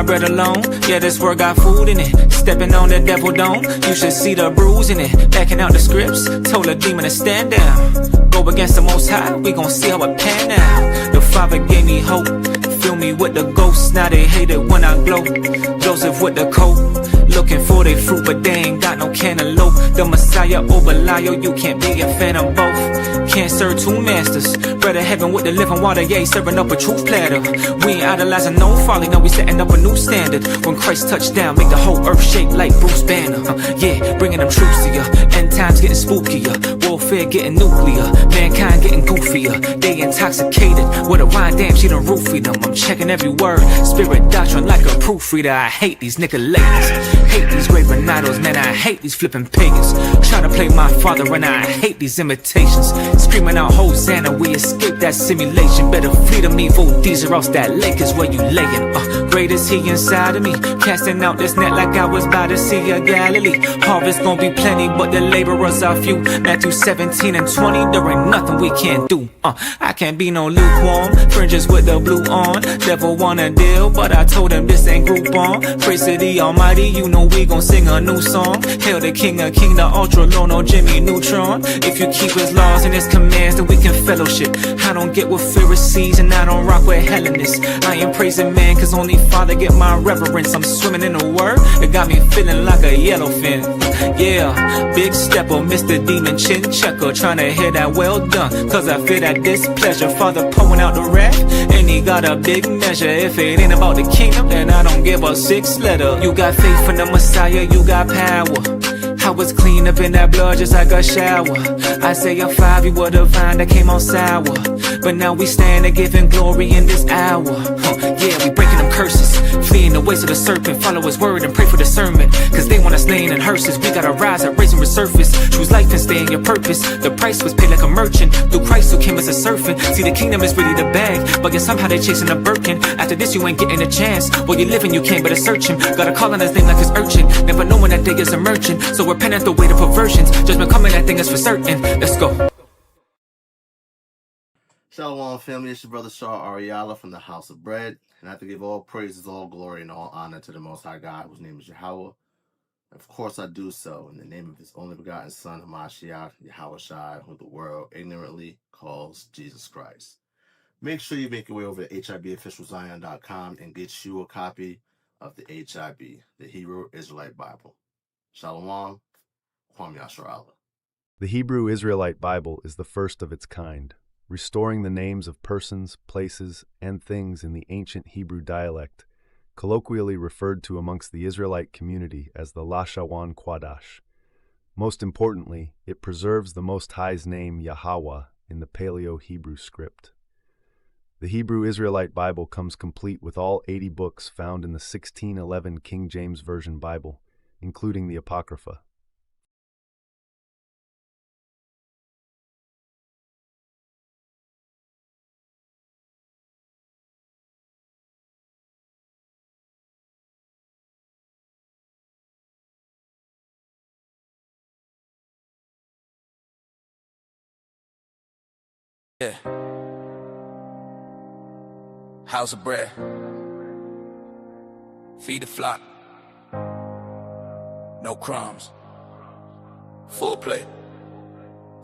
by bread alone. Yeah, this word got food in it. Stepping on the devil dome, you should see the bruise in it. Backing out the scripts, told a demon to stand down. Go against the Most High, we gon' see how it pan out. The Father gave me hope, fill me with the ghosts. Now they hate it when I glow. Joseph with the coat, looking for their fruit, but they ain't got no cantaloupe. The Messiah over Lio, you can't be a fan of both. Can't serve two masters. Bread of heaven with the living water, yeah, serving up a truth platter. We ain't idolizing no folly, now we setting up a new standard. When Christ touched down, make the whole earth shake like Bruce Banner. Yeah, bringing them troops to ya. End times getting spookier, warfare getting nuclear, mankind getting goofier. They intoxicated with a wine, damn, she done roofied them. I'm checking every word, spirit doctrine like a proofreader. I hate these Nicolatans, hate these graven idols, man, I hate these flipping pagans. Trying to play my father and I hate these imitations. Screaming out Hosanna, we escape that simulation. Better flee them evil deeds or else that lake is where you layin'. Great is he inside of me, casting out this net like I was by the Sea of Galilee. Harvest gon' be plenty, but the laborers are few. Matthew 17 and 20, there ain't nothing we can't do. I can't be no lukewarm, fringes with the blue on. Devil wanna deal, but I told him this ain't Groupon. Praise to the Almighty, you know we gon' sing a new song. Hail the King of King, the Ultra Low, no Jimmy Neutron. If you keep his laws and his commands, then we can fellowship. I don't get with Pharisees and I don't rock with Hellenists. I ain't praising man, cause only Father get my reverence. I'm swimming in the word, it got me feeling like a yellowfin. Yeah, big stepper, Mr. Demon Chin Checker, trying to hear that well done, cause I feel that displeasure. Father pouring out the wrath, and he got a big measure. If it ain't about the kingdom, then I don't give a six letter. You got faith in the Messiah, you got power. I was clean up in that blood just like a shower. Isaiah 5, you were the vine that came on sour, but now we stand and giving glory in this hour. Yeah, we breaking them curses, fleeing the ways of the serpent. Follow his word and pray for discernment, cause they want us laying in hearses. We gotta rise up, raise and resurface, choose life and stay in your purpose. The price was paid like a merchant, through Christ who came as a servant. See, the kingdom is really the bag, but yet somehow they chasing a Birkin. After this you ain't getting a chance, while you living you can't but search him. Gotta call on his name like his urchin, never knowing that day is emerging. So repent at the weight of perversions, judgment coming, that thing is for certain. Let's go. Shalawam family, it's your brother Shah Ariala from the House of Bread, and I have to give all praises, all glory, and all honor to the Most High God, whose name is Yahawah. Of course I do so in the name of his only begotten Son, Hamashiach, Yahawashi, who the world ignorantly calls Jesus Christ. Make sure you make your way over to HIBofficialZion.com and get you a copy of the HIB, the Hebrew Israelite Bible. Shalawam, Yasharahla. The Hebrew Israelite Bible is the first of its kind, restoring the names of persons, places, and things in the ancient Hebrew dialect, colloquially referred to amongst the Israelite community as the Lashawan Quadash. Most importantly, it preserves the Most High's name YAHAWAH in the Paleo-Hebrew script. The Hebrew Israelite Bible comes complete with all 80 books found in the 1611 King James Version Bible, including the Apocrypha. Yeah. House of bread. Feed the flock. No crumbs. Full plate.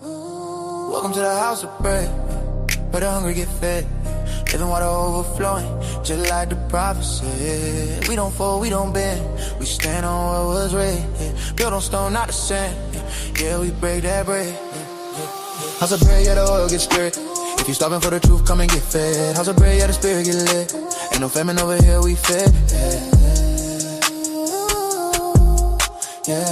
Welcome to the house of bread, where the hungry get fed. Living water overflowing, just like the prophet said. We don't fold, we don't bend, we stand on what was read. Built on stone, not the sand. Yeah, we break that bread. House of bread, yeah, the oil gets stirred. If you starving for the truth, come and get fed. House of bread, yeah, the spirit get lit. Ain't no famine over here, we fed. Yeah.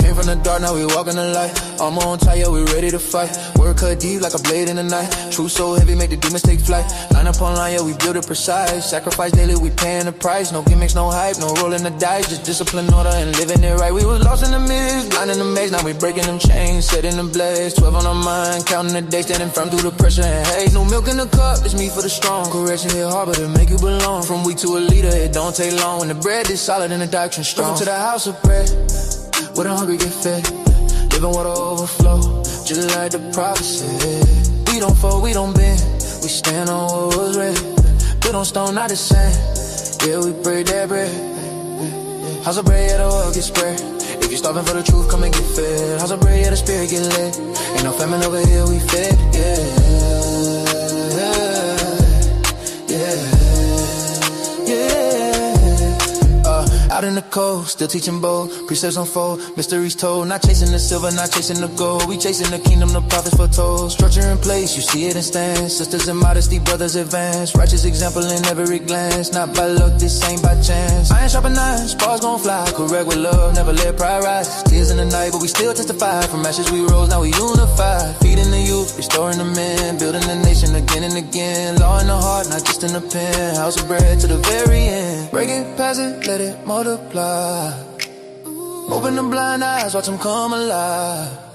Came from the dark, now we walk in the light. I'm on tired, we ready to fight. Word cut deep like a blade in the night. Truth so heavy, make the demons take flight. Line upon line, yeah, we build it precise. Sacrifice daily, we paying the price. No gimmicks, no hype, no rolling the dice. Just discipline, order, and living it right. We was lost in the mist, blind in the maze. Now we breaking them chains, setting the blaze. 12 on our mind, counting the days, standing firm through the pressure and haze. No milk in the cup, it's me for the strong. Correction hit hard, but it make you belong. From weak to a leader, it don't take long. When the bread is solid and the doctrine strong. Welcome to the house of bread, where the hungry get fed. Living water overflow, just like the prophet said. We don't fold, we don't bend, we stand on what was read. Built on stone, not the sand. Yeah, we break that bread. House of bread, yeah, the oil get spread. If you're starving for the truth, come and get fed. House of bread, yeah, the spirit get lit. Ain't no famine over here, we fed. Out in the cold, still teaching bold. Precepts unfold, mysteries told. Not chasing the silver, not chasing the gold. We chasing the kingdom, the prophets foretold. Structure in place, you see it in stance. Sisters in modesty, brothers advance. Righteous example in every glance. Not by luck, this ain't by chance. Iron sharpen iron, spars gon' fly. Correct with love, never let pride rise. Tears in the night, but we still testify. From ashes we rose, now we unified. Feeding the youth, restoring the men. Building the nation again and again. Law in the heart, not just in the pen. House of bread to the very end. Break it, pass it, let it multiply. Open the blind eyes, watch them come alive.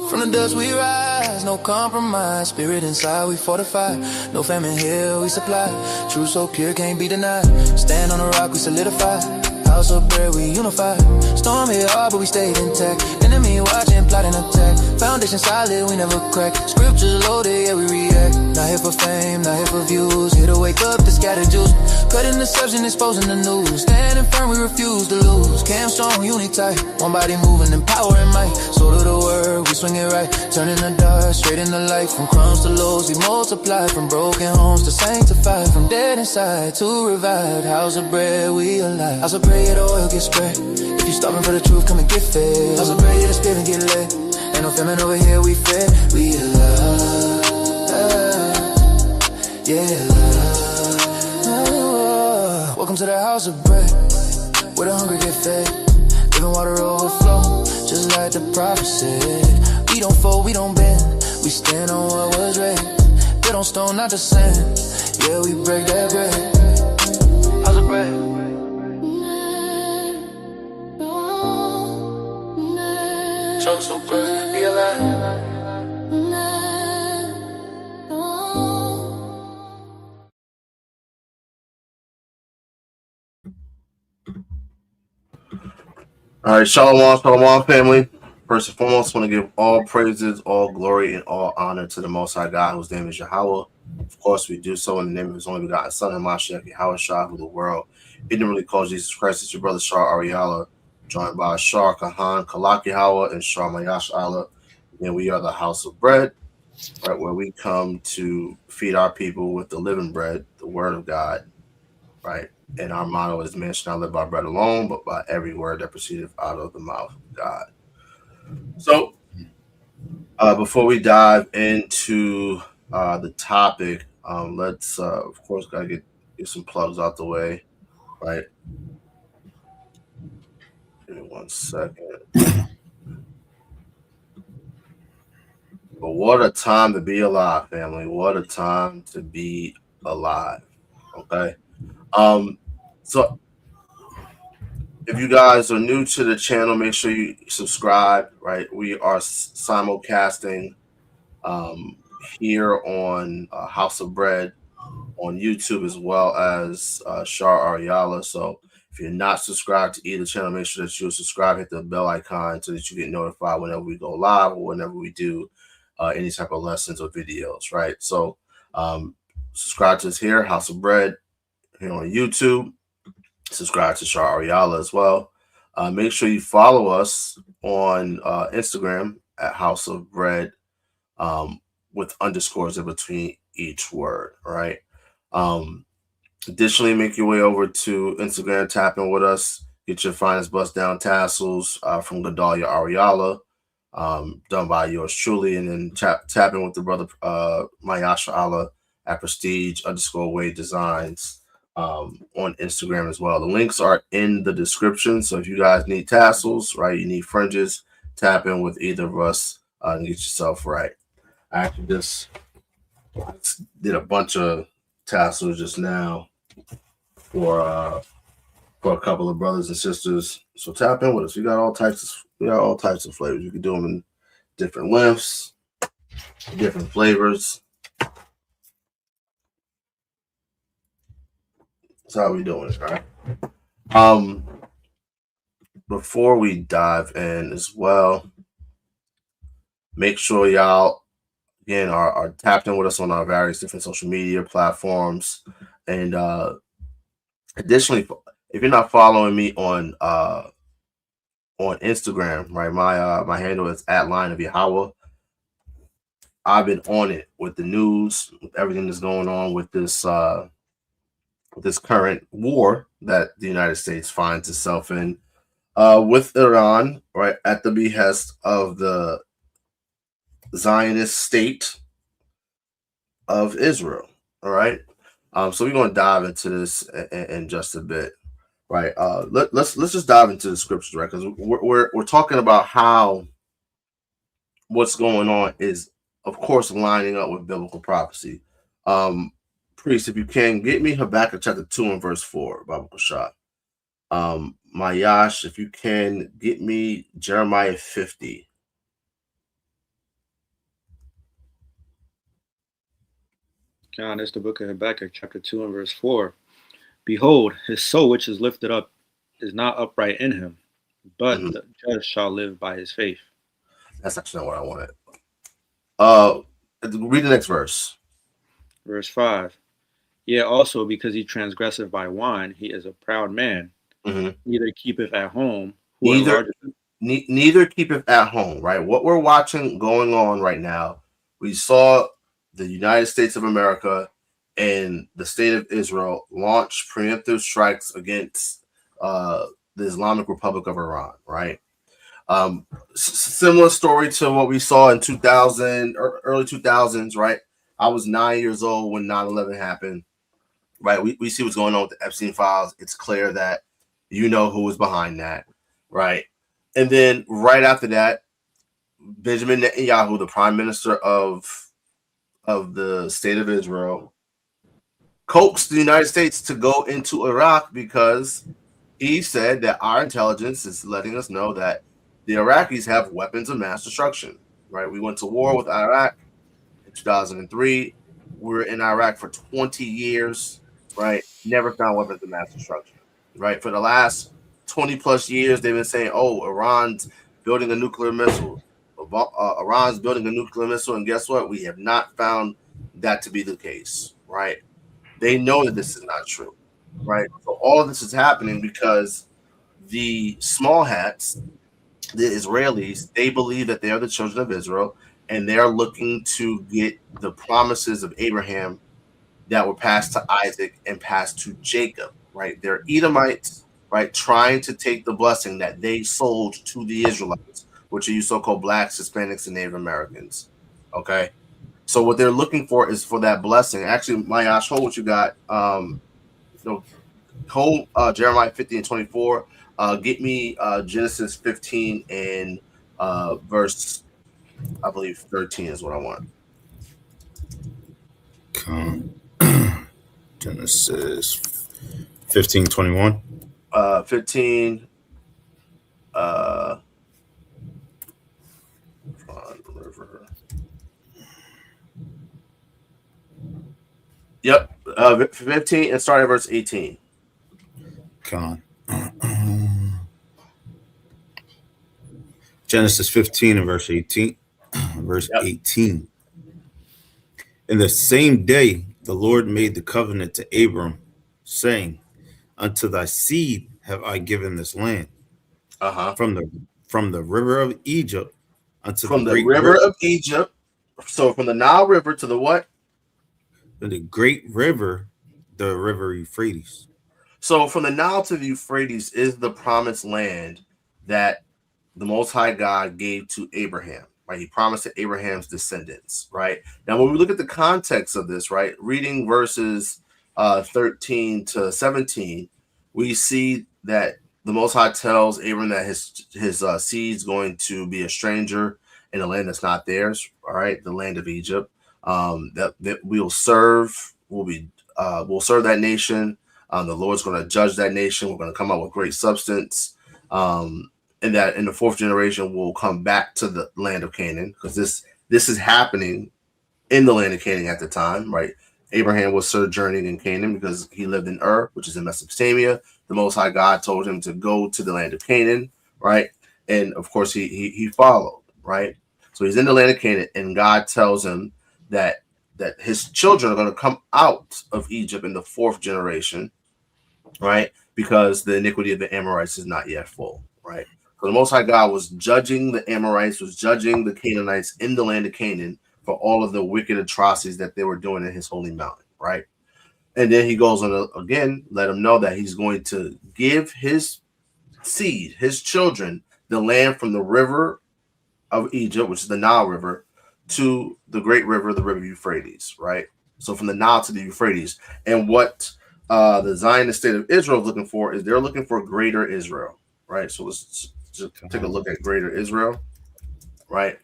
From the dust we rise, no compromise. Spirit inside we fortify. No famine here we supply. Truth so pure can't be denied. Stand on the rock we solidify. House of bread we unify. Storm hit hard but we stayed intact. Enemy watching, plotting attack. Foundation solid, we never crack. Scriptures loaded, yeah we react. Not here for fame, not here for views. Here to wake up the scattered juice. Cutting deception, exposing the news. Standing firm, we refuse to lose. Cam strong, unity tight. One body moving in power and might. Sword of the word, we swing it right. Turning the dark, straight in the light. From crumbs to lows, we multiply. From broken homes to sanctified. From dead inside to revived. House of bread, we alive. House of bread, yeah, the oil get spread. If you starving for the truth, come and get fed. House of bread, yeah, the spirit get lit. Ain't no famine over here, we fed. We alive. Yeah, welcome to the house of bread, where the hungry get fed. Living water overflow, just like the prophet said. We don't fold, we don't bend, we stand on what was read. Built on stone, not the sand. Yeah, we break that bread. House of bread. So bread, be alive. All right, Shalawam, family. First and foremost, I want to give all praises, all glory, and all honor to the Most High God, whose name is YAHAWAH. Of course, we do so in the name of His only begotten Son, Hamashiach, Yahawashi, who the world ignorantly calls Jesus Christ. It's your brother Shar Ariala, joined by Shar Kahan, Kalak Yahawah, and Shar Yasharahla. And we are the house of bread, right, where we come to feed our people with the living bread, the Word of God, right. And our motto is, man shall not live by bread alone, but by every word that proceedeth out of the mouth of God. So, before we dive into the topic, let's, of course, got to get some plugs out the way, right? Give me 1 second. But what a time to be alive, family. What a time to be alive, okay? So if you guys are new to the channel, make sure you subscribe, right? We are simulcasting here on House of Bread on YouTube, as well as Shar Ariala. So if you're not subscribed to either channel, make sure that you subscribe, hit the bell icon so that you get notified whenever we go live or whenever we do any type of lessons or videos, right? So subscribe to us here, House of Bread, here on YouTube. Subscribe to Shar Ariala as well. Make sure you follow us on Instagram at House of Bread with underscores in between each word, right? Additionally, make your way over to Instagram, tap in with us, get your finest Bust Down Tassels from Gedalia Ariala, done by yours truly, and then tap in with the brother Yasharahla at Prestige_Way Designs on Instagram as well. The links are in the description. So if you guys need tassels, right, you need fringes, tap in with either of us and get yourself right. I actually just did a bunch of tassels just now for a couple of brothers and sisters. So tap in with us. We got all types of flavors. You can do them in different lengths, different flavors. That's how we doing it, right? Before we dive in as well, make sure y'all again are tapped in with us on our various different social media platforms. And additionally, if you're not following me on Instagram, right, my handle is at LionOfYahawah. I've been on it with the news, with everything that's going on with this current war that the United States finds itself in with Iran, right, at the behest of the Zionist state of Israel. All right. So we're going to dive into this in just a bit, right? Let's just dive into the scriptures, right? Because we're talking about how what's going on is, of course, lining up with biblical prophecy. Priest, if you can, get me Habakkuk chapter 2 and verse 4, Bible shot. My Yash, if you can, get me Jeremiah 50. God, that's the book of Habakkuk, chapter 2 and verse 4. Behold, his soul which is lifted up is not upright in him, but the just shall live by his faith. That's actually not what I wanted. Read the next verse. Verse 5. Yet also because he transgresseth by wine, he is a proud man. Neither keepeth at home. Neither keepeth at home, right? What we're watching going on right now, we saw the United States of America and the state of Israel launch preemptive strikes against the Islamic Republic of Iran, right? Similar story to what we saw in 2000, early 2000s, right? I was 9 years old when 9/11 happened, right? We see what's going on with the Epstein files. It's clear that you know who was behind that, right? And then right after that, Benjamin Netanyahu, the prime minister of the state of Israel, coaxed the United States to go into Iraq because he said that our intelligence is letting us know that the Iraqis have weapons of mass destruction, right? We went to war with Iraq in 2003. We were in Iraq for 20 years, right? Never found weapons of mass destruction, right? For the last 20 plus years, they've been saying, oh, Iran's building a nuclear missile. Iran's building a nuclear missile, and guess what? We have not found that to be the case, right? They know that this is not true, right? So all of this is happening because the small hats, the Israelis, they believe that they are the children of Israel, and they're looking to get the promises of Abraham that were passed to Isaac and passed to Jacob, right? They're Edomites, right, trying to take the blessing that they sold to the Israelites, which are you so-called blacks, Hispanics, and Native Americans. Okay, so what they're looking for is for that blessing. Actually, my Yash, hold what you got. Hold Jeremiah 50 and 24. Get me Genesis 15 and verse, I believe 13 is what I want. Genesis 15:21. 15. River. Yep. 15 and start at verse 18. Come Genesis 15 and verse 18. Verse 18. In the same day, the Lord made the covenant to Abram, saying, unto thy seed have I given this land. From the river of Egypt unto from the the great river of Egypt. So from the Nile River to the what? The great river, the river Euphrates. So from the Nile to the Euphrates is the promised land that the Most High God gave to Abraham, right? He promised to Abraham's descendants, right? Now, when we look at the context of this, right, reading verses 13 to 17, we see that the Most High tells Abraham that his seed's going to be a stranger in a land that's not theirs, all right, the land of Egypt. That we'll serve, we'll serve that nation. The Lord's going to judge that nation. We're going to come out with great substance. And that in the fourth generation will come back to the land of Canaan, because this is happening in the land of Canaan at the time, right? Abraham was sojourning in Canaan because he lived in Ur, which is in Mesopotamia. The Most High God told him to go to the land of Canaan, right? And of course, he followed, right? So So he's in the land of Canaan, and God tells him that his children are going to come out of Egypt in the 4th generation, right? Because the iniquity of the Amorites is not yet full, right? So the Most High God was judging the Amorites, was judging the Canaanites in the land of Canaan for all of the wicked atrocities that they were doing in his holy mountain, right? And then he goes on again, let them know that he's going to give his seed, his children, the land from the river of Egypt, which is the Nile River, to the great river, the river Euphrates, right? So from the Nile to the Euphrates. And what the Zionist state of Israel is looking for is they're looking for greater Israel, right? So let's just take a look at greater Israel, right?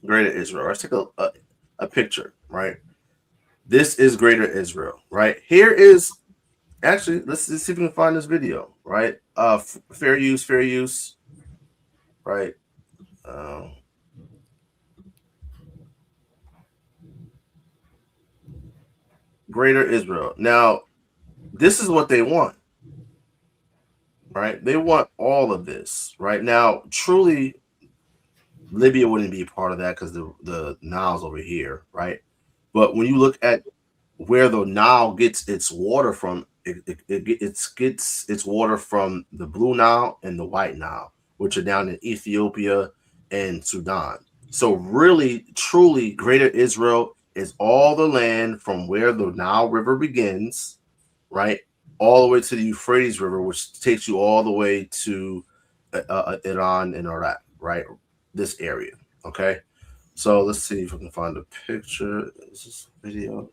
Greater Israel. Let's take a picture, right? This is greater Israel, right? Here is actually, let's see if we can find this video, right? Fair use, right? Greater Israel. Now, this is what they want, right? They want all of this, right? Now, truly, Libya wouldn't be a part of that because the Nile's over here, right? But when you look at where the Nile gets its water from, it gets its water from the Blue Nile and the White Nile, which are down in Ethiopia and Sudan. So really, truly, greater Israel is all the land from where the Nile River begins, right, all the way to the Euphrates River, which takes you all the way to Iran and Iraq, right? This area, okay? So let's see if we can find a picture. Is this video?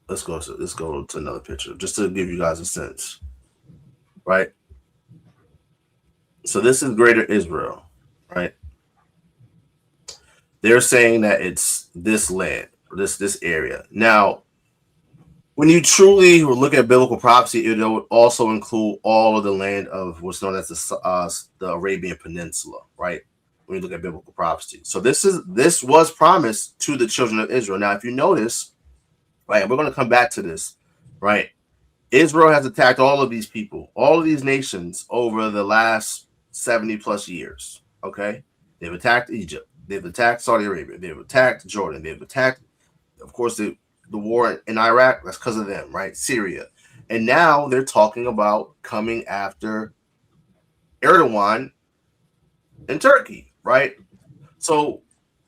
Let's go to another picture just to give you guys a sense, right? So this is greater Israel, right? They're saying that it's this land, this area. Now, when you truly look at biblical prophecy, it would also include all of the land of what's known as the Arabian Peninsula, right? When you look at biblical prophecy. So this was promised to the children of Israel. Now, if you notice, right, we're going to come back to this, right? Israel has attacked all of these people, all of these nations over the last 70 plus years, okay? They've attacked Egypt. They've attacked Saudi Arabia. They've attacked Jordan. They've attacked, of course, the war in Iraq. That's because of them, right? Syria. And now they're talking about coming after Erdogan in Turkey, right? So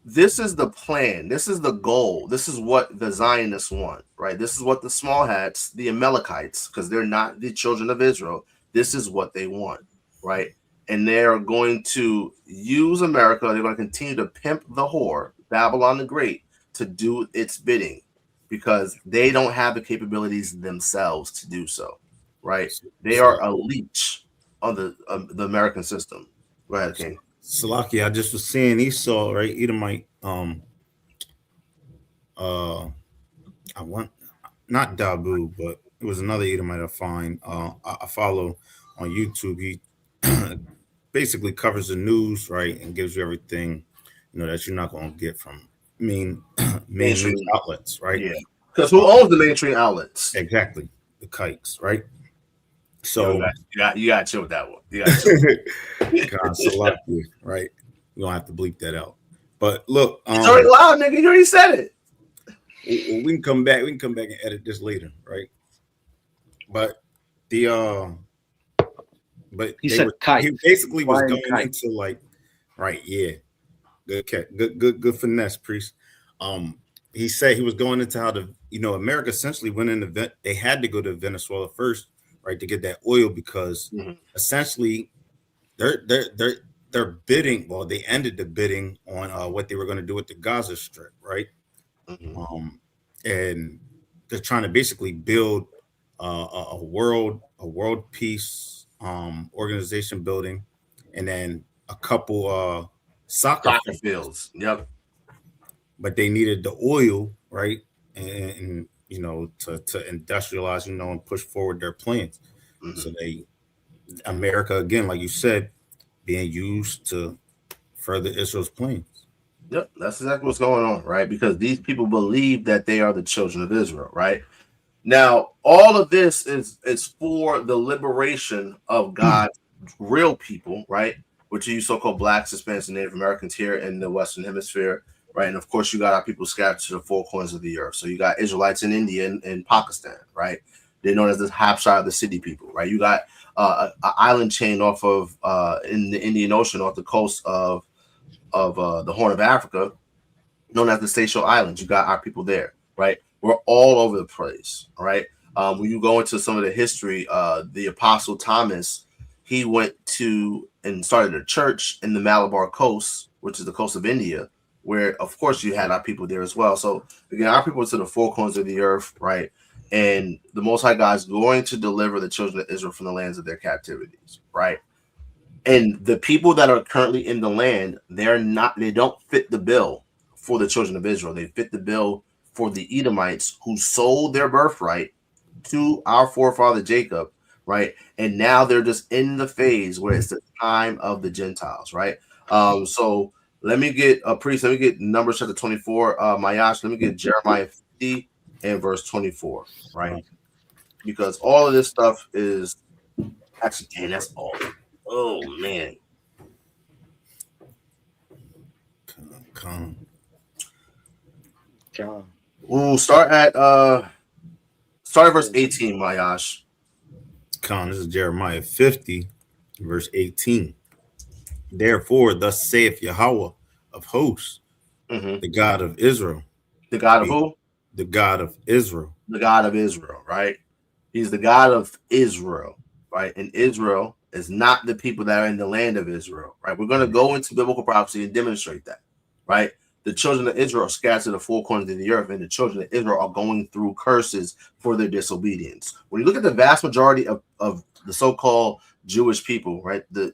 this is the plan. This is the goal. This is what the Zionists want, right? This is what the small hats, the Amalekites, because they're not the children of Israel. This is what they want, right? And they're going to use America. They're going to continue to pimp the whore, Babylon the Great, to do its bidding because they don't have the capabilities themselves to do so, right? They are a leech on the American system. Go ahead, King. Salaki, I just was seeing Esau, right? Edomite. I want not Dabu, but it was another Edomite I find. I follow on YouTube. He basically covers the news, right, and gives you everything, that you're not going to get from mainstream outlets, right? Yeah, because who owns the mainstream outlets? Exactly, the kikes, right? So you got to chill with that one. You got to chill. Right? You don't have to bleep that out. But look, it's already loud, nigga. You already said it. We can come back. We can come back and edit this later, right? But he said kite. He basically was going into like, right? Yeah, good finesse, priest. He said he was going into how America essentially went in they had to go to Venezuela first, right, to get that oil because essentially they're bidding. Well, they ended the bidding on what they were going to do with the Gaza Strip, right? And they're trying to basically build a world peace organization building, and then a couple soccer fields. Yep. But they needed the oil, right, and to industrialize, and push forward their plans. So America, again, like you said, being used to further Israel's plans. Yep, that's exactly what's going on, right? Because these people believe that they are the children of Israel, right? Now, all of this is for the liberation of God's real people, right? Which are you so-called blacks, Hispanics, and Native Americans here in the Western Hemisphere, right? And of course, you got our people scattered to the four corners of the earth. So you got Israelites in India and Pakistan, right? They're known as the Habshah of the city people, right? You got an island chain off of in the Indian Ocean off the coast of the Horn of Africa, known as the Seychelles Islands. You got our people there, right? We're all over the place, right? When you go into some of the history, the Apostle Thomas, he went to and started a church in the Malabar coast, which is the coast of India, where, of course, you had our people there as well. So, again, our people to the four corners of the earth, right? And the Most High God is going to deliver the children of Israel from the lands of their captivities, right? And the people that are currently in the land, they don't fit the bill for the children of Israel. They fit the bill for the Edomites who sold their birthright to our forefather Jacob, right? And now they're just in the phase where it's the time of the Gentiles, right? So let me get a priest. Let me get Numbers chapter 24. Mayash, let me get Jeremiah 50 and verse 24, right? Because all of this stuff is actually, dang, that's all. Oh man. Con. We'll start at verse 18, Mayash. Con, this is Jeremiah 50, verse 18. Therefore, thus saith Yahawah of hosts, the God of Israel. The God of who? The God of Israel. The God of Israel, right? He's the God of Israel, right? And Israel is not the people that are in the land of Israel, right? We're going to go into biblical prophecy and demonstrate that, right? The children of Israel are scattered to the four corners of the earth, and the children of Israel are going through curses for their disobedience. When you look at the vast majority of the so-called Jewish people, right, the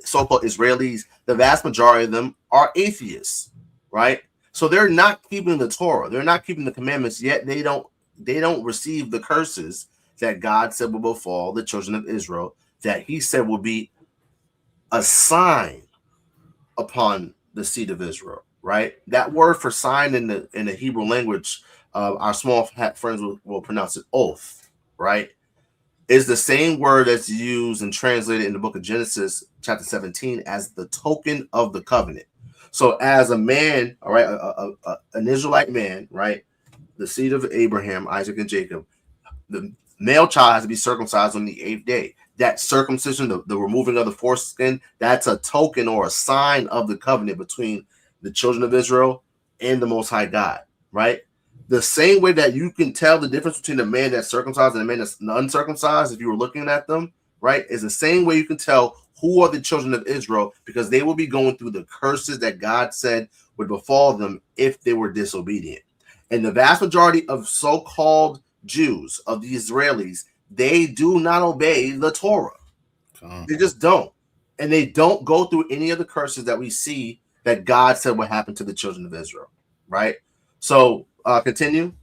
so-called Israelis, the vast majority of them are atheists, right? So they're not keeping the Torah, they're not keeping the commandments, yet they don't receive the curses that God said will befall the children of Israel, that He said will be a sign upon the seed of Israel. Right, that word for sign in the Hebrew language, our small friends will pronounce it oath. Right, is the same word that's used and translated in the book of Genesis, chapter 17, as the token of the covenant. So, as a man, all right, an Israelite man, right, the seed of Abraham, Isaac, and Jacob, the male child has to be circumcised on the 8th day. That circumcision, the removing of the foreskin, that's a token or a sign of the covenant between the children of Israel and the Most High God, right? The same way that you can tell the difference between a man that's circumcised and a man that's uncircumcised, if you were looking at them, right, is the same way you can tell who are the children of Israel, because they will be going through the curses that God said would befall them if they were disobedient. And the vast majority of so-called Jews, of the Israelis, they do not obey the Torah. They just don't. And they don't go through any of the curses that we see that God said would happen to the children of Israel, right? So, continue.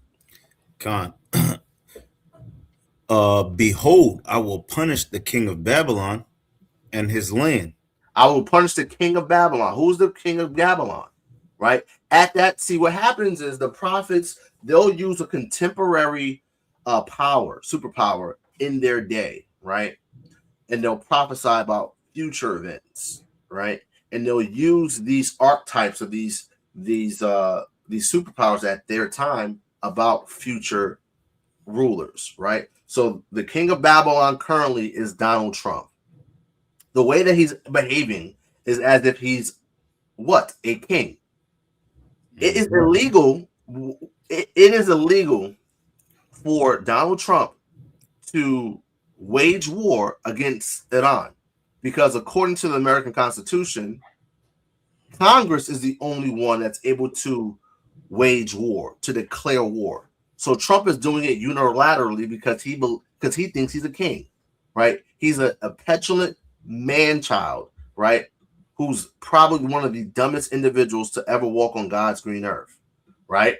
Con. Behold, I will punish the king of Babylon and his land. I will punish the king of Babylon. Who's the king of Babylon, right? At that, see, what happens is the prophets, they'll use a contemporary superpower in their day, right? And they'll prophesy about future events, right? And they'll use these archetypes of these superpowers at their time about future rulers, right? So the king of Babylon currently is Donald Trump. The way that he's behaving is as if he's what? A king. It is illegal. It is illegal for Donald Trump to wage war against Iran, because according to the American Constitution, Congress is the only one that's able to wage war, to declare war. So Trump is doing it unilaterally because he thinks he's a king, right? He's a petulant man-child, right? Who's probably one of the dumbest individuals to ever walk on God's green earth, right?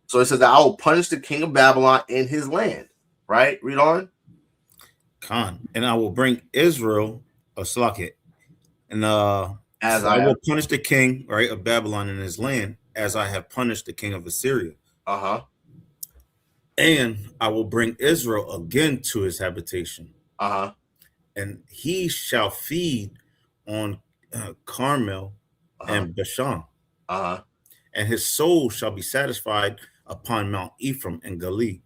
So it says that I will punish the king of Babylon in his land, right? Read on. Con, and I will bring Israel a slacket, and as I will punish the king, right, of Babylon in his land, as I have punished the king of Assyria. And I will bring Israel again to his habitation. and he shall feed on Carmel and Basham, and his soul shall be satisfied upon Mount Ephraim and Gilead.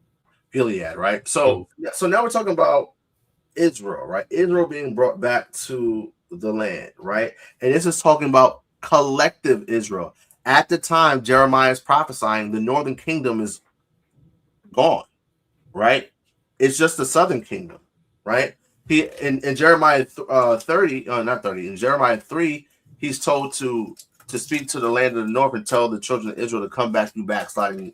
Right? So now we're talking about Israel, right? Israel being brought back to the land, right? And this is talking about collective Israel. At the time Jeremiah is prophesying, the northern kingdom is gone, right? It's just the southern kingdom, right? He in Jeremiah 30, not 30, in Jeremiah 3, he's told to speak to the land of the north and tell the children of Israel to come back, you backsliding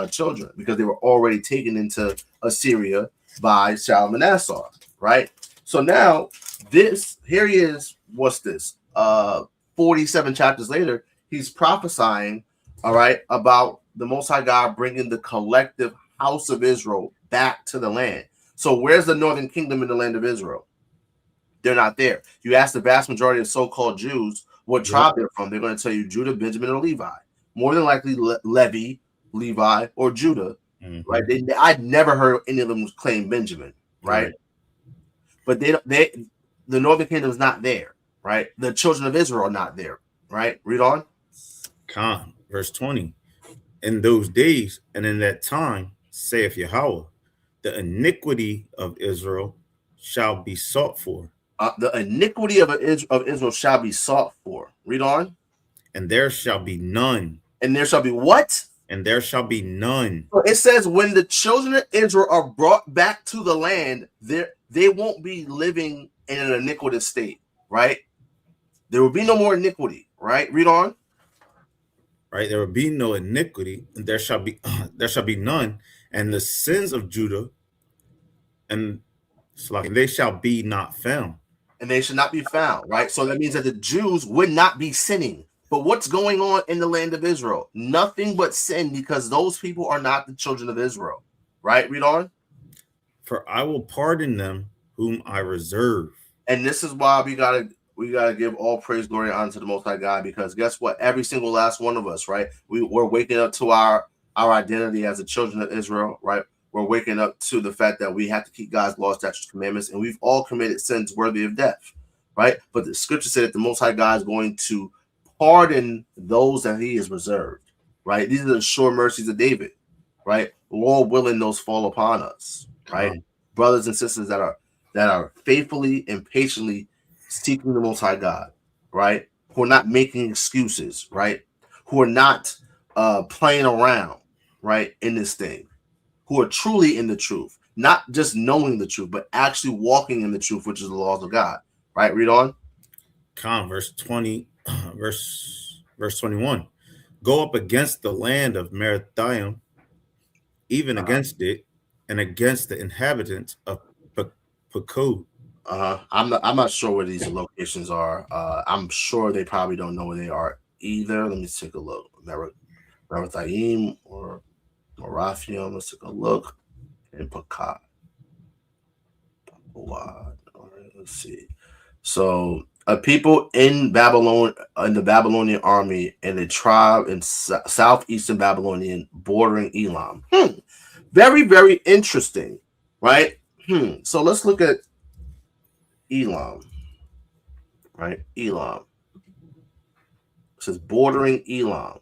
children, because they were already taken into Assyria by Shalawam, right? So now here he is, what's this? 47 chapters later, he's prophesying, all right, about the Most High God bringing the collective house of Israel back to the land. So where's the northern kingdom in the land of Israel? They're not there. You ask the vast majority of so-called Jews what tribe they're from, they're going to tell you Judah, Benjamin, or Levi. More than likely Levi, Levi, or Judah, right? I'd never heard any of them claim Benjamin, right? But the northern kingdom is not there, right? The children of Israel are not there, right? Read on. Verse 20. In those days and in that time, saith Yahawaah, the iniquity of Israel shall be sought for. The iniquity of Israel shall be sought for. Read on. And there shall be none. And there shall be what? And there shall be none. So it says when the children of Israel are brought back to the land, they won't be living in an iniquitous state, right? There will be no more iniquity, right? Read on. Right, there will be no iniquity, and there shall be none, and the sins of Judah, and they shall be not found. And they should not be found, right? So that means that the Jews would not be sinning. But what's going on in the land of Israel? Nothing but sin, because those people are not the children of Israel, right? Read on. For I will pardon them whom I reserve. And this is why we gotta give all praise, glory, and honor to the Most High God, because guess what? Every single last one of us, right? We're waking up to our identity as the children of Israel, right? We're waking up to the fact that we have to keep God's laws, statutes, commandments, and we've all committed sins worthy of death, right? But the scripture said that the Most High God is going to pardon those that he has reserved, right? These are the sure mercies of David, right? Lord willing, those fall upon us, right? Brothers and sisters that are faithfully and patiently seeking the Most High God, right? Who are not making excuses, right? Who are not playing around, right, in this thing. Who are truly in the truth, not just knowing the truth, but actually walking in the truth, which is the laws of God, right? Read on. Verse 20, verse 21. Go up against the land of Merathaim, even against it, and against the inhabitants of Pekod. I'm not sure where these locations are. I'm sure they probably don't know where they are either. Let me take a look. Merathaim or Matawathya. Let's take a look. And Barakath. All right, let's see. So a people in Babylon, in the Babylonian army, and a tribe in southeastern Babylonian bordering Elam. Very, very interesting, right? So let's look at Elam, right? Elam. It says bordering Elam.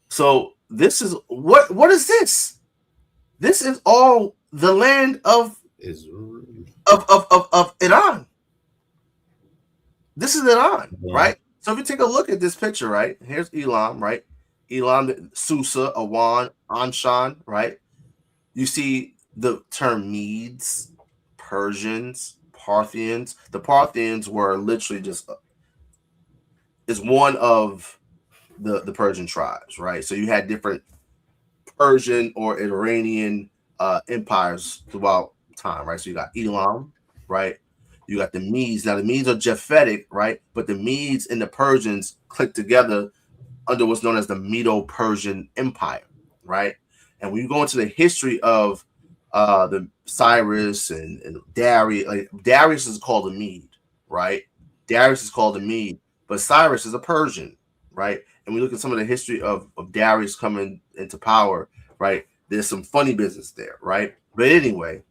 So this is what is this? This is all the land of Israel. Of Iran. This is Iran, right? So if you take a look at this picture, right? Here's Elam, right? Elam, Susa, Awan, Anshan, right? You see the term Medes, Persians, Parthians. The Parthians were literally is one of the Persian tribes, right? So you had different Persian or Iranian empires throughout time, right? So you got Elam, right? You got the Medes. Now the Medes are Japhetic, right? But the Medes and the Persians clicked together under what's known as the Medo-Persian Empire, right? And when you go into the history of the Cyrus and Darius, like Darius is called a Mede, right? Darius is called a Mede, but Cyrus is a Persian, right? And we look at some of the history of Darius coming into power, right? There's some funny business there, right? But anyway,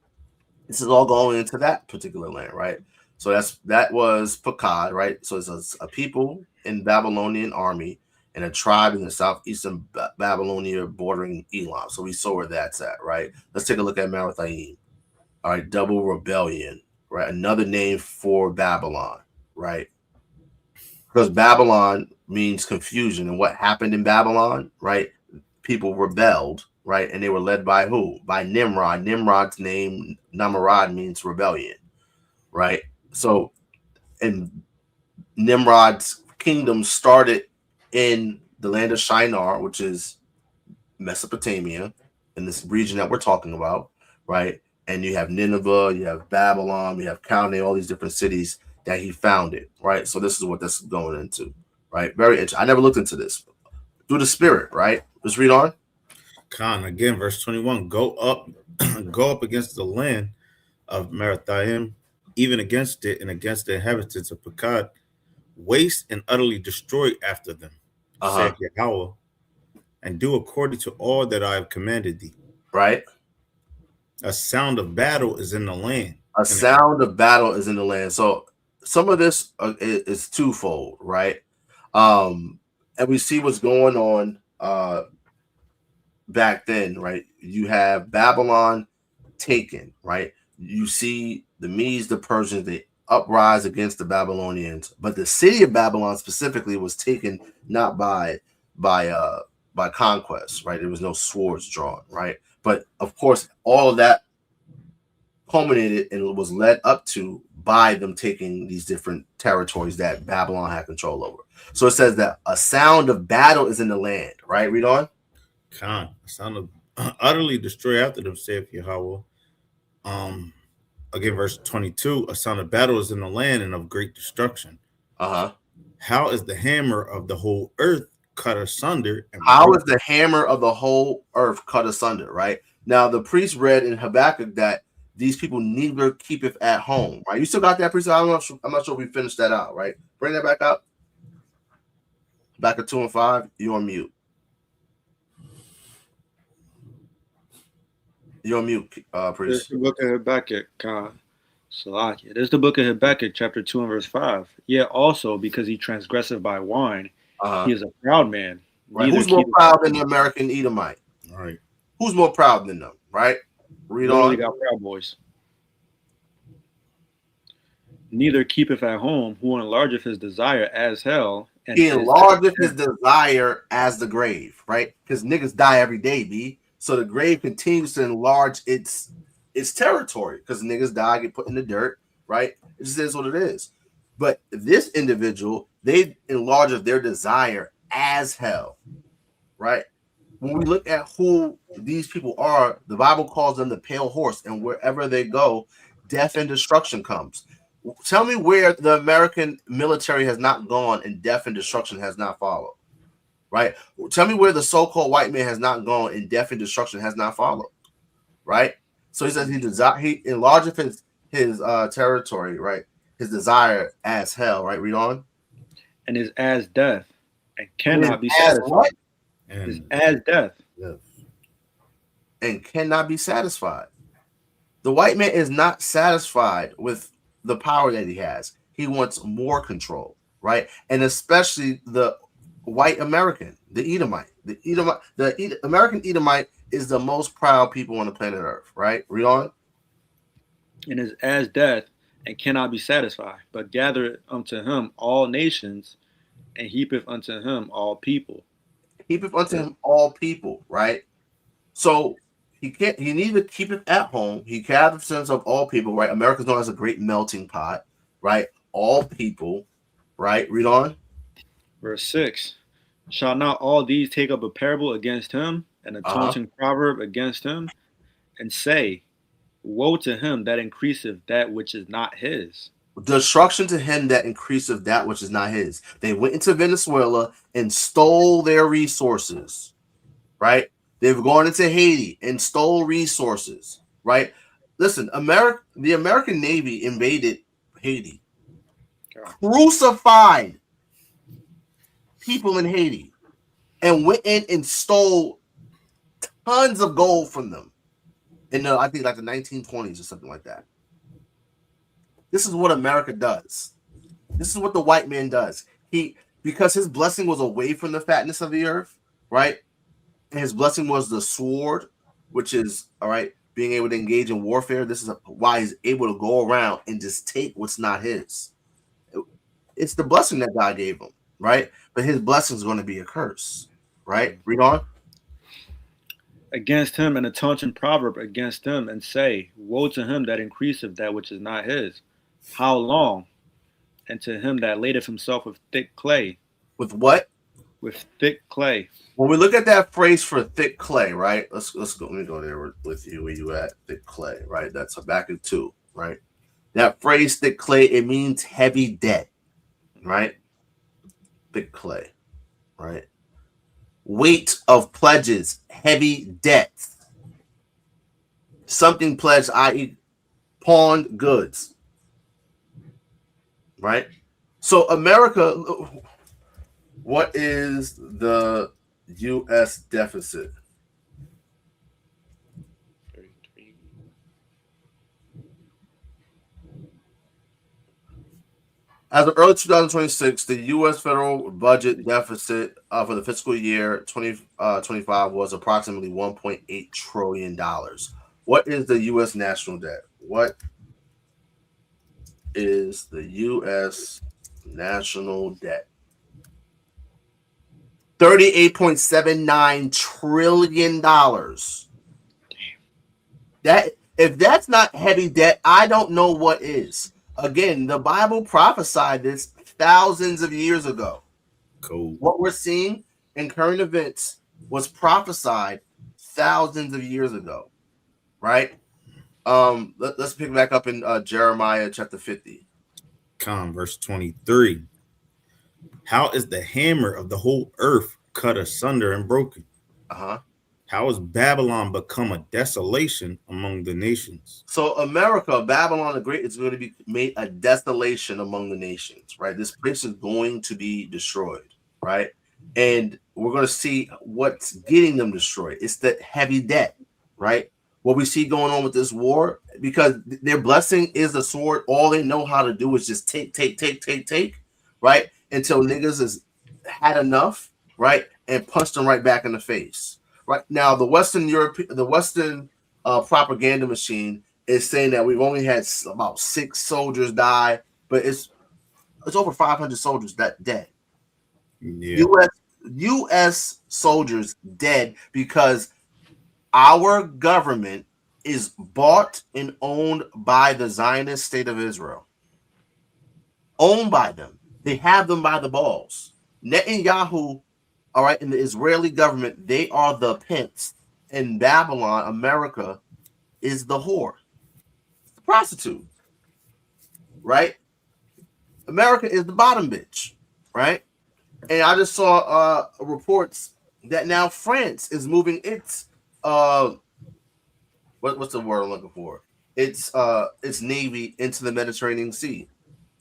This is all going into that particular land, right? So that was Pekah, right? So it's a people in Babylonian army and a tribe in the southeastern Babylonia bordering Elam. So we saw where that's at, right? Let's take a look at Matawathya. All right, double rebellion, right? Another name for Babylon, right? Because Babylon means confusion. And what happened in Babylon, right? People rebelled, right? And they were led by who? By Nimrod. Nimrod's name, Namarad, means rebellion, right? So, and Nimrod's kingdom started in the land of Shinar, which is Mesopotamia, in this region that we're talking about, right? And you have Nineveh, you have Babylon, you have Chaldea, all these different cities that he founded, right? So this is what this is going into, right? Very interesting. I never looked into this. Through the spirit, right? Let's read on. Khan, again, verse 21, go up against the land of Merathaim, even against it and against the inhabitants of Pekah, waste and utterly destroy after them, saith Yahawah, and do according to all that I have commanded thee. Right. A sound of battle is in the land. A sound of battle is in the land. So some of this is twofold, right? And we see what's going on back then, right? You have Babylon taken, right? You see the Medes, the Persians, they uprise against the Babylonians, but the city of Babylon specifically was taken not by conquest, right? There was no swords drawn, right? But of course, all of that culminated and was led up to by them taking these different territories that Babylon had control over. So it says that a sound of battle is in the land, right? Read on. Khan, a sound of utterly destroy after them, saith Yahawah. Again, verse 22, a sound of battle is in the land and of great destruction. How is the hammer of the whole earth cut asunder? How is the hammer of the whole earth cut asunder, right? Now, the priest read in Habakkuk that these people neither keepeth at home, right? You still got that, priest? I'm not sure if we finished that out, right? Bring that back up. Back at 2 and 5, you're on mute. You're on mute, priest. This is the book of Habakkuk, Salakia. This is the book of Habakkuk, chapter 2 and verse 5. Yet also, because he transgresseth by wine, he is a proud man. Right. Who's more proud than the American Edomite? All right. Who's more proud than them, right? Read on. Got proud boys. Neither keepeth at home, who enlargeth his desire as hell. And he enlargeth his desire as the grave, right? Because niggas die every day, B. So the grave continues to enlarge its territory because niggas die, get put in the dirt, right? It just is what it is. But this individual, they enlarge their desire as hell, right? When we look at who these people are, the Bible calls them the pale horse, and wherever they go, death and destruction comes. Tell me where the American military has not gone and death and destruction has not followed, right? Tell me where the so-called white man has not gone and death and destruction has not followed, right? So he says he enlarges his territory, right? His desire as hell, right? Read on. And is as death and cannot be satisfied. Is as death. Yeah. And cannot be satisfied. The white man is not satisfied with the power that he has. He wants more control, right? And especially the white American, the Edomite. The American Edomite is the most proud people on the planet Earth, right? Read on. And is as death and cannot be satisfied, but gathereth unto him all nations and heapeth unto him all people. Heapeth unto him all people, right? So he neither keepeth at home, he gathers sense of all people, right? America's known as a great melting pot, right? All people, right? Read on. Verse 6. Shall not all these take up a parable against him, and a taunting proverb against him, and say, woe to him that increaseth that which is not his. Destruction to him that increaseth that which is not his. They went into Venezuela and stole their resources, right? They've gone into Haiti and stole resources, right? Listen, the American Navy invaded Haiti, crucified people in Haiti, and went in and stole tons of gold from them, in the, I think like the 1920s or something like that. This is what America does. This is what the white man does. Because his blessing was away from the fatness of the earth, right? And his blessing was the sword, which is, all right, being able to engage in warfare. This is why he's able to go around and just take what's not his. It's the blessing that God gave him, right? But his blessing is going to be a curse, right? Read on. Against him, and a taunting proverb against him, and say, woe to him that increaseth that which is not his. How long? And to him that ladeth himself with thick clay. With what? With thick clay. When we look at that phrase for thick clay, right? Let's go. Let me go there with you. Where you at? Thick clay, right? That's Habakkuk 2, right? That phrase thick clay, it means heavy debt, right? Thick clay, right? Weight of pledges, heavy debts. Something pledged, i.e., pawned goods, right? So America, what is the U.S. deficit? As of early 2026, the U.S. federal budget deficit for the fiscal year 2025 was approximately $1.8 trillion. What is the U.S. national debt? What is the U.S. national debt? $38.79 trillion. That, if that's not heavy debt, I don't know what is. Again, the Bible prophesied this thousands of years ago. Cool. What we're seeing in current events was prophesied thousands of years ago, right? Let's pick back up in Jeremiah chapter 50. Verse 23. How is the hammer of the whole earth cut asunder and broken? How has Babylon become a desolation among the nations? So America, Babylon the Great, is going to be made a desolation among the nations, right? This place is going to be destroyed, right? And we're going to see what's getting them destroyed. It's the heavy debt, right? What we see going on with this war, because their blessing is the sword. All they know how to do is just take, right? Until niggas has had enough, right? And punch them right back in the face. Right now, the Western propaganda machine is saying that we've only had about 6 soldiers die, but it's over 500 soldiers that dead. Yeah. U.S. soldiers dead because our government is bought and owned by the Zionist state of Israel. Owned by them. They have them by the balls. Netanyahu, all right, in the Israeli government, they are the pimps. In Babylon, America is the whore, the prostitute, right? America is the bottom bitch, right? And I just saw reports that now France is moving its what's the word I'm looking for? Its navy into the Mediterranean Sea.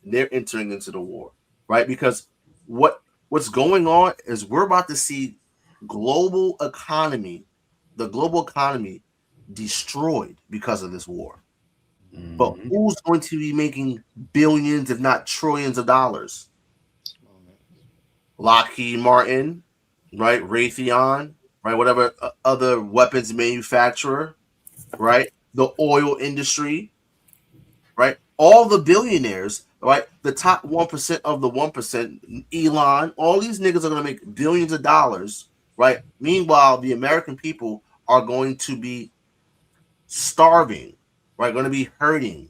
They're entering into the war, right? Because what's going on is we're about to see the global economy destroyed because of this war. Mm-hmm. But who's going to be making billions, if not trillions of dollars? Lockheed Martin, right? Raytheon, right? Whatever other weapons manufacturer, right? The oil industry, right? All the billionaires, right? The top 1% of the 1%, Elon, all these niggas are going to make billions of dollars, right? Meanwhile, the American people are going to be starving, right? Going to be hurting.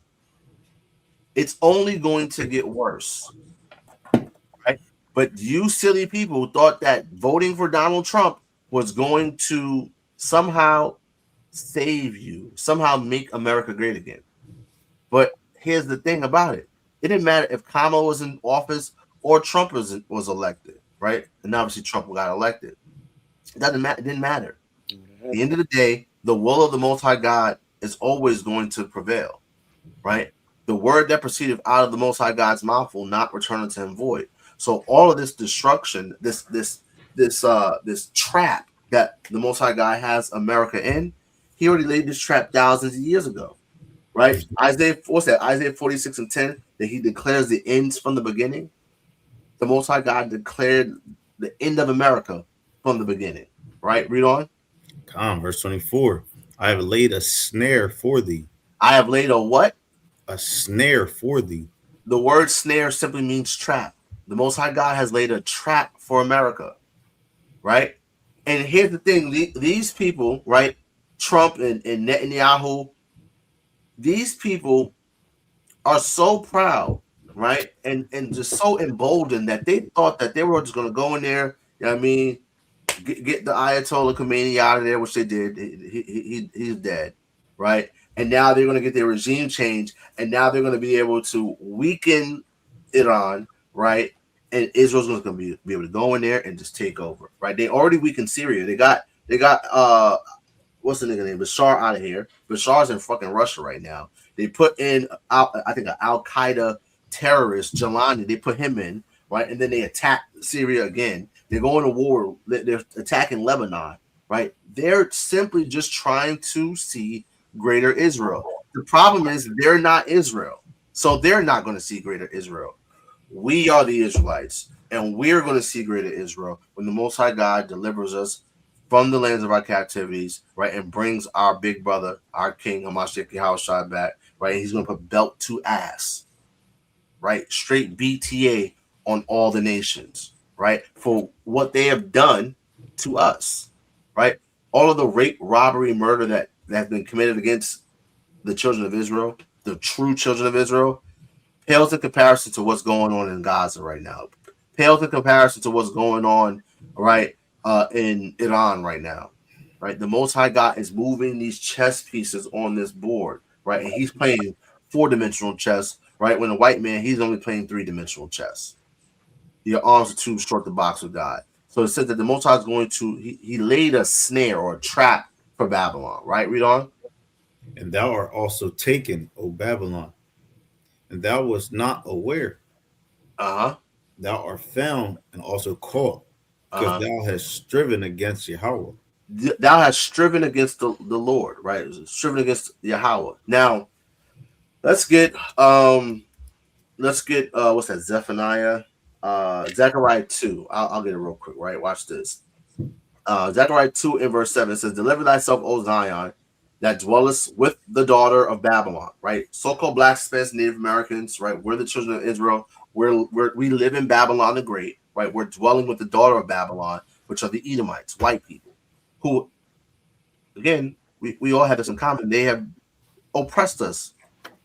It's only going to get worse, right? But you silly people thought that voting for Donald Trump was going to somehow save you, somehow make America great again. But here's the thing about it. It didn't matter if Kamala was in office or Trump was elected, right? And obviously Trump got elected. It doesn't matter. It didn't matter. At the end of the day, the will of the Most High God is always going to prevail, right? The word that proceeded out of the Most High God's mouth will not return unto him void. So all of this destruction, this trap that the Most High God has America in, He already laid this trap thousands of years ago, right? Isaiah 46:10, that he declares the ends from the beginning. The Most High God declared the end of America from the beginning, right? Read on. Verse 24. I have laid a snare for thee. I have laid a what? A snare for thee. The word snare simply means trap. The Most High God has laid a trap for America, right? And here's the thing, these people, right, Trump and Netanyahu, these people are so proud, right, and just so emboldened that they thought that they were just going to go in there, you know what I mean, get the Ayatollah Khomeini out of there, which they did. He's dead, right? And now they're going to get their regime change, and now they're going to be able to weaken Iran, right? And Israel's going to be able to go in there and just take over, right? They already weakened Syria. They got what's the nigga name? Bashar out of here. Bashar's in fucking Russia right now. They put in I think an Al Qaeda terrorist, Jelani. They put him in, right? And then they attack Syria again. They're going to war. They're attacking Lebanon, right? They're simply just trying to see greater Israel. The problem is they're not Israel, so they're not going to see greater Israel. We are the Israelites, and we're going to see greater Israel when the Most High God delivers us from the lands of our captivities, right, and brings our big brother, our King, Yahawashi back, right? He's going to put belt to ass, right? Straight BTA on all the nations, right? For what they have done to us, right? All of the rape, robbery, murder that has been committed against the children of Israel, the true children of Israel, pales in comparison to what's going on in Gaza right now. Pales in comparison to what's going on, right, in Iran right now, right? The Most High God is moving these chess pieces on this board, right? And he's playing 4-dimensional chess, right? When a white man, he's only playing 3-dimensional chess. Your arms are too short to box with God. So it says that the Most High is going to, he laid a snare or a trap for Babylon, right? Read on. And thou art also taken, O Babylon, and thou wast not aware. Thou art found and also caught, because thou hast striven against Yahawah. Thou hast striven against the Lord, right? Striven against Yahawah. Now, let's get what's that? Zephaniah, Zechariah 2. I'll get it real quick, right? Watch this. Zechariah 2 in verse 7 says, "Deliver thyself, O Zion, that dwellest with the daughter of Babylon," right? So-called Black Spanish Native Americans, right? We're the children of Israel. We live in Babylon the Great, right? We're dwelling with the daughter of Babylon, which are the Edomites, white people, who, again, we all have this in common. They have oppressed us,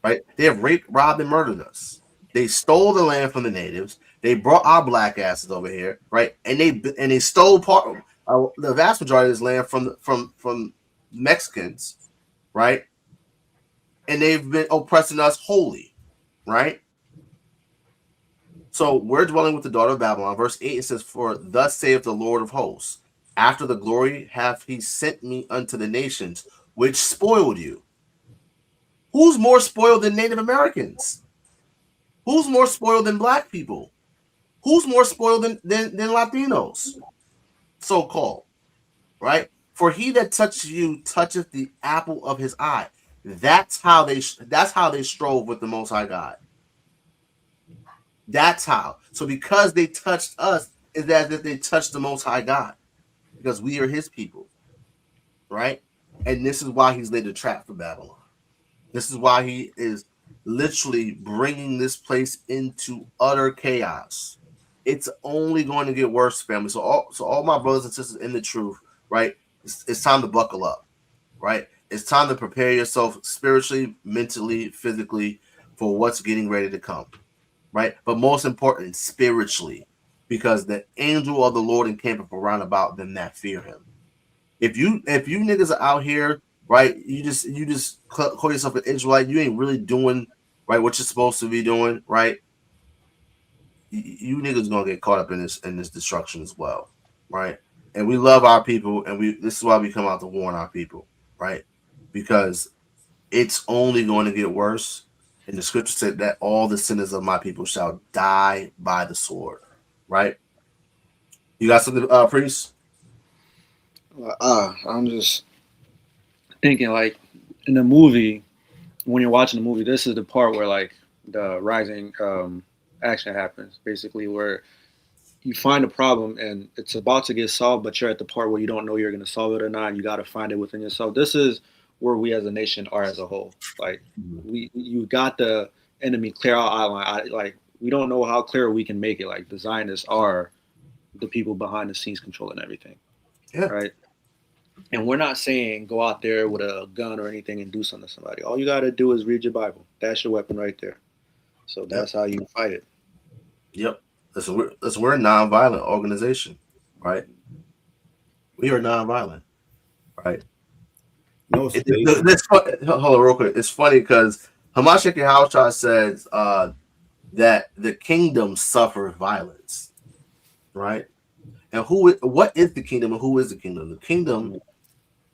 right? They have raped, robbed, and murdered us. They stole the land from the natives. They brought our black asses over here, right? And they stole the vast majority of this land from Mexicans, right? And they've been oppressing us wholly, right? So we're dwelling with the daughter of Babylon. Verse 8, it says, "For thus saith the Lord of hosts, after the glory hath he sent me unto the nations, which spoiled you." Who's more spoiled than Native Americans? Who's more spoiled than black people? Who's more spoiled than Latinos? So-called, right? "For he that touches you toucheth the apple of his eye." That's how they strove with the Most High God. That's how. So because they touched us, is as if they touched the Most High God, because we are his people, right? And this is why he's laid a trap for Babylon. This is why he is literally bringing this place into utter chaos. It's only going to get worse, family. So all my brothers and sisters in the truth, right? It's time to buckle up, right? It's time to prepare yourself spiritually, mentally, physically for what's getting ready to come, right? But most important, spiritually, because the angel of the Lord encampeth around about them that fear him. If you niggas are out here, right, you just call yourself an Israelite, you ain't really doing, right, what you're supposed to be doing, right? You niggas gonna get caught up in this destruction as well, right? And we love our people, and this is why we come out to warn our people, right? Because it's only going to get worse. And the scripture said that all the sinners of my people shall die by the sword, right? You got something, priest? I'm just thinking like in the movie, when you're watching the movie, this is the part where like the rising action happens, basically where you find a problem and it's about to get solved, but you're at the part where you don't know you're going to solve it or not. And you got to find it within yourself. This is where we as a nation are as a whole. Like you got the enemy clear our outline. Like we don't know how clear we can make it. Like the Zionists are the people behind the scenes controlling everything. Yeah. Right. And we're not saying go out there with a gun or anything and do something to somebody. All you got to do is read your Bible. That's your weapon right there. So that's how you fight it. Yep. Listen, we're a non-violent organization, right? We are non-violent, right? No, hold on real quick. It's funny because YAHAWAH says that the kingdom suffers violence, right? And what is the kingdom and who is the kingdom? The kingdom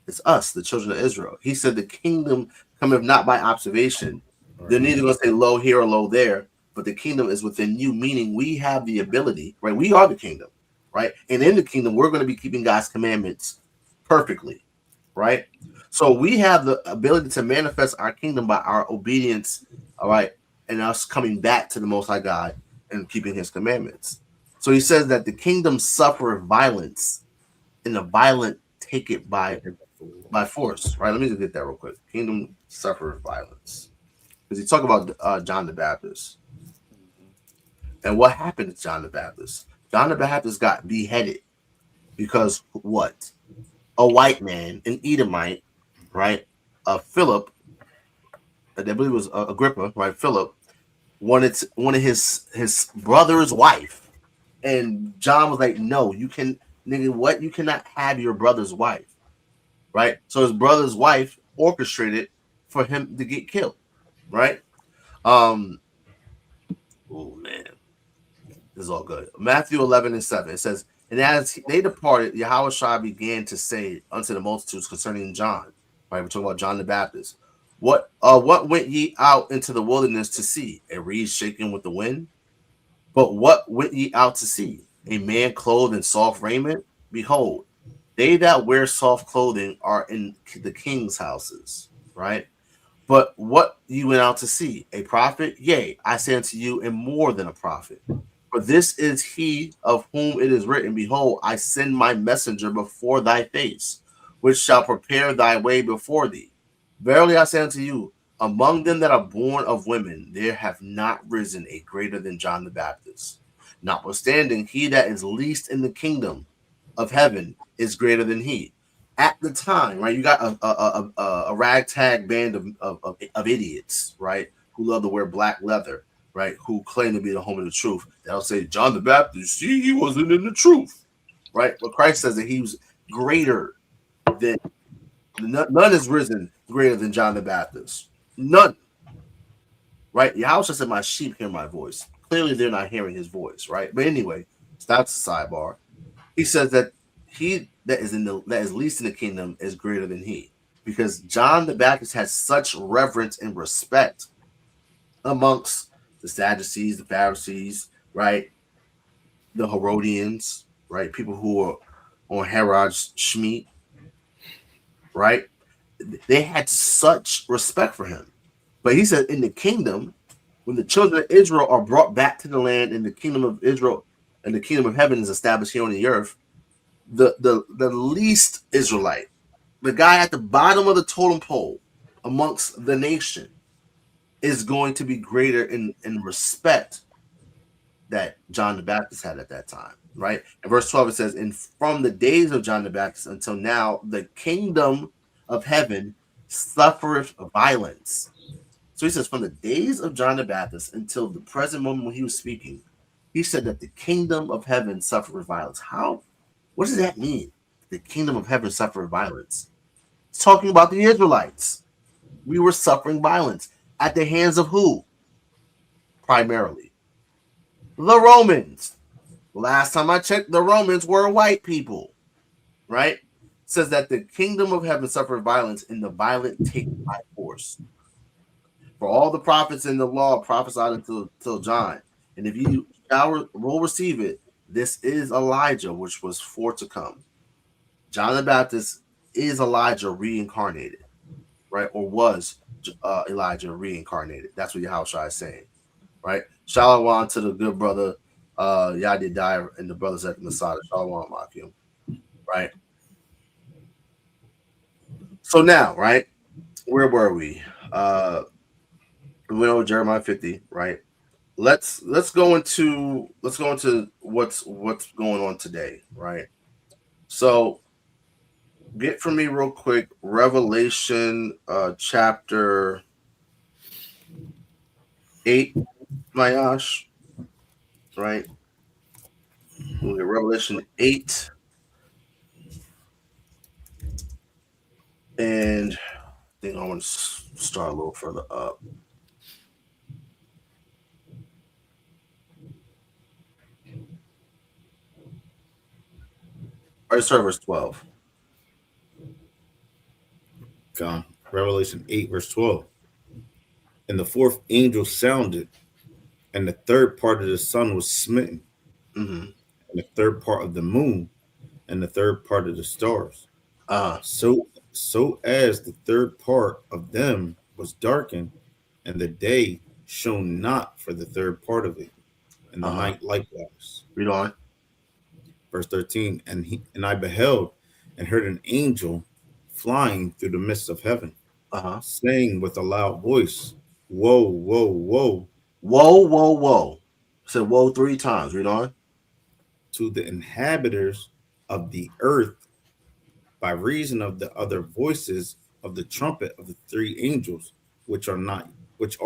is us, the children of Israel. He said the kingdom cometh not by observation. They're neither going to say low here or low there, but the kingdom is within you, meaning we have the ability, right? We are the kingdom, right? And in the kingdom, we're going to be keeping God's commandments perfectly, right? So we have the ability to manifest our kingdom by our obedience, all right, and us coming back to the Most High God and keeping His commandments. So he says that the kingdom suffer violence, and the violent take it by force, right? Let me just get that real quick. Kingdom suffer violence, because he talked about John the Baptist. And what happened to John the Baptist? John the Baptist got beheaded because what? A white man, an Edomite, right? Philip, I believe it was Agrippa, right? Philip wanted his brother's wife. And John was like, no, you can, nigga, what? You cannot have your brother's wife, right? So his brother's wife orchestrated for him to get killed, right? Oh, man. This is all good. Matthew 11:7. It says, and as they departed, Yahawashi began to say unto the multitudes concerning John, right? We're talking about John the Baptist. What went ye out into the wilderness to see? A reed shaken with the wind? But what went ye out to see? A man clothed in soft raiment? Behold, they that wear soft clothing are in the king's houses, right? But what ye went out to see? A prophet? Yea, I say unto you, and more than a prophet. For this is he of whom it is written, behold, I send my messenger before thy face, which shall prepare thy way before thee. Verily I say unto you, among them that are born of women, there have not risen a greater than John the Baptist. Notwithstanding, he that is least in the kingdom of heaven is greater than he. At the time, right, you got a ragtag band of idiots, right, who love to wear black leather, right, who claim to be the home of the truth. They'll say, John the Baptist, see, he wasn't in the truth, right? But Christ says that he was greater than, none is risen greater than John the Baptist. None. Right? Yahawashi said, my sheep hear my voice. Clearly, they're not hearing his voice, right? But anyway, that's the sidebar. He says that he that is least in the kingdom is greater than he, because John the Baptist has such reverence and respect amongst the Sadducees, the Pharisees, right? The Herodians, right? People who are on Herod's Shmeat, right? They had such respect for him. But he said in the kingdom, when the children of Israel are brought back to the land and the kingdom of Israel and the kingdom of heaven is established here on the earth, the least Israelite, the guy at the bottom of the totem pole amongst the nation, is going to be greater in respect that John the Baptist had at that time, right? In verse 12, it says, and from the days of John the Baptist until now, the kingdom of heaven suffereth violence. So he says, from the days of John the Baptist until the present moment when he was speaking, he said that the kingdom of heaven suffereth violence. How? What does that mean? The kingdom of heaven suffereth violence. It's talking about the Israelites. We were suffering violence at the hands of who? Primarily the Romans. Last time I checked, the Romans were white people, right? It says that the kingdom of heaven suffered violence, and the violent take it by force. For all the prophets in the law prophesied until John, and if you will receive it, this is Elijah, which was for to come. John the Baptist is Elijah reincarnated. right? Or was Elijah reincarnated? That's what Yahawashi is saying, right? Shalawam to the good brother Yadidiah and the brothers at the Masada. Shalawam Akim, right? So now, right, where were we? We went over Jeremiah 50, right? Let's go into what's going on today, right? So get for me real quick Revelation chapter 8, Mayash, right? We'll get Revelation 8, and I think I want to start a little further up. All right, start verse 12. Gone. Revelation 8, verse 12. And the fourth angel sounded, and the third part of the sun was smitten, Mm-hmm. and the third part of the moon, and the third part of the stars. So as the third part of them was darkened, and the day shone not for the third part of it, and the night likewise. Read on. Verse 13, and I beheld and heard an angel flying through the midst of heaven, saying with a loud voice, Woe, woe, woe. Woe, woe, woe. Said woe 3 times. Read on. To the inhabitants of the earth by reason of the other voices of the trumpet of the 3 angels, which are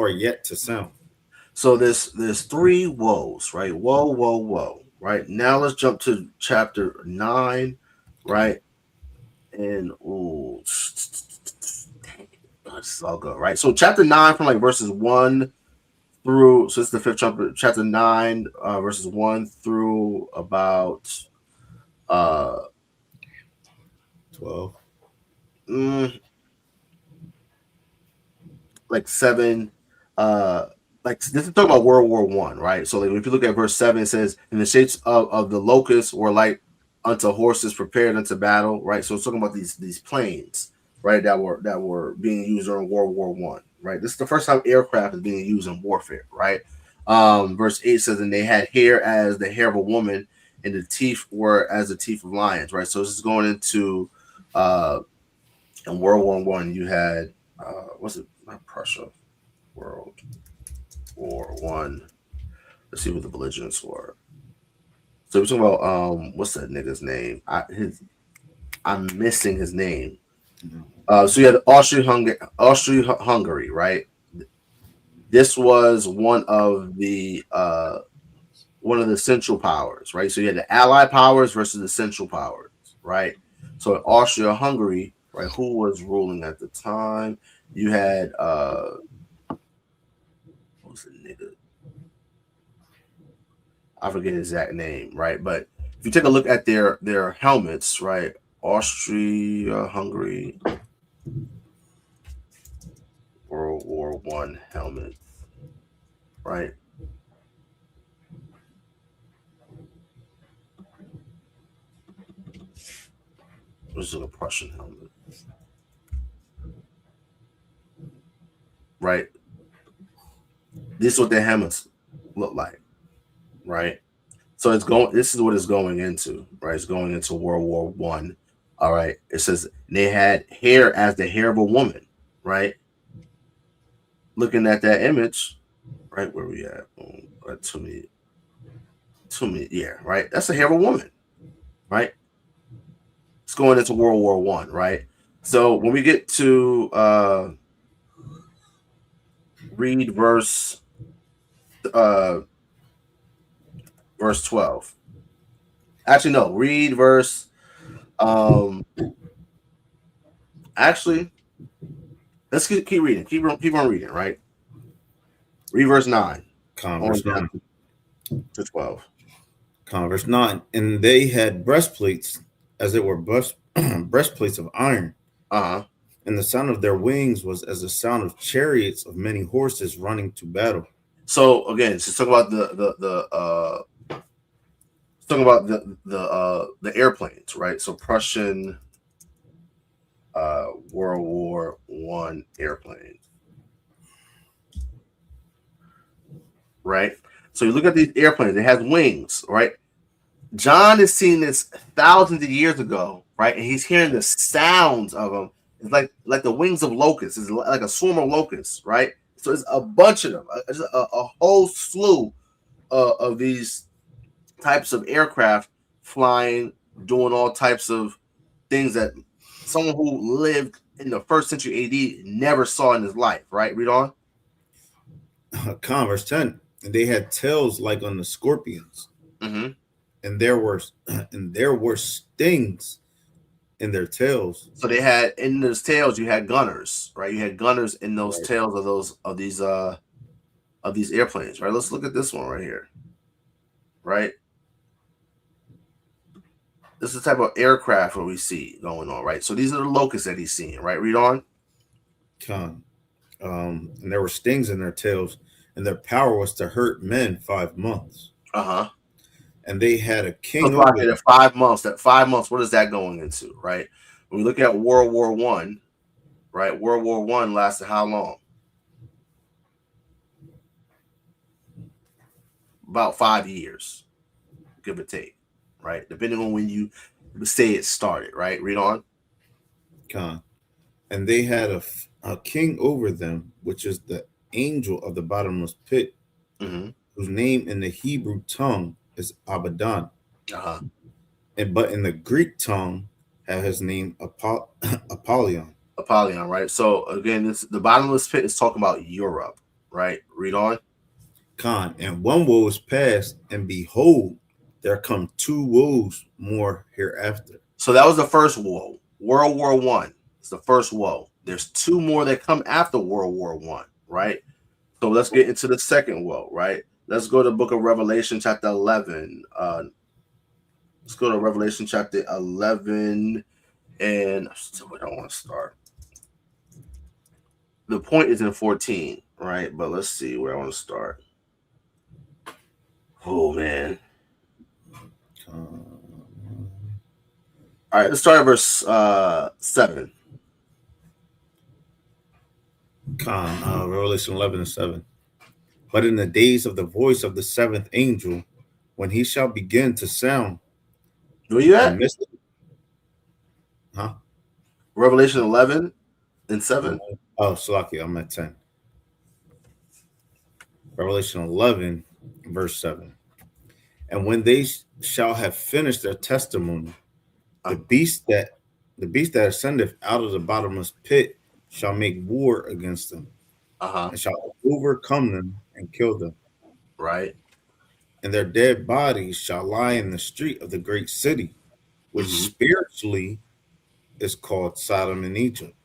yet to sound. So there's 3 woes, right? Woe, woe, woe. Right now, let's jump to chapter 9, right? And this is all good, right? So chapter 9 from like verses 1 through, so it's the 5th chapter, chapter 9, verses 1 through about 12. Like 7. Like this is talking about World War I, right? So like if you look at verse 7, it says, "And the shapes of the locusts were like unto horses prepared unto battle," right? So it's talking about these planes, right, that were being used during World War I, right? This is the first time aircraft is being used in warfare, right? Verse 8 says, "And they had hair as the hair of a woman, and the teeth were as the teeth of lions," right? So this is going into in World War I, you had what's it? Not Prussia, World War I. Let's see what the belligerents were. So we're talking about what's that nigga's name? I'm missing his name. So you had Austria-Hungary, right? This was one of the Central Powers, right? So you had the Allied powers versus the Central Powers, right? So Austria-Hungary, right? Who was ruling at the time? You had what was the nigga? I forget his exact name, right? But if you take a look at their helmets, right? Austria-Hungary World War I helmet, right? This is a Prussian helmet, right? This is what their helmets look like, right? So it's going. This is what it's going into, right? It's going into World War I. All right. It says they had hair as the hair of a woman, right? Looking at that image, right? Where we at? To me, yeah, right. That's the hair of a woman, right? It's going into World War I, right? So when we get to read verse 12. Actually, no, read verse actually let's keep reading. Keep on reading, right? Read verse 9. Verse 9 to 12. Verse 9. And they had breastplates, as it were breastplates of iron. And the sound of their wings was as the sound of chariots of many horses running to battle. So again, so talk about the airplanes, right? So Prussian World War I airplanes. Right? So you look at these airplanes, it has wings, right? John is seeing this thousands of years ago, right? And he's hearing the sounds of them. It's like the wings of locusts. It's like a swarm of locusts, right? So it's a bunch of them, a whole slew of these types of aircraft flying, doing all types of things that someone who lived in the 1st century AD never saw in his life, right? Read on. Verse 10. And they had tails like on the scorpions, Mm-hmm. and there were stings in their tails. So they had in those tails, you had gunners, right? You had gunners in those tails of these airplanes, right? Let's look at this one right here, right? This is the type of aircraft what we see going on, right? So these are the locusts that he's seeing, right? Read on. And there were stings in their tails, and their power was to hurt men 5 months. And they had a king over them. 5 months. That 5 months, what is that going into, right? When we look at World War I, right? World War I lasted how long? About 5 years, give or take, right? Depending on when you say it started, right? Read on. And they had a king over them, which is the angel of the bottomless pit, whose name in the Hebrew tongue is Abaddon. But in the Greek tongue, his name Apollyon. Apollyon, right? So again, the bottomless pit is talking about Europe, right? Read on. And one woe is past, and behold, there come 2 woes more hereafter. So that was the first woe. World War I is the first woe. There's 2 more that come after World War I, right? So let's get into the second woe, right? Let's go to the book of Revelation, chapter 11. Let's go to Revelation, chapter 11, and I don't want to start. The point is in 14, right? But let's see where I want to start. Oh, man. All right, let's start at verse 7. Revelation 11:7. But in the days of the voice of the 7th angel, when he shall begin to sound. Where you at? Revelation 11 and 7. Oh, Salaki, I'm at 10. Revelation 11, verse 7. And when they shall have finished their testimony, the beast that ascendeth out of the bottomless pit shall make war against them, and shall overcome them and kill them. Right. And their dead bodies shall lie in the street of the great city, which spiritually is called Sodom and Egypt,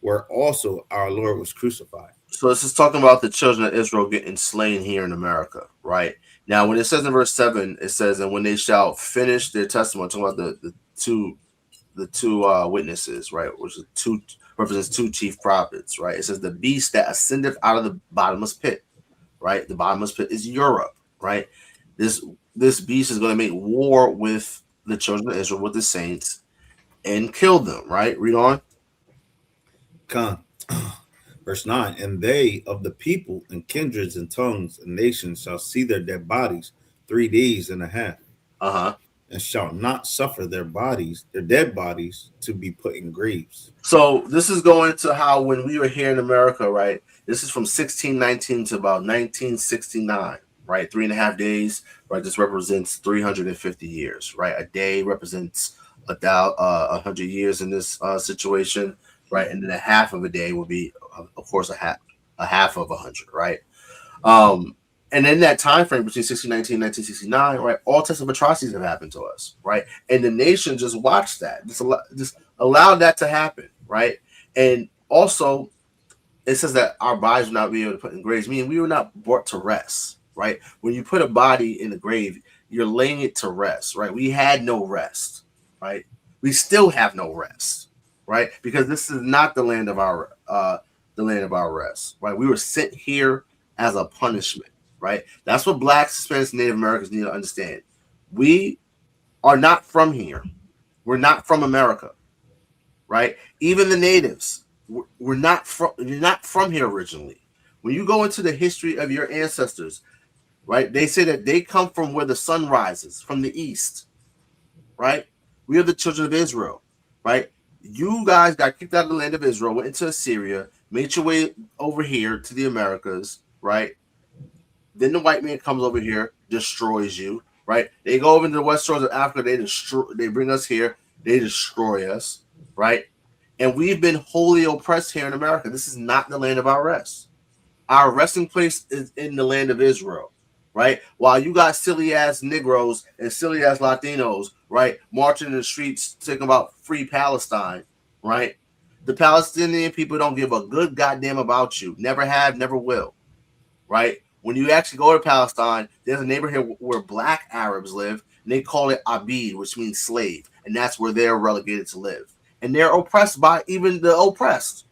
where also our Lord was crucified. So this is talking about the children of Israel getting slain here in America, right? Now, when it says in verse 7, it says, and when they shall finish their testimony, talking about the two witnesses, right? Which is represents 2 chief prophets, right? It says the beast that ascendeth out of the bottomless pit, right? The bottomless pit is Europe, right? This beast is going to make war with the children of Israel, with the saints, and kill them, right? Read on. Verse 9, and they of the people and kindreds and tongues and nations shall see their dead bodies 3 days and a half, and shall not suffer their dead bodies, to be put in graves. So this is going to how when we were here in America, right? This is from 1619 to about 1969, right? 3.5 days, right? This represents 350 years, right? A day represents 100 years in this situation, right? And then a half of a day will be, of course, a half of 100, right? And in that time frame between 1619 and 1969, right, all types of atrocities have happened to us, right? And the nation just watched that, just allowed that to happen, right? And also, it says that our bodies will not be able to put in graves, meaning we were not brought to rest, right? When you put a body in a grave, you're laying it to rest, right? We had no rest, right? We still have no rest, right? Because this is not the land of our rest, right? We were sent here as a punishment, right? That's what Blacks, Hispanics, Native Americans need to understand. We are not from here. We're not from America, right? Even the natives, you're not from here originally. When you go into the history of your ancestors, right, they say that they come from where the sun rises, from the east, right? We are the children of Israel, right? You guys got kicked out of the land of Israel, went into Assyria, made your way over here to the Americas, right? Then the white man comes over here, destroys you, right? They go over to the west shores of Africa, they bring us here, they destroy us, right? And we've been wholly oppressed here in America. This is not the land of our rest. Our resting place is in the land of Israel, right? While you got silly ass Negroes and silly ass Latinos, right, marching in the streets talking about free Palestine, right? The Palestinian people don't give a good goddamn about you. Never have, never will, right? When you actually go to Palestine, there's a neighborhood where black Arabs live, and they call it Abid, which means slave, and that's where they're relegated to live. And they're oppressed by even the oppressed.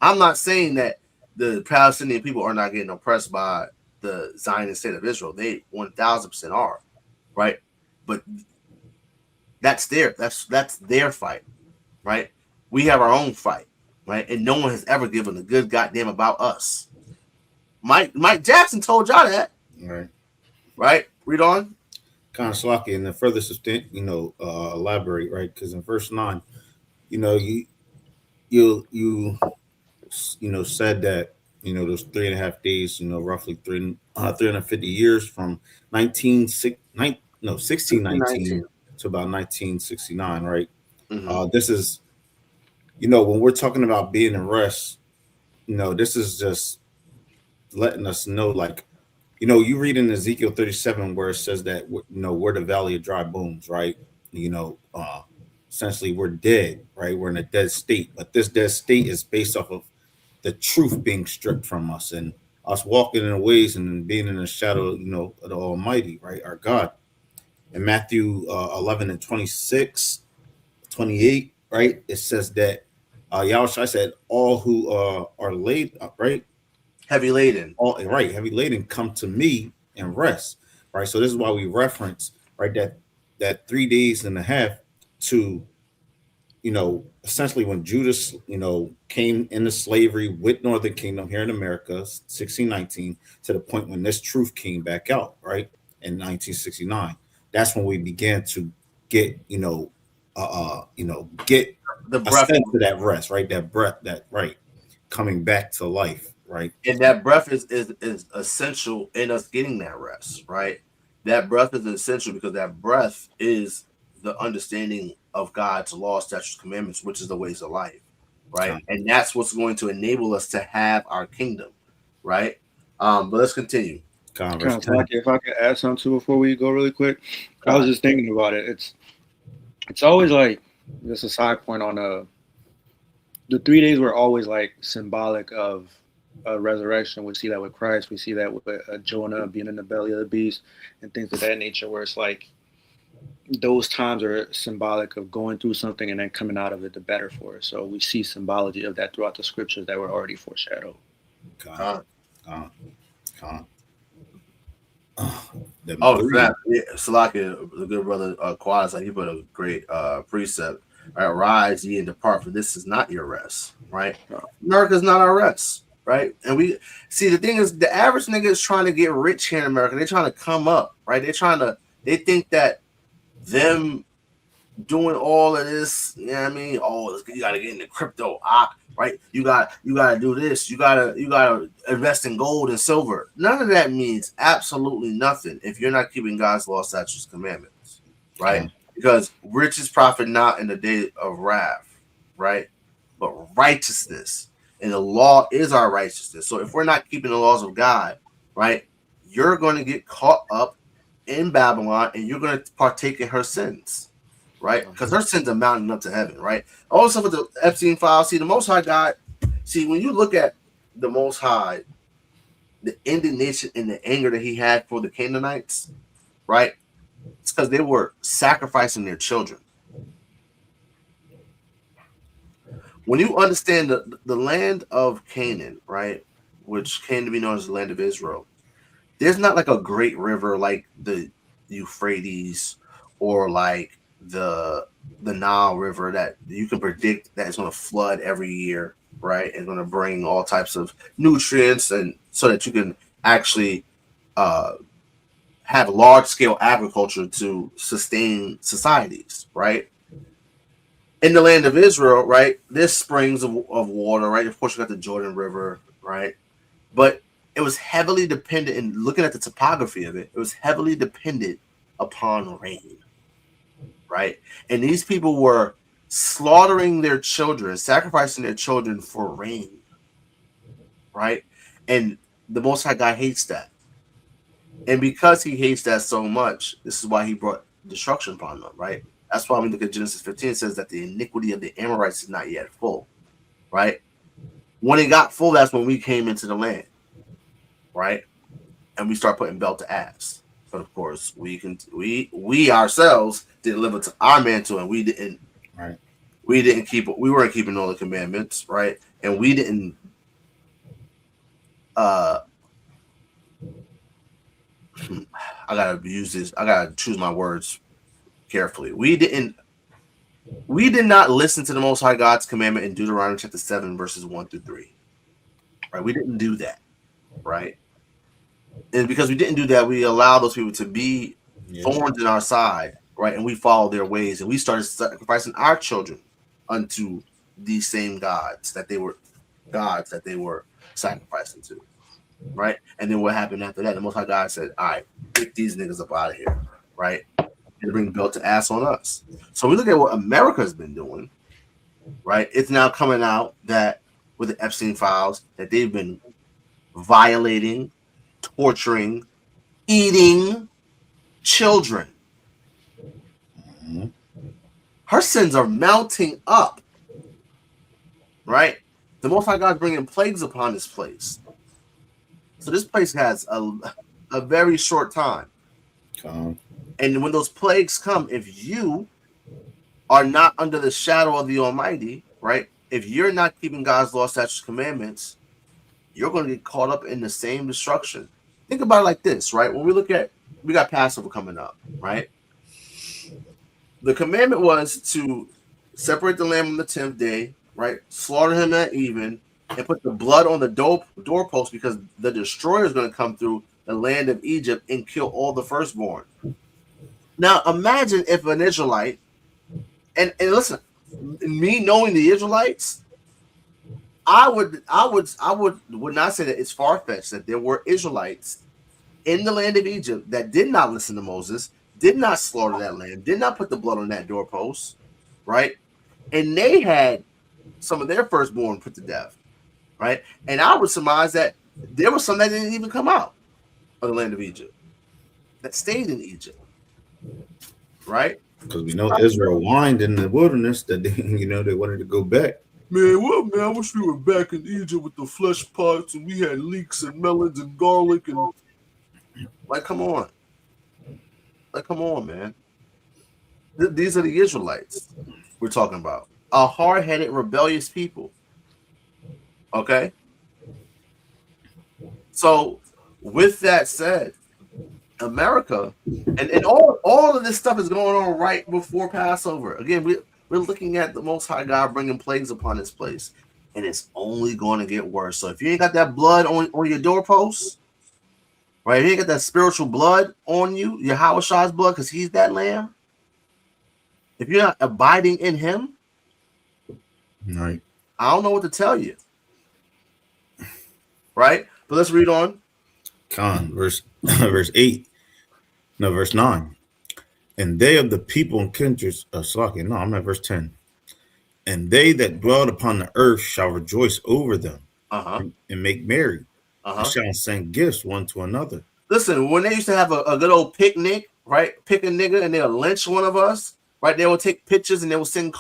I'm not saying that the Palestinian people are not getting oppressed by the Zionist state of Israel. They 1,000% are, right? But that's their fight, right? We have our own fight, right? And no one has ever given a good goddamn about us. Mike Jackson told y'all that, right? Read on. Kind of slocky, and then further elaborate, right? Because in verse 9, you said that those 3.5 days, roughly 350 years from 1619 to about 1969, right? Mm-hmm. This is, when we're talking about being in rest, this is just letting us know, like, you read in Ezekiel 37 where it says that we're the valley of dry bones, right? Essentially we're dead, right? We're in a dead state, but this dead state is based off of the truth being stripped from us and us walking in the ways and being in the shadow, of the Almighty, right? Our God. In Matthew 11 and 26, 28, right? It says that Yahawashi said, all who are laid up, right? Heavy laden. Heavy laden, come to me and rest, right? So this is why we reference, right, that 3 days and a half to, essentially when Judas, came into slavery with Northern Kingdom here in America, 1619, to the point when this truth came back out, right, in 1969. That's when we began to get, get the breath to that rest, right? That breath, coming back to life. Right. And that breath is essential in us getting that rest, right? That breath is essential because that breath is the understanding of God's law, statutes, commandments, which is the ways of life, right? And that's what's going to enable us to have our kingdom, right? But let's continue. If I could add something too before we go really quick, I was just thinking about it. It's always like just a side point on the 3 days were always like symbolic of resurrection. We see that with Christ. We see that with Jonah being in the belly of the beast and things of that nature, where it's like those times are symbolic of going through something and then coming out of it the better for it. So we see symbology of that throughout the scriptures that were already foreshadowed. Salaki, the good brother Quaz, he put a great precept. All right, rise ye and depart, for this is not your rest, right? America's not our rest. Right. And we see the thing is the average nigga is trying to get rich here in America. They're trying to come up, right? They think that them doing all of this, you know what I mean? Oh, you gotta get into crypto, right? You gotta do this, you gotta invest in gold and silver. None of that means absolutely nothing if you're not keeping God's law, statutes, commandments, right? Because riches profit not in the day of wrath, right? But righteousness. And the law is our righteousness. So if we're not keeping the laws of God, right, you're going to get caught up in Babylon and you're going to partake in her sins, right? Because her sins are mounting up to heaven, right? Also with the Epstein file, see, the Most High God, see, when you look at the Most High, the indignation and the anger that he had for the Canaanites, right, it's because they were sacrificing their children. When you understand the land of Canaan, right, which came to be known as the land of Israel, there's not like a great river like the Euphrates or like the Nile River that you can predict that it's going to flood every year, right? And going to bring all types of nutrients, and so that you can actually have large scale agriculture to sustain societies, right? In the land of Israel, right, there's springs of water, right? Of course, you got the Jordan River, right? But it was heavily dependent, in looking at the topography of it, it was heavily dependent upon rain, right? And these people were slaughtering their children, sacrificing their children for rain, right? And the Most High God hates that. And because he hates that so much, this is why he brought destruction upon them, right? That's why when we look at Genesis 15, it says that the iniquity of the Amorites is not yet full, right? When it got full, that's when we came into the land, right? And we start putting belt to ass. But of course, we ourselves didn't live up to our mantle, and we weren't keeping all the commandments, right? And we didn't I gotta choose my words carefully. We did not listen to the Most High God's commandment in Deuteronomy chapter 7, verses 1 through 3. Right? We didn't do that, right? And because we didn't do that, we allowed those people to be thorns in our side, right? And we followed their ways, and we started sacrificing our children unto these same gods that they were sacrificing to, right? And then what happened after that? The Most High God said, all right, get these niggas up out of here, right? And bring belt to ass on us. So we look at what America's been doing, right? It's now coming out that with the Epstein files that they've been violating, torturing, eating children. Her sins are mounting up, right? The Most High God's bringing plagues upon this place. So this place has a very short time. And when those plagues come, if you are not under the shadow of the Almighty, right? If you're not keeping God's law, statutes, commandments, you're going to get caught up in the same destruction. Think about it like this, right? When we got Passover coming up, right? The commandment was to separate the lamb on the 10th day, right? Slaughter him at even, and put the blood on the doorpost, because the destroyer is going to come through the land of Egypt and kill all the firstborn. Now, imagine if an Israelite, and listen, me knowing the Israelites, I would not say that it's far-fetched that there were Israelites in the land of Egypt that did not listen to Moses, did not slaughter that lamb, did not put the blood on that doorpost, right? And they had some of their firstborn put to death, right? And I would surmise that there was some that didn't even come out of the land of Egypt, that stayed in Egypt, right? Because we know Israel whined in the wilderness that they wanted to go back. Man, I wish we were back in Egypt with the flesh pots and we had leeks and melons and garlic and come on. Come on, man. These are the Israelites we're talking about. A hard-headed, rebellious people. Okay? So, with that said, America, and all of this stuff is going on right before Passover. Again, we're looking at the Most High God bringing plagues upon this place, and it's only going to get worse. So if you ain't got that blood on your doorposts, right? If you ain't got that spiritual blood on you, Yahawash's blood, because he's that lamb. If you're not abiding in him, right? I don't know what to tell you, right? But let's read on. Verse 8, no, verse 9. And they of the people and kindreds of Slakia. No, I'm at verse 10. And they that dwell upon the earth shall rejoice over them, and make merry, and shall send gifts one to another. Listen, when they used to have a good old picnic, right? Pick a nigga and they'll lynch one of us, right? They will take pictures and they will send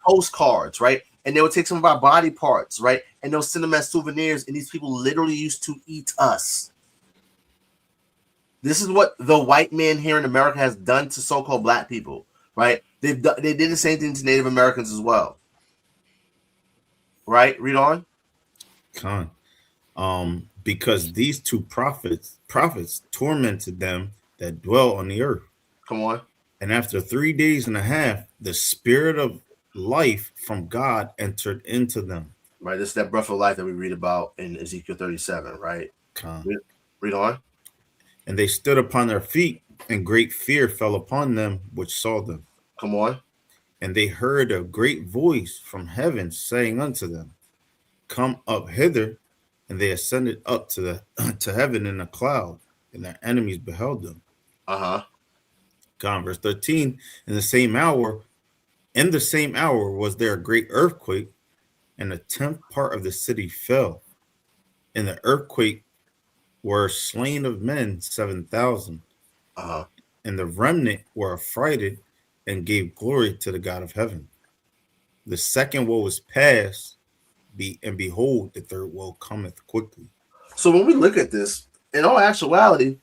postcards, right? And they will take some of our body parts, right? And they'll send them as souvenirs. And these people literally used to eat us. This is what the white man here in America has done to so-called black people, right? They did the same thing to Native Americans as well, right? Read on. Because these two prophets tormented them that dwell on the earth. Come on. And after 3 days and a half, the spirit of life from God entered into them. Right, this is that breath of life that we read about in Ezekiel 37, right? Read on. And they stood upon their feet, and great fear fell upon them which saw them. Come on. And they heard a great voice from heaven saying unto them, Come up hither. And they ascended up to heaven in a cloud, and their enemies beheld them. Verse 13. In the same hour was there a great earthquake, and a 10th part of the city fell. In the earthquake were slain of men 7,000. And the remnant were affrighted and gave glory to the God of heaven. The second woe was past, and behold, the third woe cometh quickly. So when we look at this, in all actuality,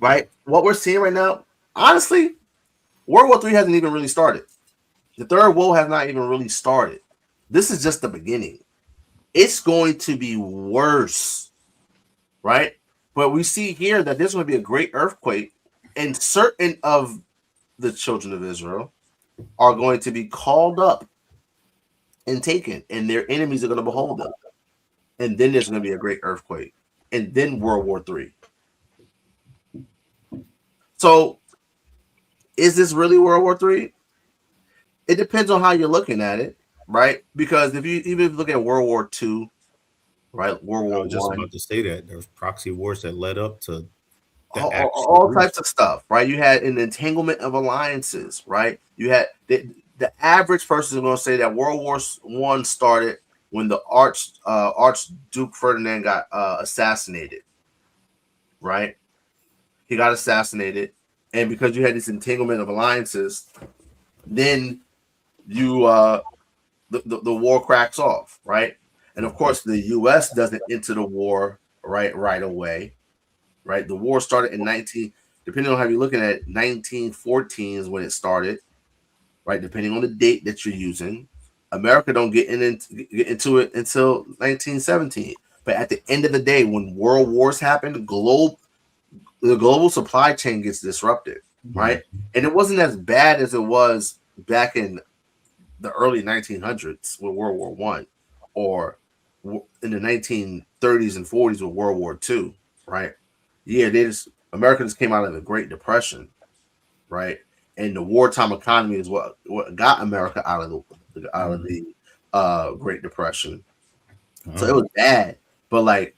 right, what we're seeing right now, honestly, World War III hasn't even really started. The third woe has not even really started. This is just the beginning. It's going to be worse, right? But we see here that there's going to be a great earthquake, and certain of the children of Israel are going to be called up and taken, and their enemies are going to behold them. And then there's going to be a great earthquake, and then World War III. So, is this really World War III? It depends on how you're looking at it, right? Because if you look at World War II, right, World War I, was just about to say that there's proxy wars that led up to all types of stuff, right? You had an entanglement of alliances, right? You had the average person is going to say that World War I started when the Archduke Ferdinand got assassinated, right? He got assassinated, and because you had this entanglement of alliances, then you the war cracks off, right? And of course, the U.S. doesn't enter the war right away, right? The war started in depending on how you're looking at it, 1914 is when it started, right? Depending on the date that you're using. America don't get into it until 1917. But at the end of the day, when world wars happen, the global supply chain gets disrupted, right? And it wasn't as bad as it was back in the early 1900s with World War I, or in the 1930s and 40s with World War II, right? Yeah, Americans came out of the Great Depression, right? And the wartime economy is what got America out of the Great Depression. So it was bad. But like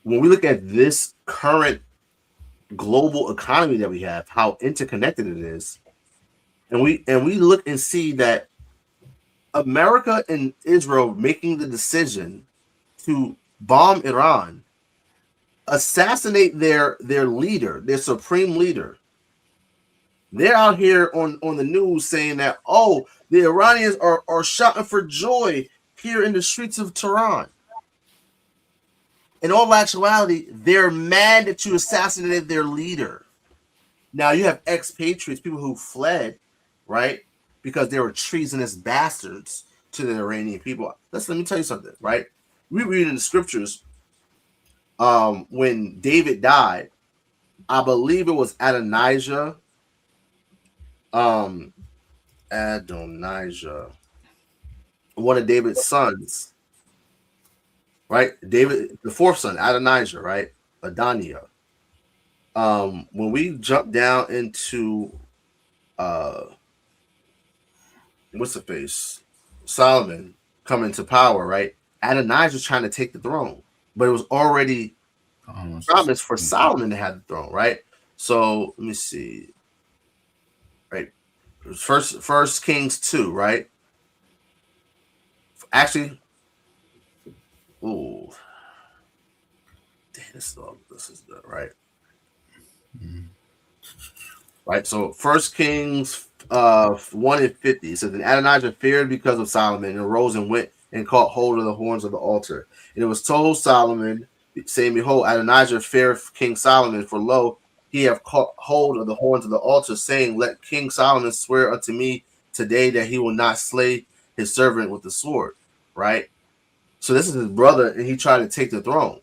when we look at this current global economy that we have, how interconnected it is, and we look and see that America and Israel making the decision to bomb Iran, assassinate their leader, their supreme leader. They're out here on the news saying that, oh, the Iranians are shouting for joy here in the streets of Tehran. In all actuality, they're mad that you assassinated their leader. Now you have expatriates, people who fled, right? Because they were treasonous bastards to the Iranian people. Let me tell you something, right? We read in the scriptures, when David died, I believe it was Adonijah, one of David's sons, right? David, the fourth son, Adonijah, right? Adoniah. When we jump down into what's the face? Solomon coming to power, right? Adonijah trying to take the throne, but it was already promised for Solomon to have the throne, right? So let me see. Right. First Kings 2, right? Actually, oh, damn, this is good, right? Right. So First Kings 1:50 says, and Adonijah feared because of Solomon, and arose and went and caught hold of the horns of the altar. And it was told Solomon, saying, behold, Adonijah feared King Solomon, for lo, he have caught hold of the horns of the altar, saying, let King Solomon swear unto me today that he will not slay his servant with the sword, right? So this is his brother, and he tried to take the throne,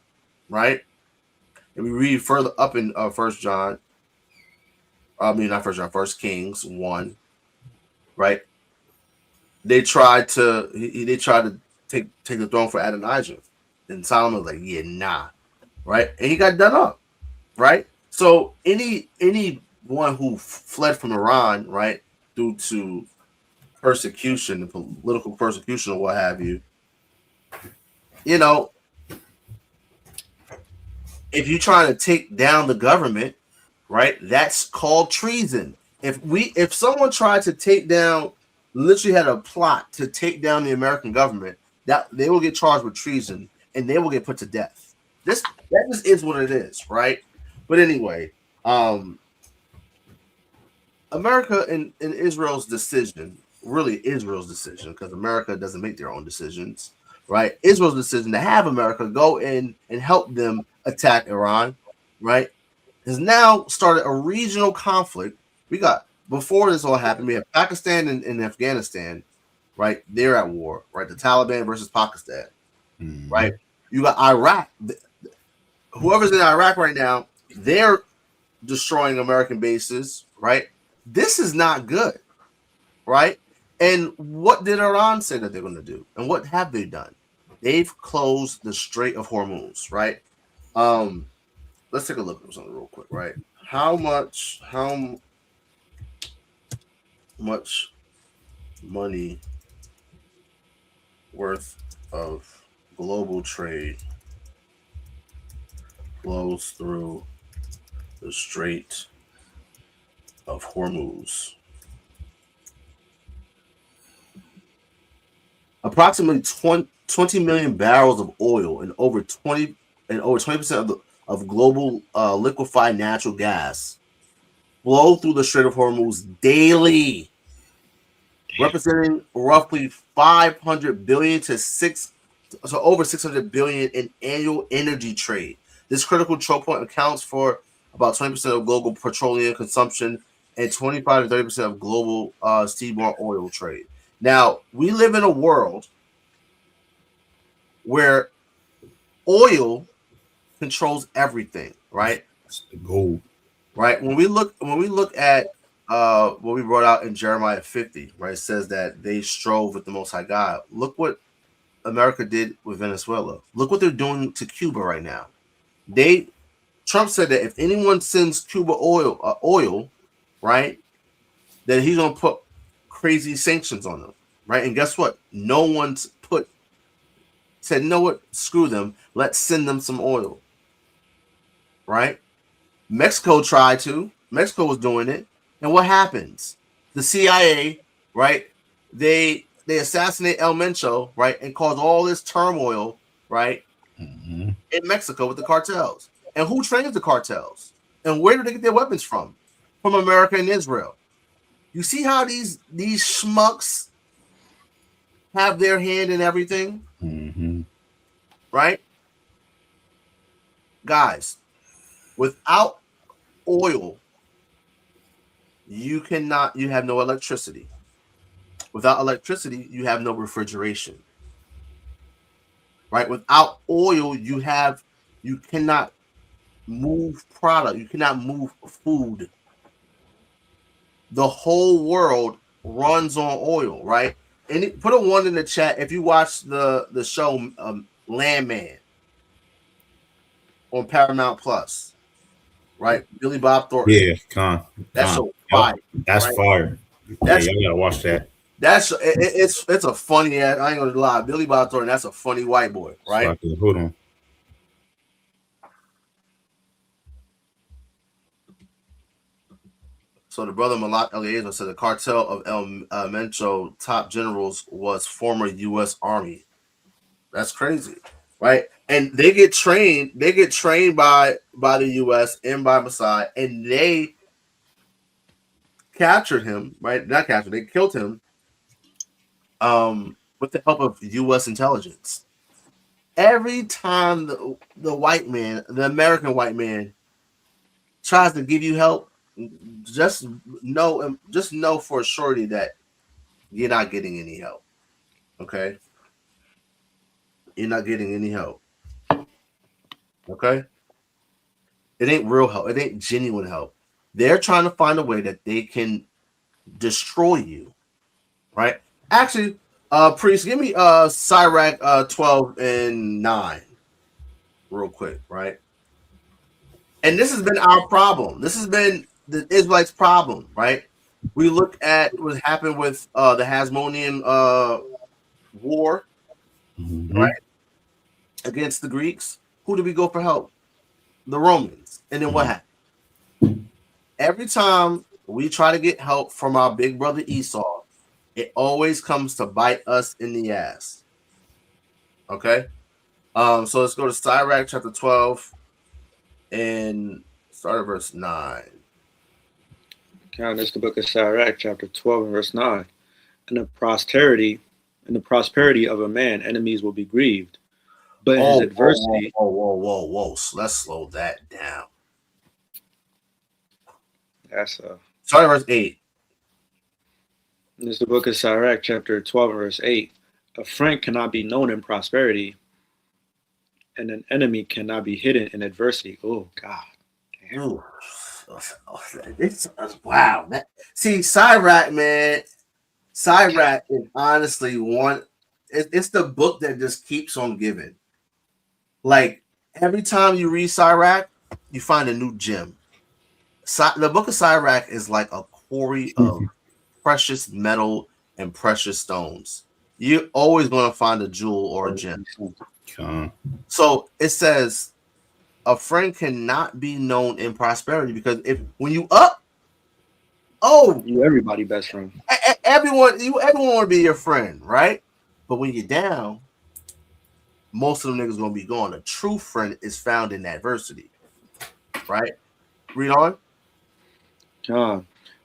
right? And we read further up in 1 John, not First John, First Kings 1, right? They tried to take the throne for Adonijah, and Solomon was like, yeah, nah, right? And he got done up, right? So anyone who fled from Iran, right, due to persecution, political persecution, or what have you, if you're trying to take down the government, right, that's called treason. If someone tried to take down, literally had a plot to take down the American government, that they will get charged with treason and they will get put to death. That just is what it is, right? But anyway, America and Israel's decision, really Israel's decision, because America doesn't make their own decisions, right? Israel's decision to have America go in and help them attack Iran, right, has now started a regional conflict. We got, before this all happened, we have Pakistan and Afghanistan, right? They're at war, right? The Taliban versus Pakistan, right? You got Iraq. Whoever's in Iraq right now, they're destroying American bases, right? This is not good, right? And what did Iran say that they're going to do? And what have they done? They've closed the Strait of Hormuz, right? Let's take a look at something real quick, right? How much money worth of global trade flows through the Strait of Hormuz? Approximately 20 million barrels of oil and over 20% of global liquefied natural gas flow through the Strait of Hormuz daily, representing roughly 500 billion to over 600 billion in annual energy trade. This critical choke point accounts for about 20% of global petroleum consumption and 25 to 30% of global seaborne oil trade. Now, we live in a world where oil controls everything, right? It's the gold. Right. When we look at what we brought out in Jeremiah 50, right, it says that they strove with the Most High God. Look what America did with Venezuela. Look what they're doing to Cuba right now. Trump said that if anyone sends Cuba oil, right, then he's gonna put crazy sanctions on them, right? And guess what? No one's said, you know what? Screw them. Let's send them some oil, right? Mexico tried to. Mexico was doing it. And what happens? The CIA, right? They assassinate El Mencho, right? And cause all this turmoil, right? In Mexico with the cartels. And who trains the cartels? And where do they get their weapons from? From America and Israel. You see how these schmucks have their hand in everything? Right? Guys, without oil, you have no electricity. Without electricity, you have no refrigeration. Right? Without oil, you cannot move product. You cannot move food. The whole world runs on oil, right? And put a 1 in the chat if you watch the show Landman on Paramount Plus, right? Billy Bob Thornton. Yeah, That's so fire. That's right? Fire. You gotta watch that. It's a funny ass. I ain't gonna lie, Billy Bob Thornton. That's a funny white boy, right? Hold on. So the brother Malak Eliezer said the cartel of El Mencho top generals was former U.S. Army. That's crazy, right? And they get trained. They get trained by the U.S. and by Mossad, and they captured him. Right? Not captured. They killed him. With the help of U.S. intelligence. Every time the white man, the American white man, tries to give you help, just know for a surety that you're not getting any help. Okay? You're not getting any help. Okay? It ain't real help. It ain't genuine help. They're trying to find a way that they can destroy you, right? Actually, priest, give me Sirach 12 and 9 real quick, right? And this has been our problem. This has been the Israelites' problem, right? We look at what happened with the Hasmonean war, right, against the Greeks. Who did we go for help? The Romans. And then what happened? Every time we try to get help from our big brother Esau, it always comes to bite us in the ass. Okay? So let's go to Sirach chapter 12 and start at verse 9. Count this the book of Sirach, chapter 12 and verse 9. In the prosperity of a man, enemies will be grieved. But in his adversity. Whoa. Let's slow that down. That's Start at verse 8. This is the book of Sirach, chapter 12 and verse 8. A friend cannot be known in prosperity, and an enemy cannot be hidden in adversity. Oh, God. Ooh. Wow. See, Sirach, man. Sirach is honestly it's the book that just keeps on giving. Like, every time you read Sirach, you find a new gem. The book of Sirach is like a quarry of precious metal and precious stones. You're always going to find a jewel or a gem. So it says, a friend cannot be known in prosperity, because when you up, you everybody best friend. Everyone want to be your friend, right? But when you're down, most of them niggas gonna be gone. A true friend is found in adversity, right? Read on.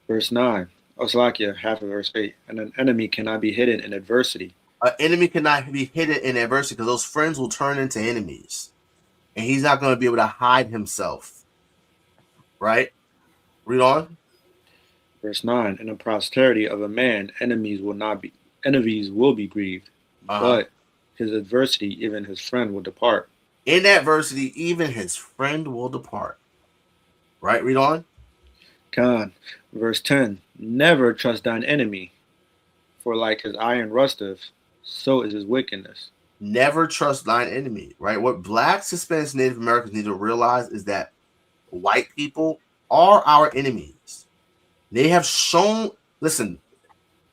Verse 9. Oslakia, half of verse 8. And an enemy cannot be hidden in adversity. An enemy cannot be hidden in adversity, because those friends will turn into enemies. And he's not going to be able to hide himself. Right? Read on. Verse 9. In the prosperity of a man, enemies will be grieved. But his adversity, even his friend will depart. In adversity, even his friend will depart. Right? Read on. Verse 10. Never trust thine enemy, for like his iron rusteth, so is his wickedness. Never trust thine enemy, right? What Blacks, Hispanics, Native Americans need to realize is that white people are our enemies. They have shown, listen,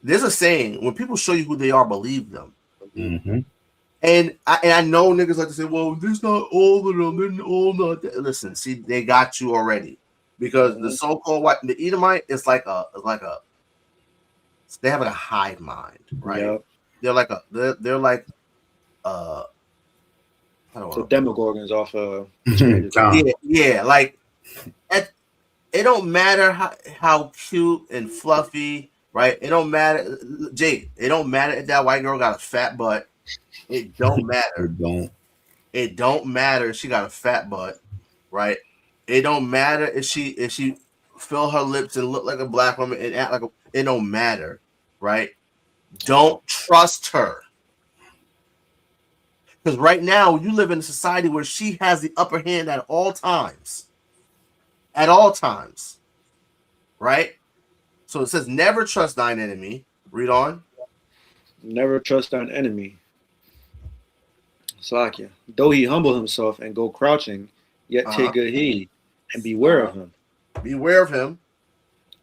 there's a saying, when people show you who they are, believe them. Mm-hmm. And I know niggas like to say, well, there's not all of them, they're all not that. Listen, see, they got you already. Because the so-called white, the Edomite is they have a hive mind, right? Yep. They're like I don't know. The Demogorgons off of yeah, like it don't matter how cute and fluffy, right? It don't matter, Jake. It don't matter if that white girl got a fat butt. It don't matter. It don't matter if she got a fat butt, right? It don't matter if she fill her lips and look like a black woman and act like it don't matter, right? Don't trust her. Because right now, you live in a society where she has the upper hand at all times. At all times. Right? So it says, never trust thine enemy. Read on. Never trust thine enemy. Slakia. Though he humble himself and go crouching, yet take good heed, and beware of him. Beware of him.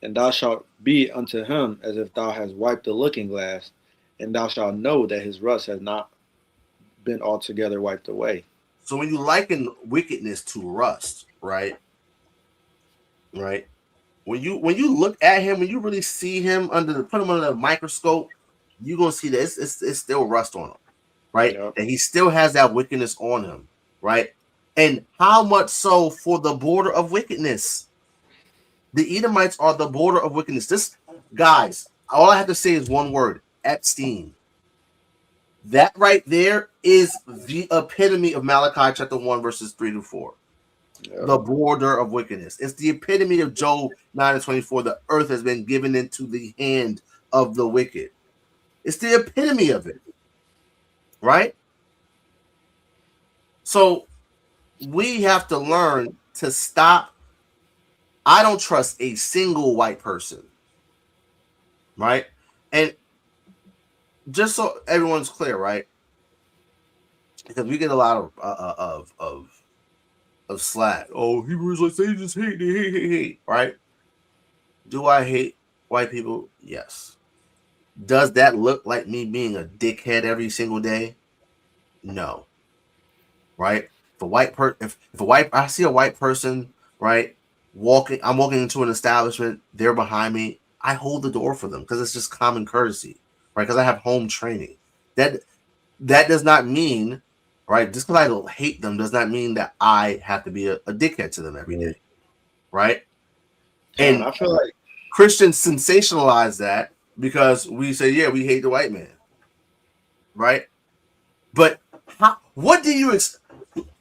And thou shalt be unto him as if thou hast wiped the looking glass, and thou shalt know that his rust has not been altogether wiped away. So when you liken wickedness to rust, right? Right? When you look at him, when you really see him put him under the microscope, you're gonna see that it's still rust on him, right? Yep. And he still has that wickedness on him, right? And how much so for the border of wickedness? The Edomites are the border of wickedness. This, guys, all I have to say is one word: Epstein. That right there is the epitome of Malachi chapter 1, verses 3-4. Yep. The border of wickedness. It's the epitome of Job 9:24. The earth has been given into the hand of the wicked. It's the epitome of it. Right? So we have to learn to stop I don't trust a single white person, right? And just so everyone's clear, right? Because we get a lot of slack. Oh, Hebrews, like, they just hate, they hate, right? Do I hate white people? Yes. Does that look like me being a dickhead every single day? No. Right? If I see a white person, right, I'm walking into an establishment, they're behind me, I hold the door for them because it's just common courtesy, right? Because I have home training. That does not mean, right? Just because I don't hate them does not mean that I have to be a dickhead to them every day, right? And I feel like Christians sensationalize that because we say, yeah, we hate the white man, right? But what do you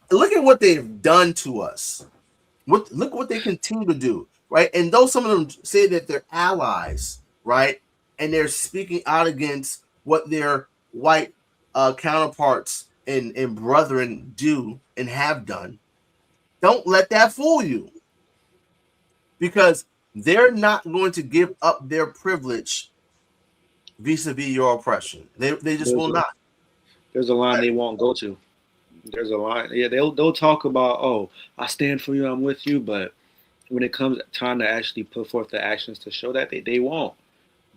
look at what they've done to us? Look what they continue to do, right? And though some of them say that they're allies, right, and they're speaking out against what their white counterparts and brethren do and have done, don't let that fool you, because they're not going to give up their privilege vis-a-vis your oppression. They just will not. There's a line they won't go to. There's a line. Yeah, they'll talk about, oh, I stand for you, I'm with you, but when it comes time to actually put forth the actions to show that, they won't.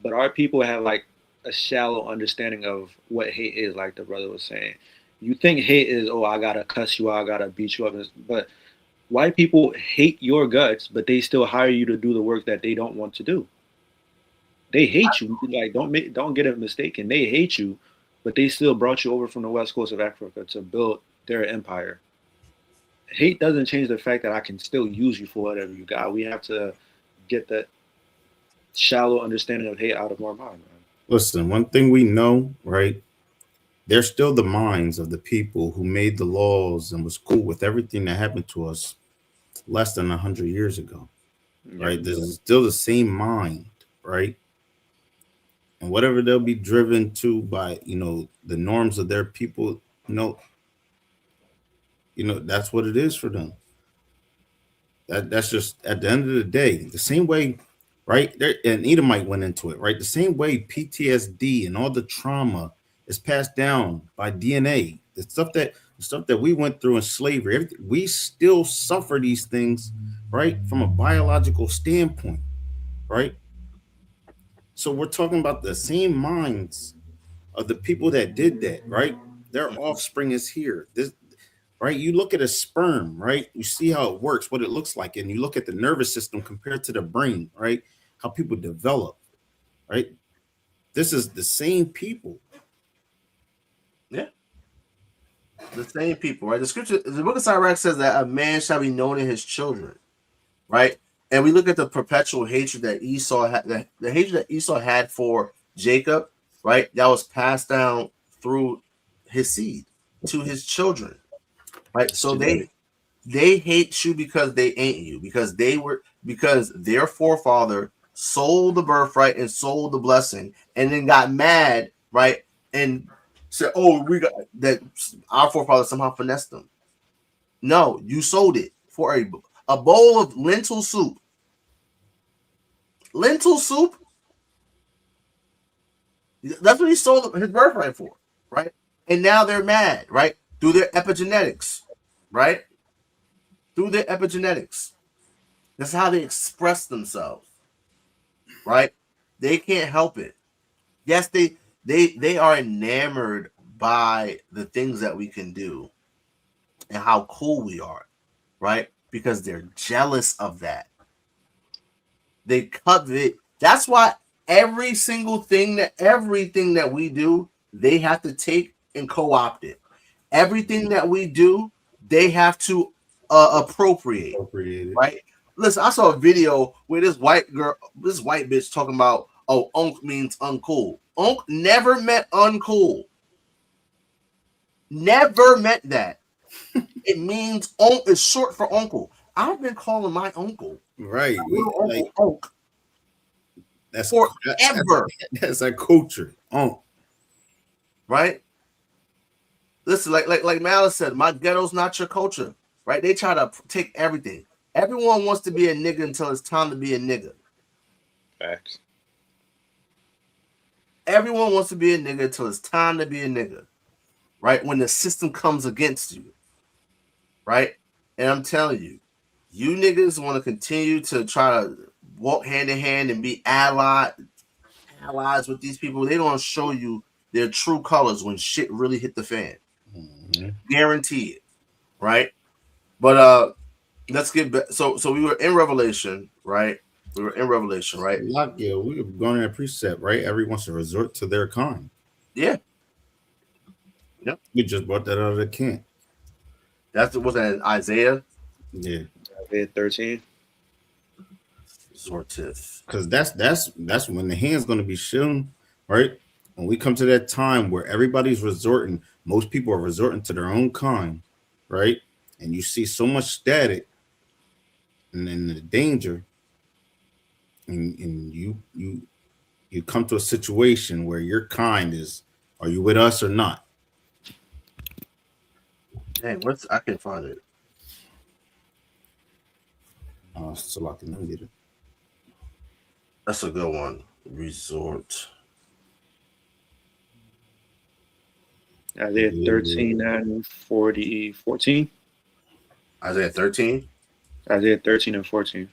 But our people have like a shallow understanding of what hate is, like the brother was saying. You think hate is, oh, I gotta cuss you out, I gotta beat you up, but white people hate your guts, but they still hire you to do the work that they don't want to do. They hate you. Like, don't get it mistaken. They hate you, but they still brought you over from the west coast of Africa to build their empire. Hate doesn't change the fact that I can still use you for whatever you got. We have to get that shallow understanding of hate out of our mind, man. Listen, one thing we know, right? They're still the minds of the people who made the laws and was cool with everything that happened to us less than 100 years ago, right? This is still the same mind, right? And whatever they'll be driven to by, the norms of their people, that's what it is for them. That's just at the end of the day, the same way, right? And Edomite went into it, right? The same way PTSD and all the trauma is passed down by DNA. The stuff that we went through in slavery, we still suffer these things, right? From a biological standpoint, right? So we're talking about the same minds of the people that did that, right? Their offspring is here. Right? You look at a sperm, right? You see how it works, what it looks like, and you look at the nervous system compared to the brain, right? How people develop, right? This is the same people. Yeah. The same people, right? The book of Sirach says that a man shall be known in his children, right? And we look at the perpetual hatred that Esau had, the hatred that Esau had for Jacob, right? That was passed down through his seed to his children, right? So they hate you because they ain't you, because their forefather sold the birthright and sold the blessing, and then got mad, right? And said, "Oh, we got that. Our forefather somehow finessed them." No, you sold it for a bowl of lentil soup. Lentil soup. That's what he sold his birthright for, right? And now they're mad, right? Through their epigenetics, right? Through their epigenetics. That's how they express themselves, right? They can't help it. Yes, they are enamored by the things that we can do and how cool we are, right? Because they're jealous of that. They covet. That's why everything that we do, they have to take and co-opt it. Everything that we do, they have to appropriate, right? Listen, I saw a video where this white bitch talking about, oh, unk means uncool. Unk never meant uncool. Never meant that. It means unk is short for uncle. I've been calling my uncle, right? Uncle Unk. That's forever. That's our culture, unk. Right? Listen, like Malice said, my ghetto's not your culture, right? They try to take everything. Everyone wants to be a nigga until it's time to be a nigga. Facts. Everyone wants to be a nigga until it's time to be a nigga, right? When the system comes against you, right? And I'm telling you, you niggas want to continue to try to walk hand in hand and be allies with these people. They don't show you their true colors when shit really hit the fan. Mm-hmm. Guaranteed, right? But let's get back. So we were in Revelation, right? We were in Revelation, right? Yeah, we were going in a precept, right? Everyone wants to resort to their kind. Yeah. Yep. We just brought that out of the camp. Was that in Isaiah? Yeah. Isaiah 13. Sortif. Because that's when the hand's going to be shown, right? When we come to that time where everybody's resorting, most people are resorting to their own kind, right? And you see so much static and then the danger, and you come to a situation where your kind is, are you with us or not? Dang, I can't find it. So I can get it. That's a good one. Resort. Isaiah 13 and 14. Isaiah 13? Isaiah 13 and 14.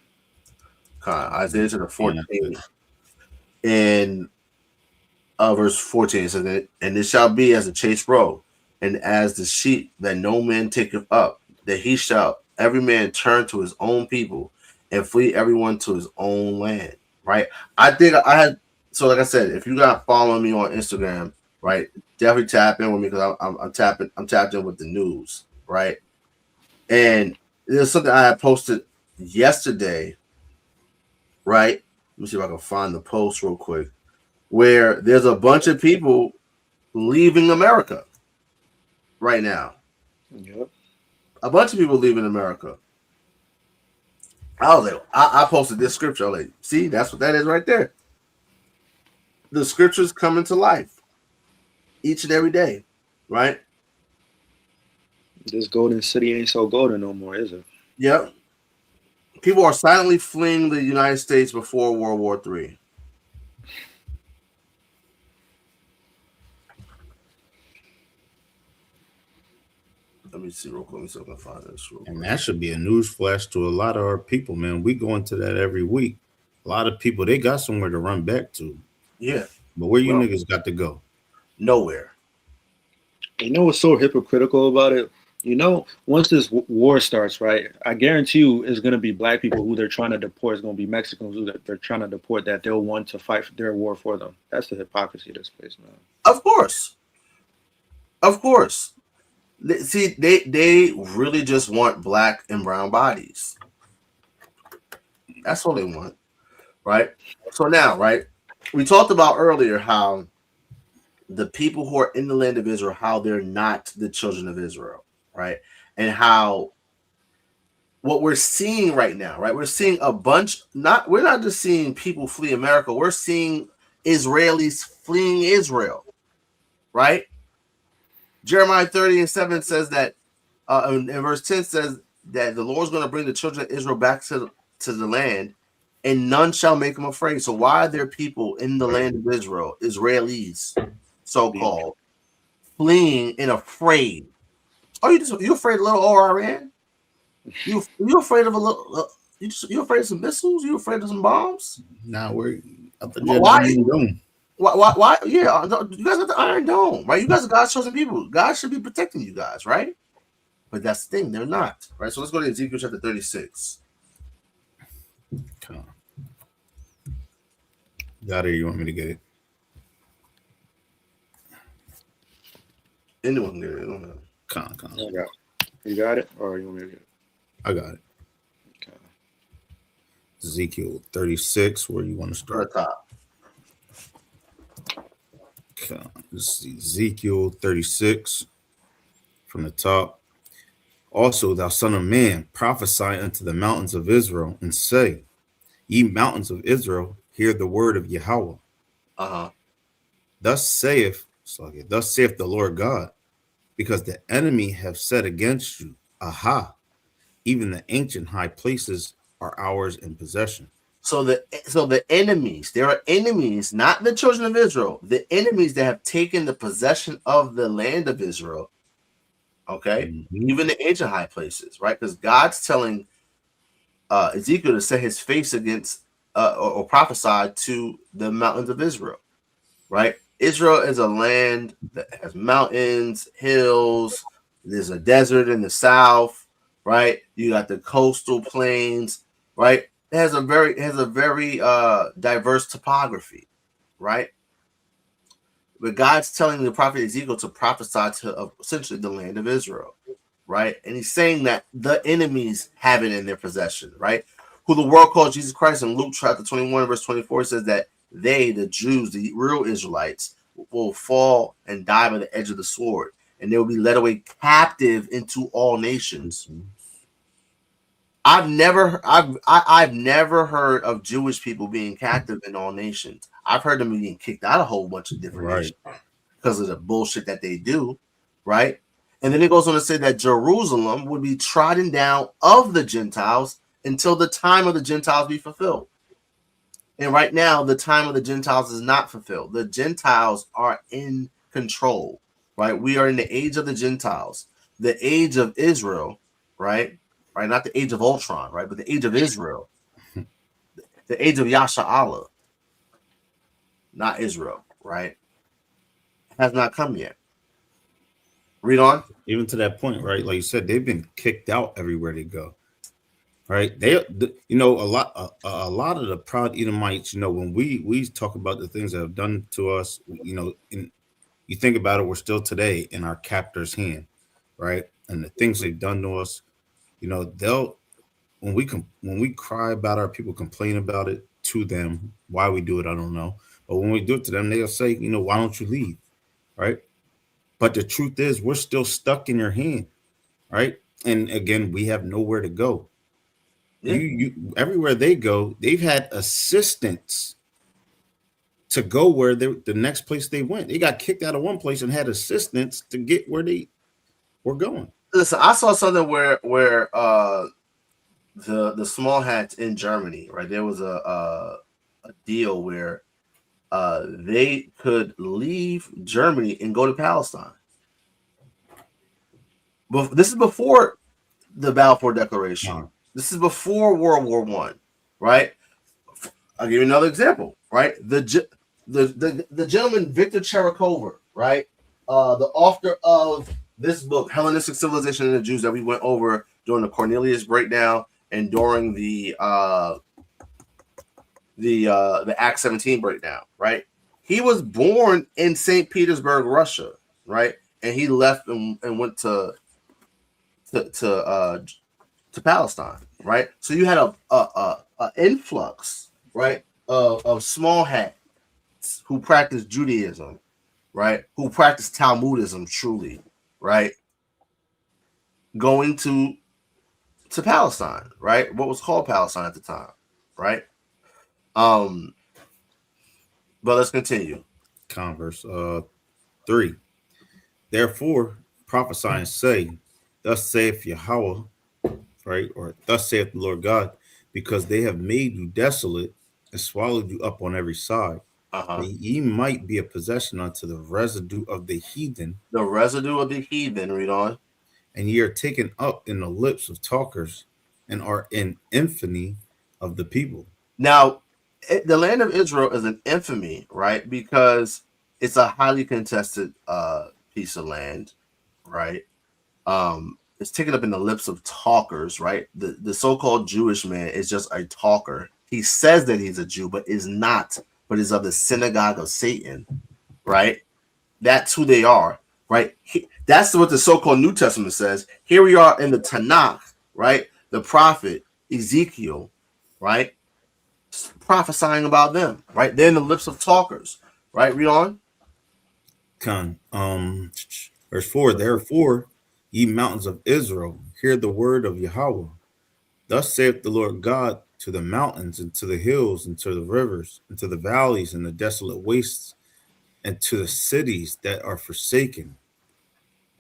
Isaiah to the 14. In verse 14 says that, and it shall be as a chased roe, and as the sheep that no man taketh up, that he shall every man turn to his own people, and flee everyone to his own land. Right? I think I had, so like I said, if you got following me on Instagram, right, definitely tap in with me because I'm tapped in with the news, right? And there's something I had posted yesterday, right? Let me see if I can find the post real quick, where there's a bunch of people leaving America right now. Yep. A bunch of people leaving America. I was like, I posted this scripture. I was like, see, that's what that is right there. The scriptures coming to life each and every day, right? This golden city ain't so golden no more, is it? Yep. People are silently fleeing the United States before World War III. Let me see real quick. Let me see if I can find this real quick. And that should be a news flash to a lot of our people, man. We go into that every week. A lot of people, they got somewhere to run back to. Yeah. But where you niggas got to go? Nowhere. You know what's so hypocritical about it? You know, once this war starts, right, I guarantee you it's going to be black people who they're trying to deport. It's going to be Mexicans who they're trying to deport that they'll want to fight their war for them. That's the hypocrisy of this place, man. Of course. Of course. See, they really just want black and brown bodies. That's all they want, right? So now, right, we talked about earlier how the people who are in the land of Israel, how they're not the children of Israel, right? And how what we're seeing right now, right? We're seeing we're not just seeing people flee America. We're seeing Israelis fleeing Israel, right? Jeremiah 30:7 says that, in verse 10 says that the Lord's going to bring the children of Israel back to the land, and none shall make them afraid. So why are there people in the land of Israel, Israelis, so-called, fleeing and afraid? Oh, you afraid of little Iran? You afraid of a little? You afraid of some missiles? You afraid of some bombs? Now we're up the Why? Why? Yeah, you guys got the Iron Dome, right? You guys are God's chosen people. God should be protecting you guys, right? But that's the thing, they're not, right? So let's go to Ezekiel chapter 36. Come on. Got it. You want me to get it? Anyone can get it. I don't know. Come on. You got it? Or you want me to get it? I got it. Okay. Ezekiel 36, where you want to start? At the top. Okay. This is Ezekiel 36 from the top. Also, thou son of man, prophesy unto the mountains of Israel, and say, ye mountains of Israel, hear the word of Yahawah. Thus saith the Lord God, because the enemy have said against you, Aha, even the ancient high places are ours in possession. So the enemies, there are enemies, not the children of Israel, the enemies that have taken the possession of the land of Israel. Okay, even the ancient high places, right? Because God's telling Ezekiel to set his face against or prophesy to the mountains of Israel, right? Israel is a land that has mountains, hills. There's a desert in the south, right? You got the coastal plains, right? It has a very diverse topography, right? But God's telling the prophet Ezekiel to prophesy to essentially the land of Israel, right? And he's saying that the enemies have it in their possession, right? Who the world calls Jesus Christ. In Luke chapter 21, verse 24, says that they, the Jews, the real Israelites, will fall and die by the edge of the sword, and they will be led away captive into all nations. I've never heard of Jewish people being captive in all nations. I've heard them being kicked out of a whole bunch of different nations because of the bullshit that they do, right? And then it goes on to say that Jerusalem would be trodden down of the Gentiles until the time of the Gentiles be fulfilled. And right now, the time of the Gentiles is not fulfilled. The Gentiles are in control, right? We are in the age of the Gentiles, the age of Israel, right? Right, not the age of Ultron, right? But the age of Israel, the age of Yasharahla, not Israel, right? Has not come yet. Read on. Even to that point, right? Like you said, they've been kicked out everywhere they go, right? They, you know, a lot of the proud Edomites, you know, when we talk about the things that have done to us, you know, and you think about it, we're still today in our captor's hand, right? And the things they've done to us, you know, they'll when we cry about our people, complain about it to them. Why we do it, I don't know. But when we do it to them, they'll say, you know, why don't you leave, right? But the truth is, we're still stuck in your hand, right? And again, we have nowhere to go. Yeah. You everywhere they go, they've had assistance to go where the next place they went. They got kicked out of one place and had assistance to get where they were going. Listen, I saw something where the small hats in Germany, right? There was a deal where they could leave Germany and go to Palestine. But this is before the Balfour Declaration. This is before World War I, right? I'll give you another example, right? The gentleman Victor Cherekova, right? The author of this book, Hellenistic Civilization and the Jews, that we went over during the Cornelius breakdown and during the Act 17 breakdown, right? He was born in St. Petersburg, Russia, right? And he left and went to Palestine, right? So you had a influx, right, of small hats who practiced Judaism, right, who practiced Talmudism truly, right, going to Palestine, right, what was called Palestine at the time, right? But let's continue. Converse 3. Therefore, prophesy and say, thus saith Yahawah, right? Or thus saith the Lord God, because they have made you desolate and swallowed you up on every side. That ye might be a possession unto the residue of the heathen. The residue of the heathen, read on. And ye are taken up in the lips of talkers and are in infamy of the people. Now, the land of Israel is an infamy, right? Because it's a highly contested piece of land, right? It's taken up in the lips of talkers, right? The so-called Jewish man is just a talker. He says that he's a Jew, but is not, but is of the synagogue of Satan, right? That's who they are, right? That's what the so-called New Testament says. Here we are in the Tanakh, right? The prophet Ezekiel, right? Prophesying about them, right? They're in the lips of talkers, right? Read on. Verse 4, therefore, ye mountains of Israel, hear the word of Yahawah. Thus saith the Lord God to the mountains and to the hills and to the rivers and to the valleys and the desolate wastes and to the cities that are forsaken.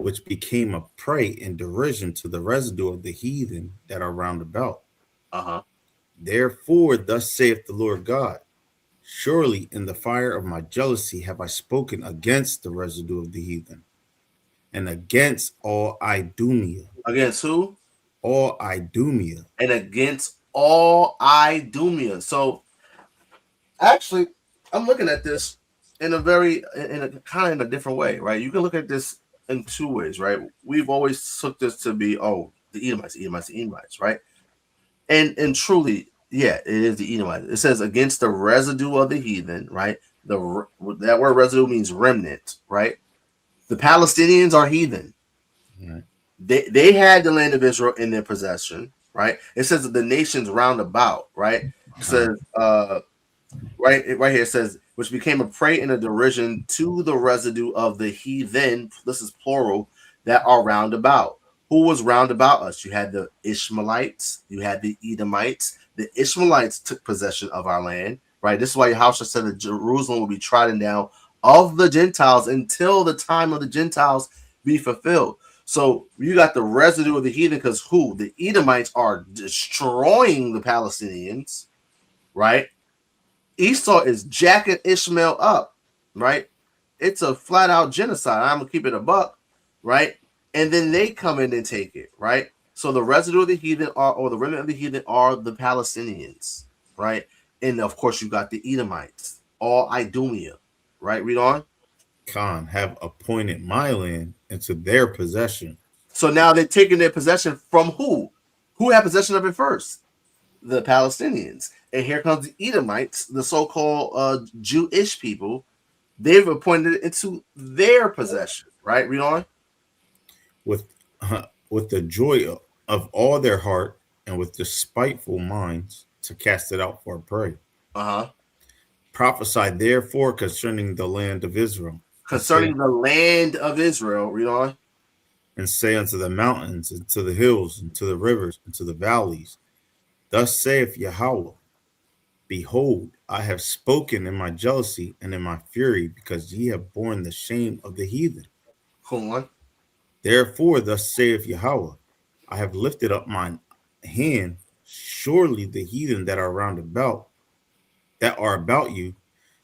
which became a prey and derision to the residue of the heathen that are round about. Therefore, thus saith the Lord God, surely in the fire of my jealousy have I spoken against the residue of the heathen, and against all Idumea. Against who? All Idumea. And against all Idumea. So actually, I'm looking at this in a kind of in a different way, right? You can look at this in two ways, right? We've always took this to be, the Edomites, right? And truly, yeah, it is the Edomites. It says against the residue of the heathen, right? That word residue means remnant, right? The Palestinians are heathen. Right. They had the land of Israel in their possession, right? It says that the nations round about, right? It says right here it says, which became a prey and a derision to the residue of the heathen. This is plural, that are round about. Who was round about us? You had the Ishmaelites, you had the Edomites. The Ishmaelites took possession of our land, right? This is why Yahawashi said that Jerusalem will be trodden down of the Gentiles until the time of the Gentiles be fulfilled. So you got the residue of the heathen, because who? The Edomites are destroying the Palestinians, right? Esau is jacking Ishmael up, right? It's a flat out genocide. I'm gonna keep it a buck, right? And then they come in and take it, right? So the residue of the heathen or the remnant of the heathen are the Palestinians, right? And of course you got the Edomites, all Idumea, right? Read on. Khan have appointed my land into their possession. So now they're taking their possession from who? Who had possession of it first? The Palestinians. And here comes the Edomites, the so-called Jewish people. They've appointed it into their possession, right? Read on. With the joy of all their heart and with despiteful minds to cast it out for a prey. Prophesy therefore concerning the land of Israel. Concerning the land of Israel, read on. And say unto the mountains, and to the hills, and to the rivers, and to the valleys, thus saith Yahawah, behold, I have spoken in my jealousy and in my fury, because ye have borne the shame of the heathen. Hold on. Therefore, thus saith Yahawah, I have lifted up mine hand, surely the heathen that are round about, that are about you,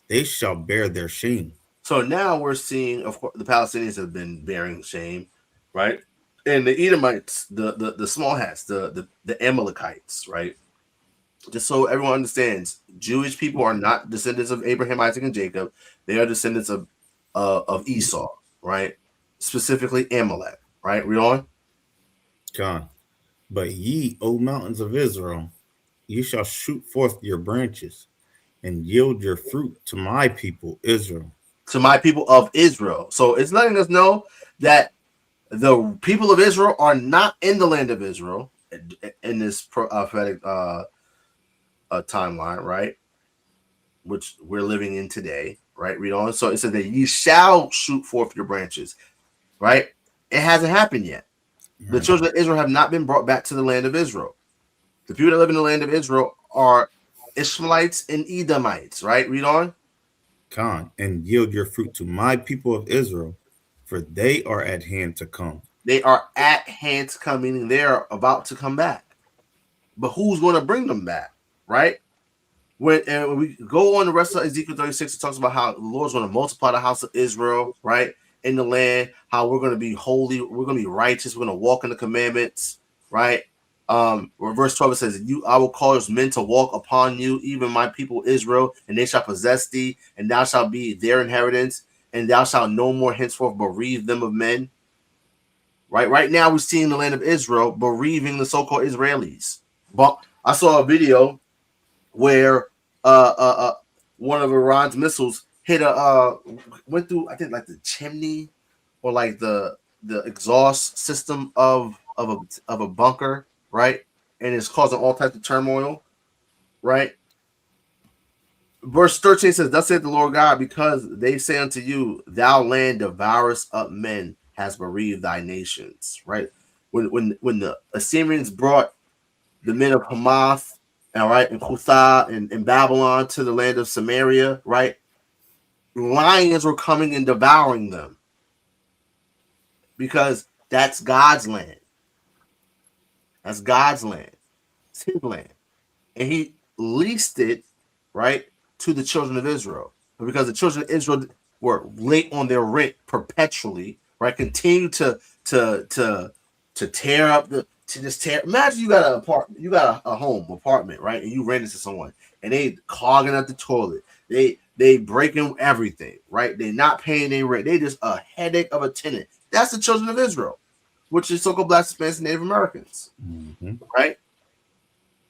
they shall bear their shame. So now we're seeing, of course, the Palestinians have been bearing shame, right? And the Edomites, the small hats, the Amalekites, right? Just so everyone understands, Jewish people are not descendants of Abraham, Isaac, and Jacob. They are descendants of Esau, right? Specifically Amalek, right? Read on. God. But ye, O mountains of Israel, ye shall shoot forth your branches and yield your fruit to my people Israel. To my people of Israel. So it's letting us know that the people of Israel are not in the land of Israel in this prophetic timeline, right? Which we're living in today, right? Read on. So it says that ye shall shoot forth your branches, right? It hasn't happened yet. Right. The children of Israel have not been brought back to the land of Israel. The people that live in the land of Israel are Ishmaelites and Edomites, right? Read on. Con, and yield your fruit to my people of Israel, for they are at hand to come. They are at hand to come, meaning they are about to come back. But who's going to bring them back, right? When we go on the rest of Ezekiel 36, it talks about how the Lord's going to multiply the house of Israel, right, in the land, how we're going to be holy, we're going to be righteous, we're going to walk in the commandments, right? Verse 12 it says, I will cause men to walk upon you, even my people Israel, and they shall possess thee, and thou shalt be their inheritance, and thou shalt no more henceforth bereave them of men. Right now we're seeing the land of Israel bereaving the so-called Israelis. But I saw a video where one of Iran's missiles hit went through, I think, like the chimney or like the exhaust system of a bunker, right? And it's causing all types of turmoil, right? Verse 13 says, thus saith the Lord God, because they say unto you, thou land devourest up men, has bereaved thy nations, right? When the Assyrians brought the men of Hamath, all right, and Kutha and Babylon to the land of Samaria, right? Lions were coming and devouring them. because that's God's land. That's God's land. It's his land. And he leased it, right, to the children of Israel. But because the children of Israel were late on their rent perpetually, right, continue to tear up to just tear. Imagine you got an apartment, you got a home apartment, right, and you rent it to someone, and they clogging up the toilet, they breaking everything, right? They're not paying their rent. They just a headache of a tenant. That's the children of Israel, which is so-called Black, Hispanics, and Native Americans, right?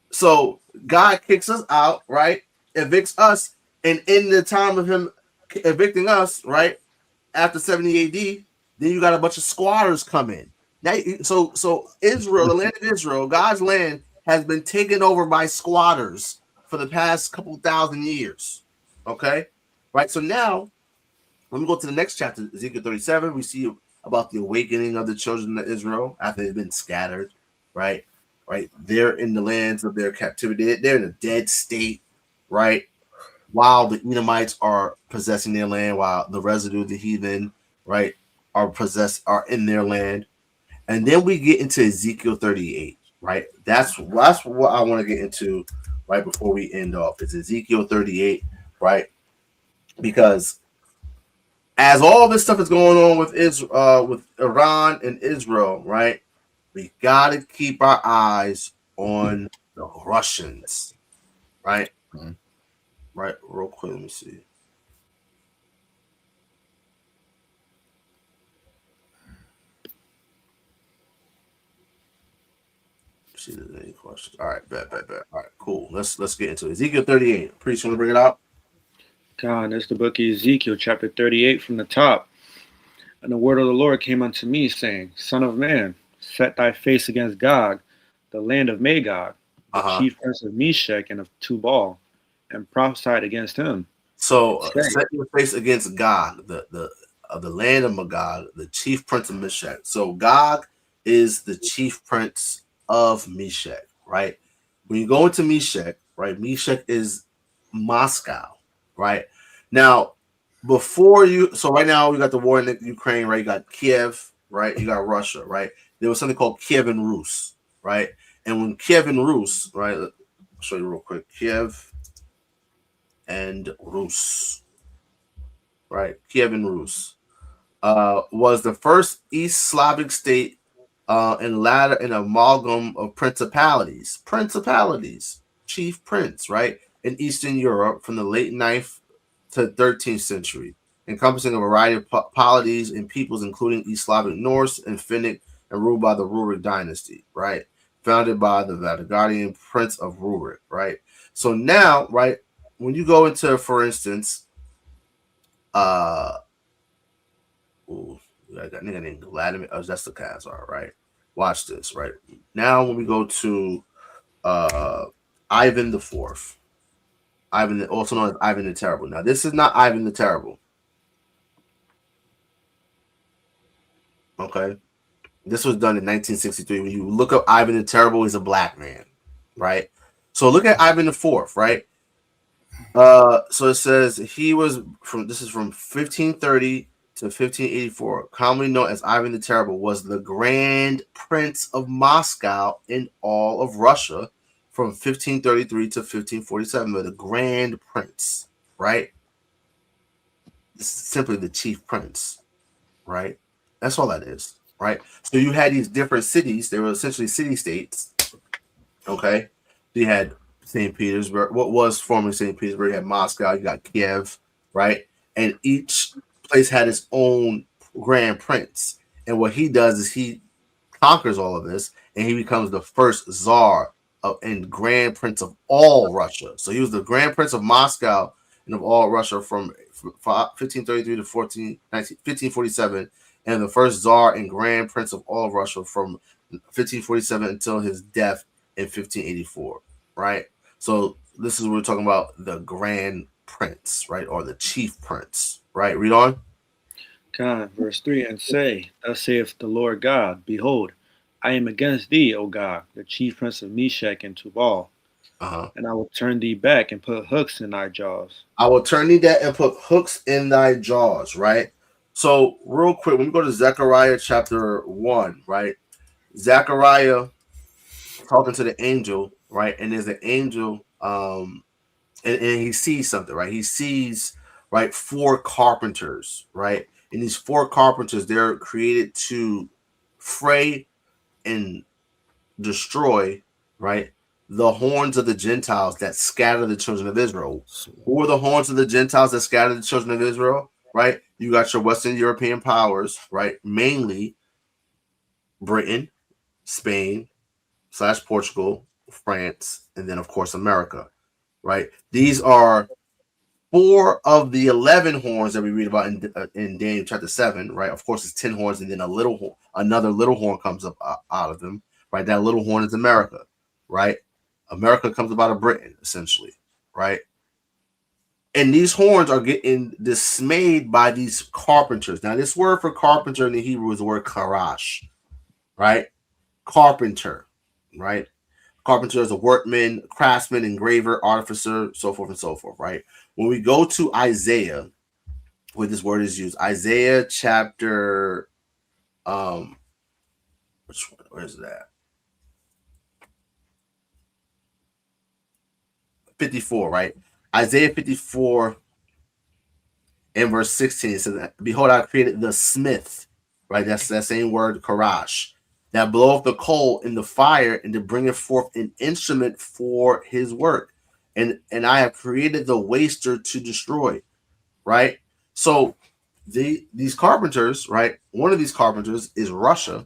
So God kicks us out, right? Evicts us, and in the time of him evicting us, right, after 70 AD, then you got a bunch of squatters come in. Now, so Israel, the land of Israel, God's land, has been taken over by squatters for the past couple thousand years. Okay, right. So now, let me go to the next chapter, Ezekiel 37. We see about the awakening of the children of Israel after they've been scattered, right? Right, they're in the lands of their captivity. They're in a dead state, right? While the Edomites are possessing their land, while the residue of the heathen, right, are in their land. And then we get into Ezekiel 38, right? That's what I want to get into right before we end off. It's Ezekiel 38, right? Because as all this stuff is going on with Israel, with Iran and Israel, right? We got to keep our eyes on the Russians, right? Right, real quick, let me see. See if there's any questions. All right, bet. All right, cool. Let's get into it. Ezekiel 38. Priest, want to bring it out? God, that's the book of Ezekiel, chapter 38 from the top. And the word of the Lord came unto me, saying, Son of man, set thy face against Gog, the land of Magog, the chief prince of Meshech and of Tubal, and prophesied against him. So set your face against Gog, the land of Magog, the chief prince of Meshech. So Gog is the chief prince of Meshech, right? When you go into Meshech, right? Meshech is Moscow, right? Now, so right now we got the war in Ukraine, right? You got Kiev, right? You got Russia, right? There was something called Kiev and Rus, right? And when Kiev and Rus, right? I'll show you real quick. Kiev and Rus, right? Kiev and Rus was the first East Slavic state and latter an amalgam of principalities, chief prince, right? In Eastern Europe from the late 9th to 13th century, encompassing a variety of polities and peoples, including East Slavic, Norse, and Finnic, and ruled by the Rurik dynasty, right? Founded by the Valgarian Prince of Rurik, right? So now, right, when you go into, for instance, I got nigga named Vladimir. Oh, that's the Khazar, right? Watch this, right? Now when we go to Ivan the Fourth, also known as Ivan the Terrible. Now this is not Ivan the Terrible. Okay, this was done in 1963. When you look up Ivan the Terrible, he's a black man, right? So look at Ivan the Fourth, right? So it says he was from 1530 to 1584, commonly known as Ivan the Terrible, was the Grand Prince of Moscow in all of Russia from 1533 to 1547. The Grand Prince, right? This is simply the chief prince, right? That's all that is, right? So you had these different cities. They were essentially city-states, okay? So you had St. Petersburg, what was formerly St. Petersburg. You had Moscow, you got Kiev, right? And each place had its own grand prince. And what he does is he conquers all of this, and he becomes the first czar and grand prince of all Russia. So he was the grand prince of Moscow and of all Russia from 1533 to 1547, and the first czar and grand prince of all of Russia from 1547 until his death in 1584, right? So this is what we're talking about, the grand prince, right? Or the chief prince, right? Read on. God, verse 3, and say, Thus saith the Lord God, Behold, I am against thee, O God, the chief prince of Meshech and Tubal, and I will turn thee back and put hooks in thy jaws. I will turn thee back and put hooks in thy jaws, right? So real quick, when we go to Zechariah chapter 1, right? Zechariah talking to the angel, right? And there's an angel, and he sees something, right? He sees, right, 4 carpenters, right? And these 4 carpenters, they're created to fray and destroy, right, the horns of the Gentiles that scatter the children of Israel. Who are the horns of the Gentiles that scatter the children of Israel? Right? You got your Western European powers, right? Mainly Britain, Spain, / Portugal, France, and then of course America, right? These are 4 of the 11 horns that we read about in Daniel chapter 7, right? Of course, it's 10 horns, and then another little horn comes up out of them, right? That little horn is America, right? America comes up out of Britain, essentially, right? And these horns are getting dismayed by these carpenters. Now, this word for carpenter in the Hebrew is the word karash, right? Carpenter, right? Carpenter is a workman, craftsman, engraver, artificer, so forth and so forth, right? When we go to Isaiah, where this word is used, Isaiah chapter, which one? Where is that? 54, right? Isaiah 54 and verse 16, it says, behold, I created the smith, right? That's that same word, karash, that bloweth the coal in the fire and to bringeth forth an instrument for his work. And I have created the waster to destroy, right? So these carpenters, right? One of these carpenters is Russia,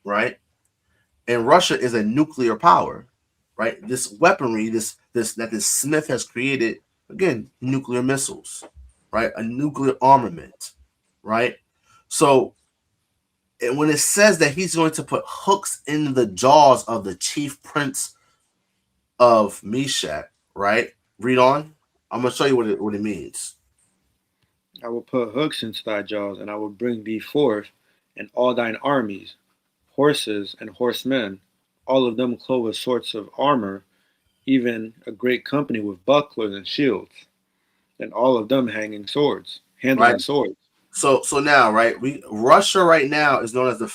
right? And Russia is a nuclear power, right? This weaponry, this smith has created, again, nuclear missiles, right? A nuclear armament, right? So, and when it says that he's going to put hooks in the jaws of the chief prince of Meshach, right? Read on. I'm gonna show you what it means. I will put hooks into thy jaws, and I will bring thee forth, and all thine armies, horses and horsemen, all of them clothed with sorts of armor, even a great company with bucklers and shields, and all of them handling Right. swords. So now, right, Russia right now is known as the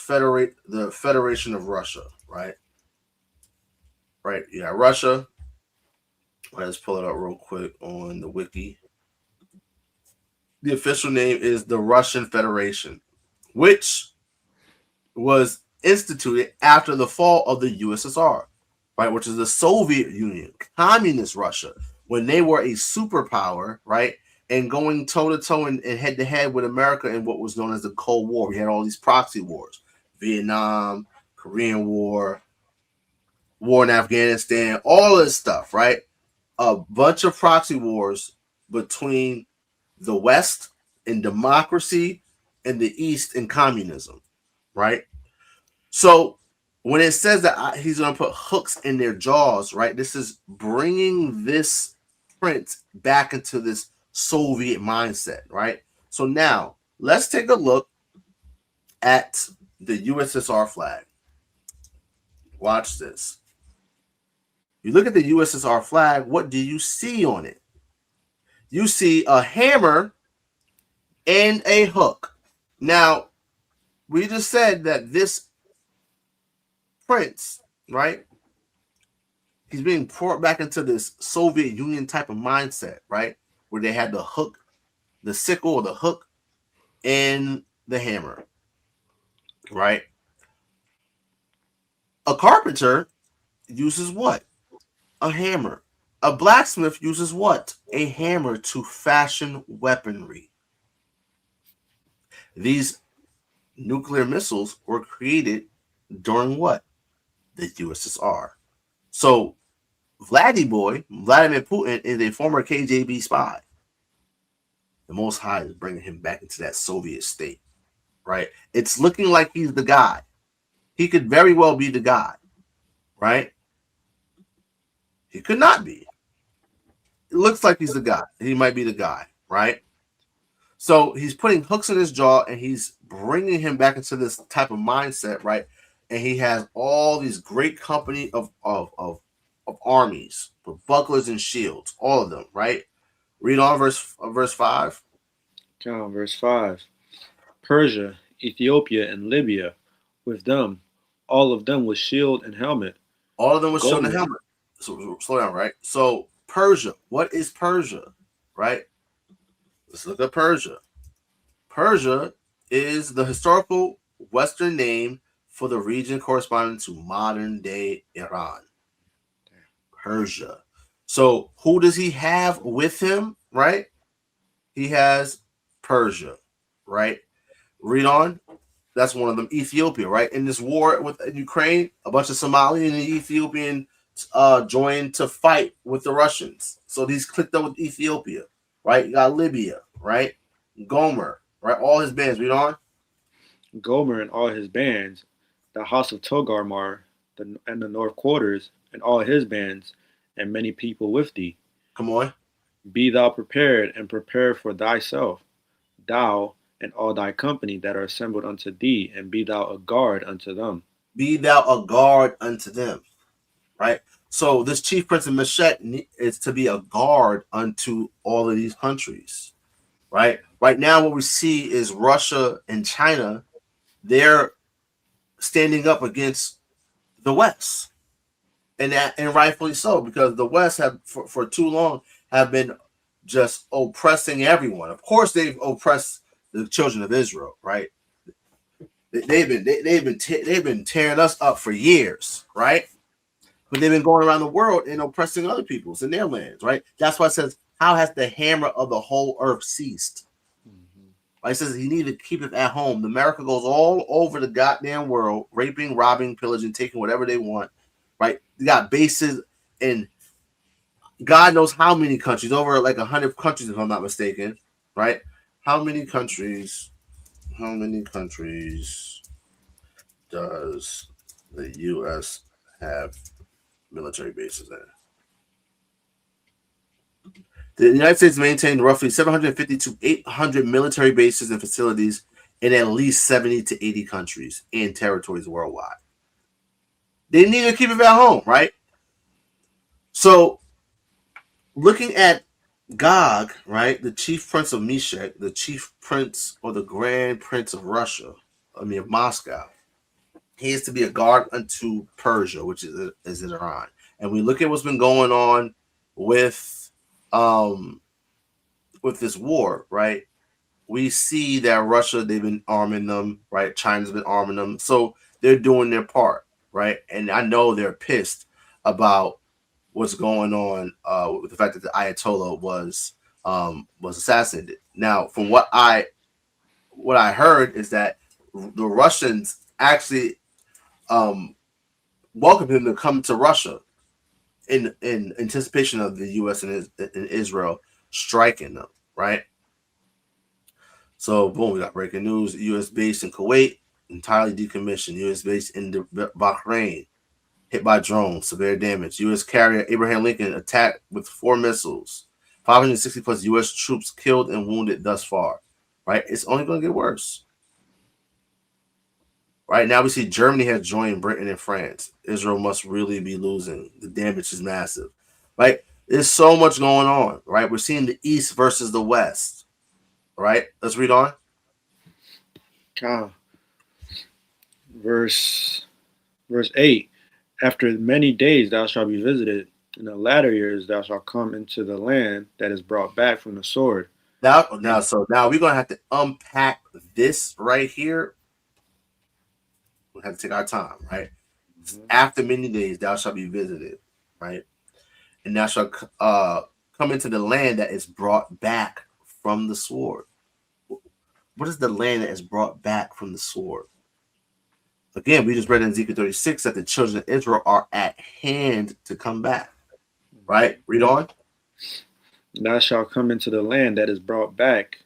Federation of Russia, right? Right. Yeah, Russia. Let's pull it up real quick on the wiki. The official name is the Russian Federation, which was instituted after the fall of the USSR, right, which is the Soviet Union, communist Russia, when they were a superpower, right, and going toe-to-toe and head-to-head with America in what was known as the Cold War. We had all these proxy wars, Vietnam, Korean War, war in Afghanistan, all this stuff, right? A bunch of proxy wars between the West in democracy and the East in communism, right? So when it says that he's going to put hooks in their jaws, right, this is bringing this prince back into this Soviet mindset, right? So now let's take a look at the USSR flag. Watch this. You look at the USSR flag, what do you see on it? You see a hammer and a hook. Now, we just said that this prince, right, he's being poured back into this Soviet Union type of mindset, right, where they had the hook, the sickle or the hook, and the hammer, right? A carpenter uses what? A hammer. A blacksmith uses what? A hammer to fashion weaponry. These nuclear missiles were created during what? The USSR. So Vladimir Putin is a former KGB spy. The Most High is bringing him back into that Soviet state, right? It's looking like he's the guy. He could very well be the guy, right? He could not be. It looks like he's the guy. He might be the guy, right? So he's putting hooks in his jaw and he's bringing him back into this type of mindset, right? And he has all these great company of armies with bucklers and shields, all of them, right? Read on verse 5. Verse 5. Persia, Ethiopia, and Libya, with them, all of them with shield and helmet. All of them was showing the Gomer, helmet. So slow down, right? So Persia, what is Persia, right? Let's look at Persia. Persia is the historical Western name for the region corresponding to modern day Iran. Persia. So who does he have with him, right? He has Persia, right? Read on. That's one of them. Ethiopia, right? In this war with Ukraine, a bunch of Somali and Ethiopian joined to fight with the Russians. So these clicked up with Ethiopia, right? You got Libya, right? Gomer, right? All his bands. Read on. Gomer and all his bands, the house of Togarmah, and the north quarters, and all his bands, and many people with thee. Come on. Be thou prepared, and prepare for thyself, thou and all thy company that are assembled unto thee, and be thou a guard unto them. Be thou a guard unto them, right? So this chief prince of Meshech is to be a guard unto all of these countries, right? Right now, what we see is Russia and China, they're standing up against the West, and rightfully so, because the West have for too long have been just oppressing everyone. Of course, they've oppressed the children of Israel, right? They've been tearing us up for years, right? But they've been going around the world and oppressing other peoples in their lands, right? That's why it says, "How has the hammer of the whole earth ceased?" Right? It says he needed to keep it at home. America goes all over the goddamn world, raping, robbing, pillaging, taking whatever they want, right? They got bases in God knows how many countries, over like 100 countries, if I'm not mistaken, right? How many countries does the U.S. have military bases in? The United States maintained roughly 750 to 800 military bases and facilities in at least 70 to 80 countries and territories worldwide. They need to keep it at home, right? So, looking at Gog, right, the chief prince of Meshech, the chief prince or the grand prince of Russia, of Moscow, he is to be a guard unto Persia, which is in Iran. And we look at what's been going on with this war, right? We see that Russia, they've been arming them, right? China's been arming them. So they're doing their part, right? And I know they're pissed about what's going on with the fact that the Ayatollah was assassinated. Now, from what I heard is that the Russians actually welcomed him to come to Russia in anticipation of the U.S. and Israel striking them, right? So, boom, we got breaking news. U.S. base in Kuwait entirely decommissioned. U.S. base in Bahrain hit by drones, severe damage. U.S. carrier Abraham Lincoln attacked with 4 missiles. 560 plus U.S. troops killed and wounded thus far. Right? It's only going to get worse. Right now, we see Germany has joined Britain and France. Israel must really be losing. The damage is massive. Right? There's so much going on. Right? We're seeing the East versus the West. Right? Let's read on. Verse 8. After many days thou shalt be visited. In the latter years thou shalt come into the land that is brought back from the sword. Now we're gonna have to unpack this right here. We'll have to take our time, right? Mm-hmm. After many days thou shalt be visited, right? And thou shalt come into the land that is brought back from the sword. What is the land that is brought back from the sword? Again, we just read in Ezekiel 36 that the children of Israel are at hand to come back. Right? Read on. Thou shalt come into the land that is brought back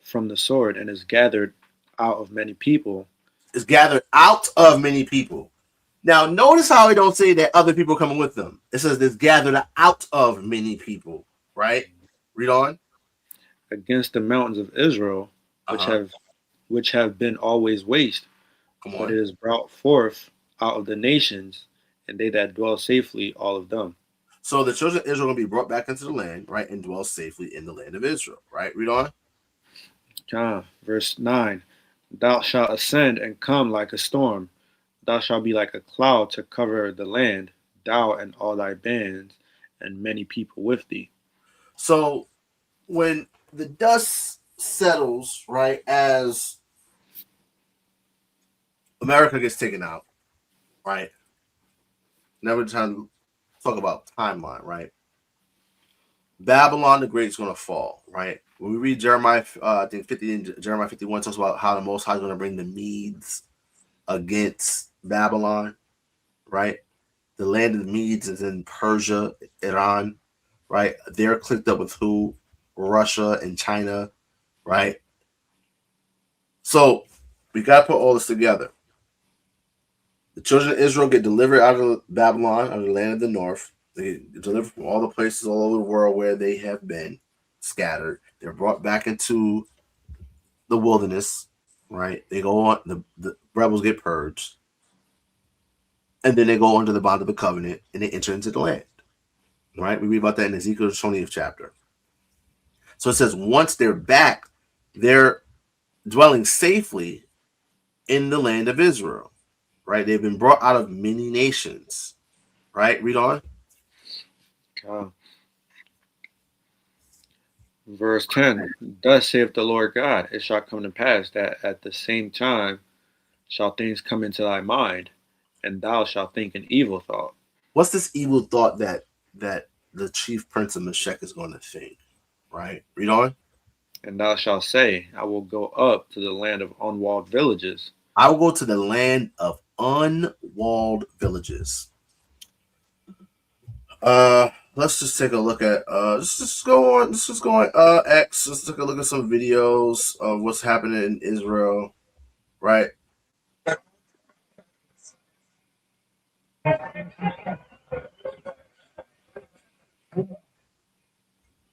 from the sword and is gathered out of many people. Is gathered out of many people. Now, notice how it don't say that other people coming with them. It says it's gathered out of many people. Right? Read on. Against the mountains of Israel, which have been always waste. But it is brought forth out of the nations, and they that dwell safely, all of them. So the children of Israel will be brought back into the land, right, and dwell safely in the land of Israel, right? Read on. Verse 9. Thou shalt ascend and come like a storm. Thou shalt be like a cloud to cover the land, thou and all thy bands, and many people with thee. So when the dust settles, right, as America gets taken out, right? Now we're trying to talk about timeline, right? Babylon the Great is going to fall, right? When we read Jeremiah, I think 50 and Jeremiah 51 talks about how the Most High is going to bring the Medes against Babylon, right? The land of the Medes is in Persia, Iran, right? They're clicked up with who? Russia and China, right? So we got to put all this together. The children of Israel get delivered out of Babylon, out of the land of the north. They get delivered from all the places all over the world where they have been scattered. They're brought back into the wilderness, right? They go on, the rebels get purged. And then they go under the bond of the covenant and they enter into the land, right? We read about that in Ezekiel's 20th chapter. So it says once they're back, they're dwelling safely in the land of Israel, right? They've been brought out of many nations, right? Read on. Verse 10. Thus saith the Lord God, it shall come to pass that at the same time shall things come into thy mind, and thou shalt think an evil thought. What's this evil thought that the chief prince of Meshech is going to think, right? Read on. And thou shalt say, I will go up to the land of unwalled villages. I will go to the land of unwalled villages. Let's just take a look at let's just go on X. Let's take a look at some videos of what's happening in Israel, right?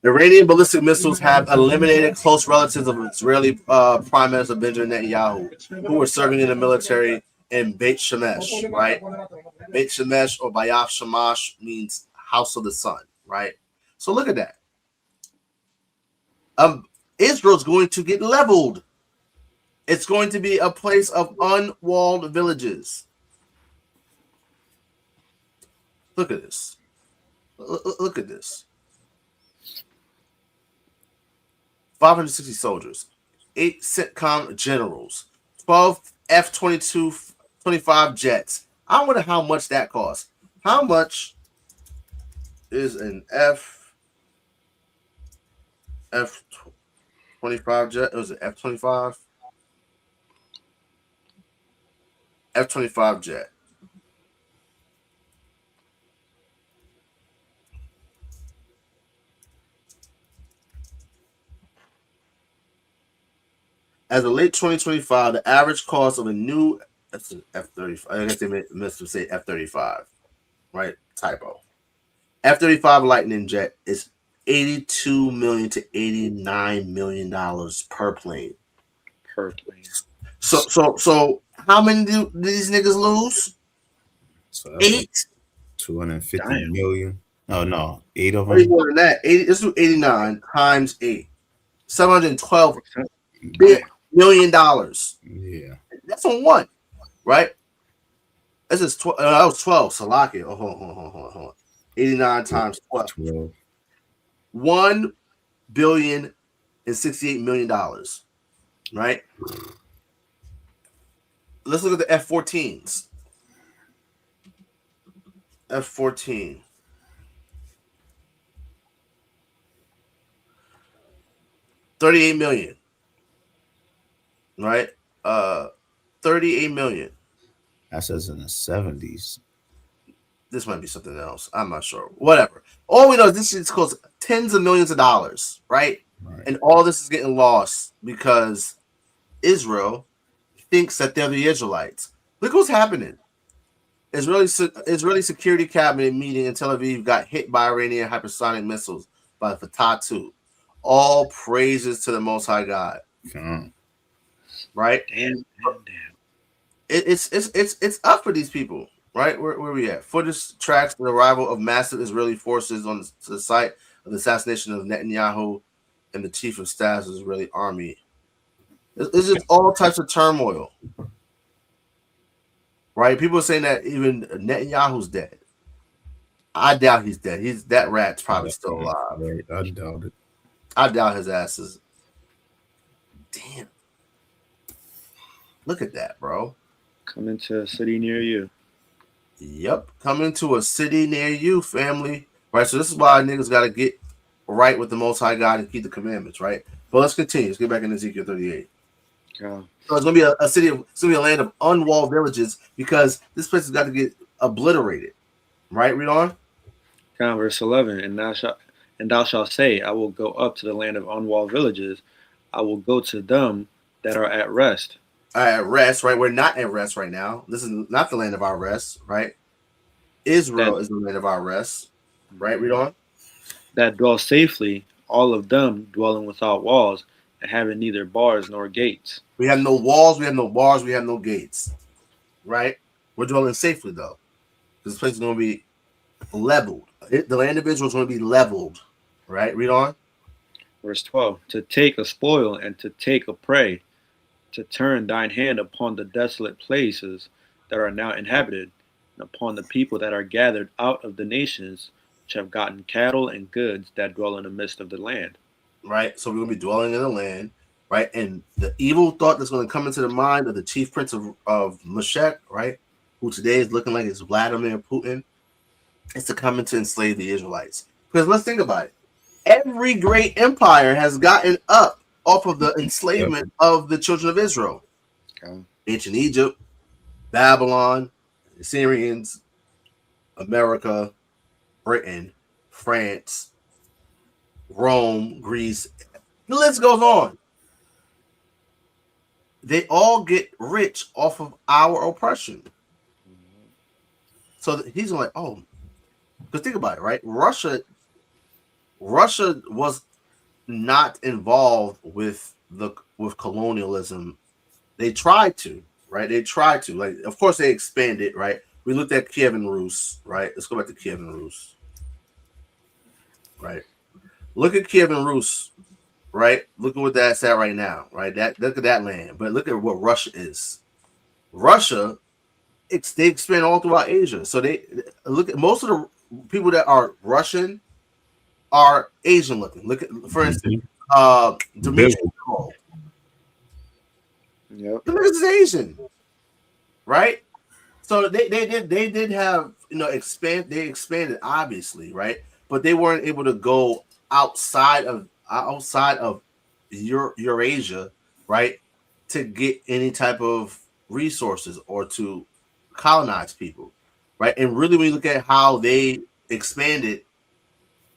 Iranian ballistic missiles have eliminated close relatives of Israeli Prime Minister Benjamin Netanyahu, who were serving in the military in Beit Shemesh, right? Beit Shemesh or Bayaf Shamash means house of the sun, right? So look at that. Israel's going to get leveled. It's going to be a place of unwalled villages. Look at this. Look at this. 560 soldiers, 8 CENTCOM generals, 12 F-22 25 jets. I wonder how much that costs. How much is an F-25 jet? It was an F-25? F-25 jet. As of late 2025, the average cost of a new F-35, I guess they missed to say F-35, right? Typo. F-35 Lightning jet is $82 million to $89 million per plane. So how many do these niggas lose? So 8? 250 million. Oh no, 8 of What are you them. more than that? 80. Let's do 89 times 8. $712 million. Yeah. That's on one, right? This is that was 12. Salaki. Oh, hold on. 89 times 12. $1 billion and $68 million. Right? Let's look at the F-14s. F-14. $38 million. Right? 38 million. That says in the 70s. This might be something else. I'm not sure. Whatever. All we know is this shit costs tens of millions of dollars, right? And all this is getting lost because Israel thinks that they're the Israelites. Look what's happening. Israeli security cabinet meeting in Tel Aviv got hit by Iranian hypersonic missiles by Fatah 2. All praises to the Most High God. Right? Damn. It's up for these people, right? Where we at? Footage tracks the arrival of massive Israeli forces on the site of the assassination of Netanyahu and the chief of staff of the Israeli army. It's just all types of turmoil, right? People are saying that even Netanyahu's dead. I doubt he's dead. That rat's probably still alive. Right, I doubt it. I doubt his ass is. Damn. Look at that, bro. Coming to a city near you. Yep. Coming to a city near you, family. Right. So this is why niggas got to get right with the Most High God and keep the commandments, right? But let's continue. Let's get back in Ezekiel 38. Yeah. So it's gonna be a city. It's gonna be a land of unwalled villages because this place has got to get obliterated. Right. Read on. Verse 11, and thou shalt say, I will go up to the land of unwalled villages. I will go to them that are at rest. At rest, right? We're not at rest right now. This is not the land of our rest, right? Israel is the land of our rest, right? Read on. That dwell safely, all of them dwelling without walls, and having neither bars nor gates. We have no walls, we have no bars, we have no gates, right? We're dwelling safely though, because this place is going to be leveled. The land of Israel is going to be leveled, right? Read on. Verse 12, to take a spoil and to take a prey, to turn thine hand upon the desolate places that are now inhabited, and upon the people that are gathered out of the nations, which have gotten cattle and goods that dwell in the midst of the land. Right? So we're going to be dwelling in the land, right? And the evil thought that's going to come into the mind of the chief prince of Meshech, right? Who today is looking like it's Vladimir Putin, is to come in to enslave the Israelites. Because let's think about it. Every great empire has gotten up off of the enslavement of the children of Israel. Okay. Ancient Egypt, Babylon, the Syrians, America, Britain, France, Rome, Greece. The list goes on. They all get rich off of our oppression. So he's like, oh, because think about it, right? Russia was not involved with colonialism. They tried to, right? They tried to. Like, of course, they expanded, right? We looked at Kiev and Rus, right? Let's go back to Kiev and Rus, right? Look at Kiev and Rus, right? Look at what that's at right now, right? Look at that land, but look at what Russia is. Russia, they expand all throughout Asia. So they look at most of the people that are Russian are Asian looking. Look at, for instance, Dimitri. Yep. The niggas is Asian, right? So they did have, they expanded obviously, right? But they weren't able to go outside of Eurasia, right, to get any type of resources or to colonize people, right? And really, when you look at how they expanded,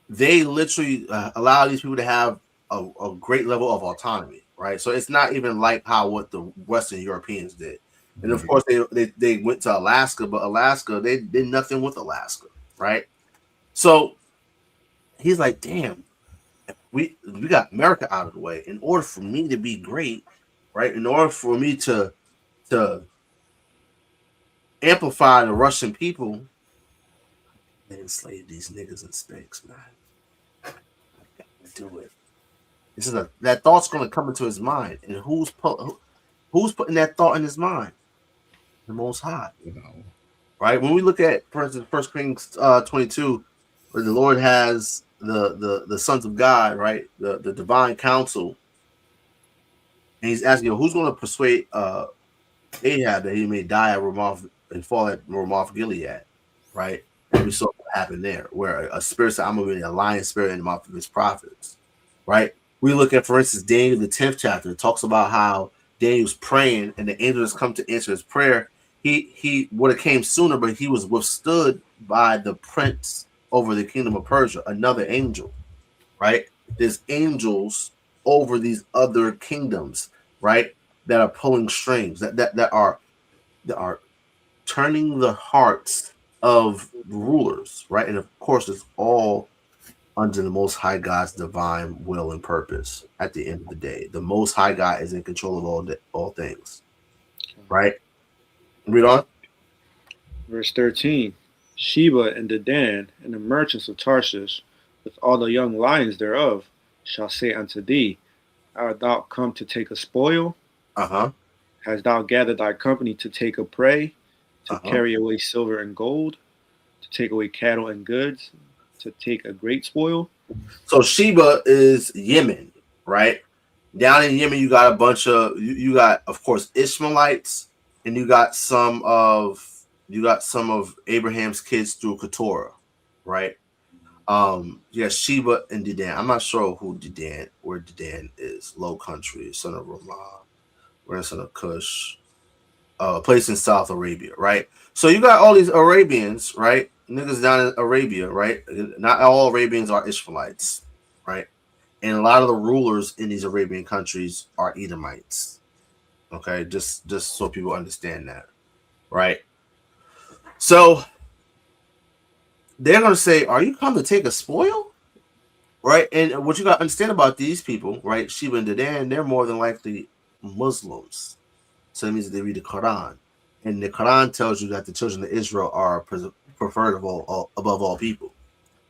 they literally allow these people to have a great level of autonomy, right? So it's not even like what the Western Europeans did. And of course, they went to Alaska, but Alaska, they did nothing with Alaska, right? So he's like, damn, we got America out of the way. In order for me to be great, right? In order for me to amplify the Russian people, they enslave these niggas in space, man. I gotta do it. This is that thought's gonna come into his mind, and who's putting that thought in his mind? The Most High, right? When we look at, for instance, 1 Kings 22, where the Lord has the sons of God, right? The divine council, and he's asking, who's going to persuade Ahab that he may die at Ramoth and fall at Ramoth Gilead, right? And we saw what happened there, where a spirit said, I'm going to be a lion spirit in the mouth of his prophets, right? We look at, for instance, Daniel, the 10th chapter. It talks about how Daniel's praying and the angel has come to answer his prayer. He would have came sooner, but he was withstood by the prince over the kingdom of Persia, another angel, right? There's angels over these other kingdoms, right? That are pulling strings, that are turning the hearts of rulers, right? And of course, it's all under the Most High God's divine will and purpose. At the end of the day, the Most High God is in control of all things, right? Read on. Verse 13, Sheba and Dedan and the merchants of Tarshish, with all the young lions thereof, shall say unto thee, art thou come to take a spoil? Uh-huh. Hast thou gathered thy company to take a prey, to Uh-huh. carry away silver and gold, to take away cattle and goods, to take a great spoil? So Sheba is Yemen, right? Down in Yemen, you got a bunch of you got, of course, Ishmaelites, and you got some of Abraham's kids through Keturah, right? Yeah, Sheba and Dedan. I'm not sure where Dedan is. Low country, son of Ramah, grandson of Cush, place in South Arabia, right? So you got all these Arabians, right? Niggas down in Arabia, right? Not all Arabians are Ishmaelites, right? And a lot of the rulers in these Arabian countries are Edomites. Okay, just so people understand that, right? So they're gonna say, "Are you come to take a spoil?" Right? And what you got to understand about these people, right? Sheba and Dedan, they're more than likely Muslims. So that means that they read the Quran, and the Quran tells you that the children of Israel are preferred above all people,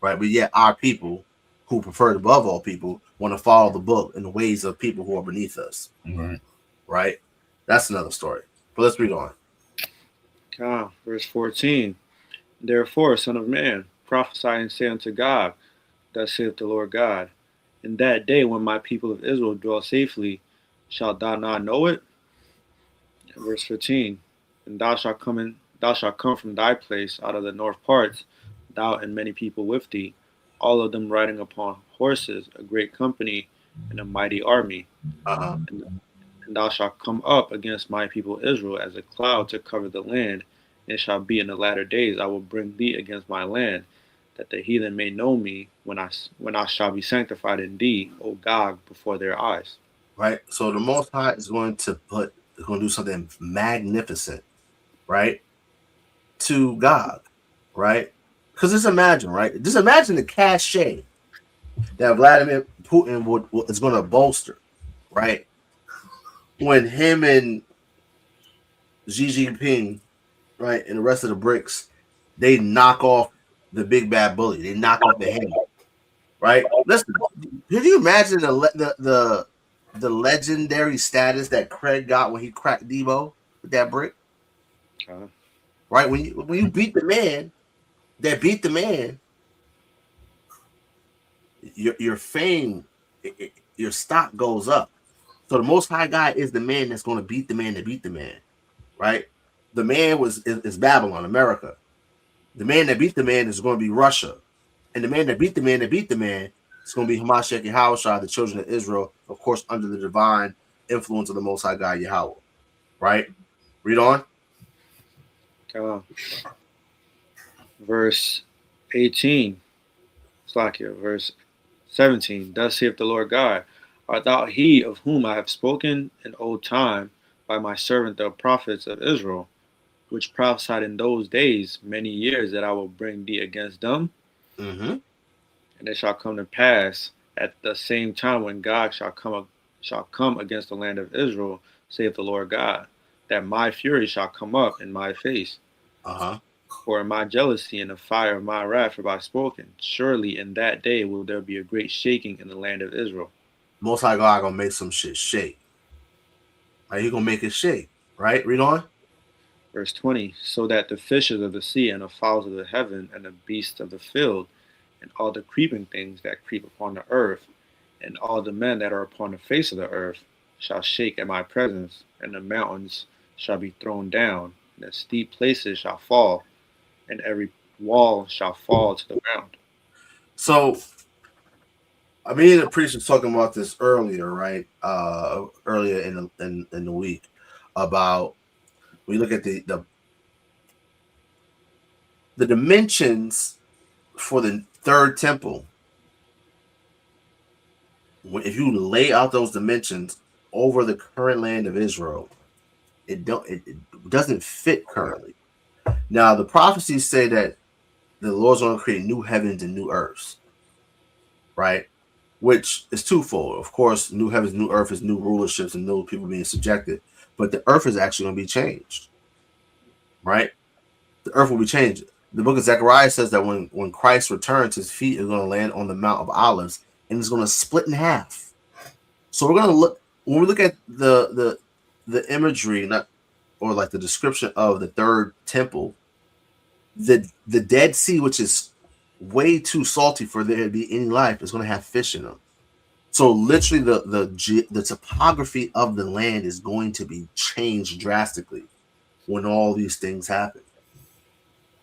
right? But yet our people, who preferred above all people, want to follow the book and the ways of people who are beneath us, right? That's another story. But let's read on. Verse 14. Therefore, son of man, prophesy and say unto God, thus saith the Lord God, in that day when my people of Israel dwell safely, shalt thou not know it? And verse 15. And thou shalt come from thy place out of the north parts, thou and many people with thee, all of them riding upon horses, a great company, and a mighty army. Uh-huh. And thou shalt come up against my people Israel as a cloud to cover the land. And it shall be in the latter days I will bring thee against my land, that the heathen may know me when I shall be sanctified in thee, O Gog, before their eyes. Right. So the Most High is going to do something magnificent, right, to Gog, right? Because just imagine the cachet that Vladimir Putin is going to bolster, right? When him and Xi Jinping, right, and the rest of the BRICS, they knock off the big bad bully. They knock off the head, right? Listen, could you imagine the legendary status that Craig got when he cracked Debo with that brick? Right? When you beat the man that beat the man, your fame, your stock goes up. So the Most High God is the man that's going to beat the man that beat the man, right? The man is Babylon, America. The man that beat the man is going to be Russia, and the man that beat the man that beat the man is going to be Hamashiach Yahawashi, the children of Israel, of course, under the divine influence of the Most High God Yahawah. Right? Read on. Verse 18. Slakia, verse 17. Thus saith the Lord God, art thou he of whom I have spoken in old time by my servant the prophets of Israel, which prophesied in those days many years that I will bring thee against them? Mm-hmm. And it shall come to pass at the same time when God shall come against the land of Israel, saith the Lord God, that my fury shall come up in my face. Uh-huh. For in my jealousy and the fire of my wrath have I spoken. Surely in that day will there be a great shaking in the land of Israel. Most High God gonna make some shit shake. Right? He gonna make it shake. Right? Read on. Verse 20. So that the fishes of the sea and the fowls of the heaven and the beasts of the field and all the creeping things that creep upon the earth and all the men that are upon the face of the earth shall shake at my presence, and the mountains shall be thrown down, and the steep places shall fall, and every wall shall fall to the ground. So, I mean, the priest was talking about this earlier, right? Earlier in the week, about we look at the dimensions for the third temple. If you lay out those dimensions over the current land of Israel, it doesn't fit currently. Now, the prophecies say that the Lord's going to create new heavens and new earths, right? Which is twofold. Of course, new heavens, new earth is new rulerships and new people being subjected, but the earth is actually going to be changed, right? The earth will be changed. The book of Zechariah says that when Christ returns, his feet are going to land on the Mount of Olives, and it's going to split in half. So we're going to look, when we look at the the imagery, not or like the description of the third temple, the Dead Sea, which is way too salty for there to be any life, is going to have fish in them. So literally, the topography of the land is going to be changed drastically when all these things happen,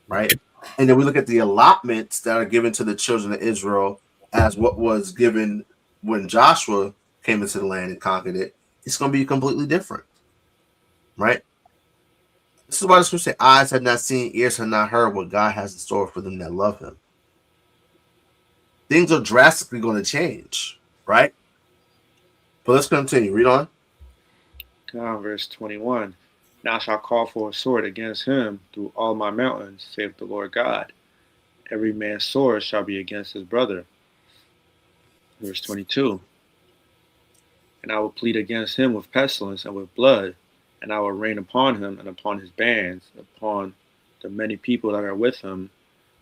right? And then we look at the allotments that are given to the children of Israel as what was given when Joshua came into the land and conquered it. It's going to be completely different, right? This is why the scripture says, eyes have not seen, ears have not heard what God has in store for them that love him. Things are drastically going to change, right? But let's continue. Read on. Verse 21. Now shall call for a sword against him through all my mountains, saith the Lord God. Every man's sword shall be against his brother. Verse 22. And I will plead against him with pestilence and with blood, and I will rain upon him and upon his bands, upon the many people that are with him,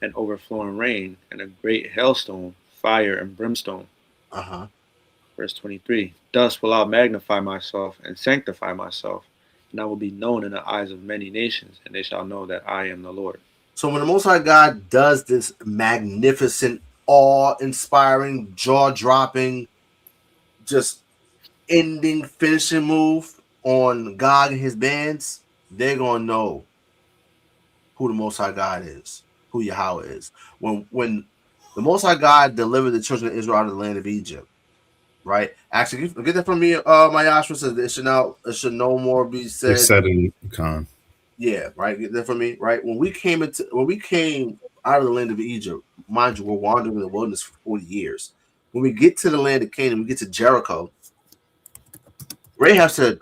an overflowing rain, and a great hailstone, fire and brimstone. Verse 23. Thus will I magnify myself and sanctify myself, and I will be known in the eyes of many nations, and they shall know that I am the Lord. So when the Most High God does this magnificent, awe-inspiring, jaw-dropping, just ending, finishing move on God and his bands, they're going to know who the Most High God is, who Yahweh is. When the Most High God delivered the children of Israel out of the land of Egypt, right? Actually, get that from me. My Yahshua says it should no more be said. It's said in Khan. Yeah, right. Get that from me, right? When we came out of the land of Egypt, mind you, we're wandering in the wilderness for 40 years. When we get to the land of Canaan, we get to Jericho. Rahab said,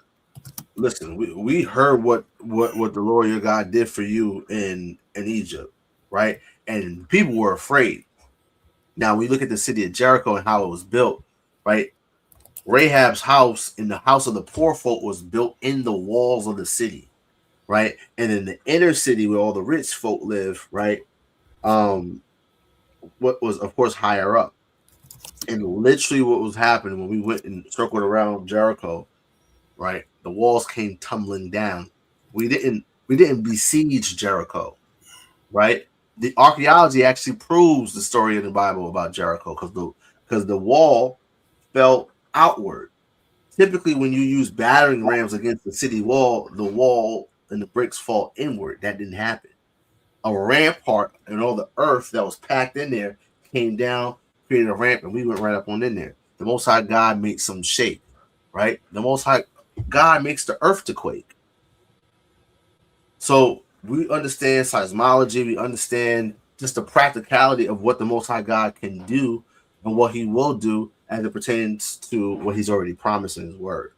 "Listen, we heard what the Lord your God did for you in Egypt, right? And people were afraid. Now we look at the city of Jericho and how it was built, right? Rahab's house and the house of the poor folk was built in the walls of the city, right? And in the inner city where all the rich folk live, right? What was of course higher up, and literally what was happening when we went and circled around Jericho, right? The walls came tumbling down. We didn't besiege Jericho, right? The archaeology actually proves the story in the Bible about Jericho because the wall fell outward. Typically, when you use battering rams against the city wall, the wall and the bricks fall inward. That didn't happen. A rampart and all the earth that was packed in there came down, created a ramp, and we went right up on in there. The Most High God makes some shake, right? The Most High God makes the earth to quake. So we understand seismology. We understand just the practicality of what the Most High God can do and what he will do as it pertains to what he's already promised in his word,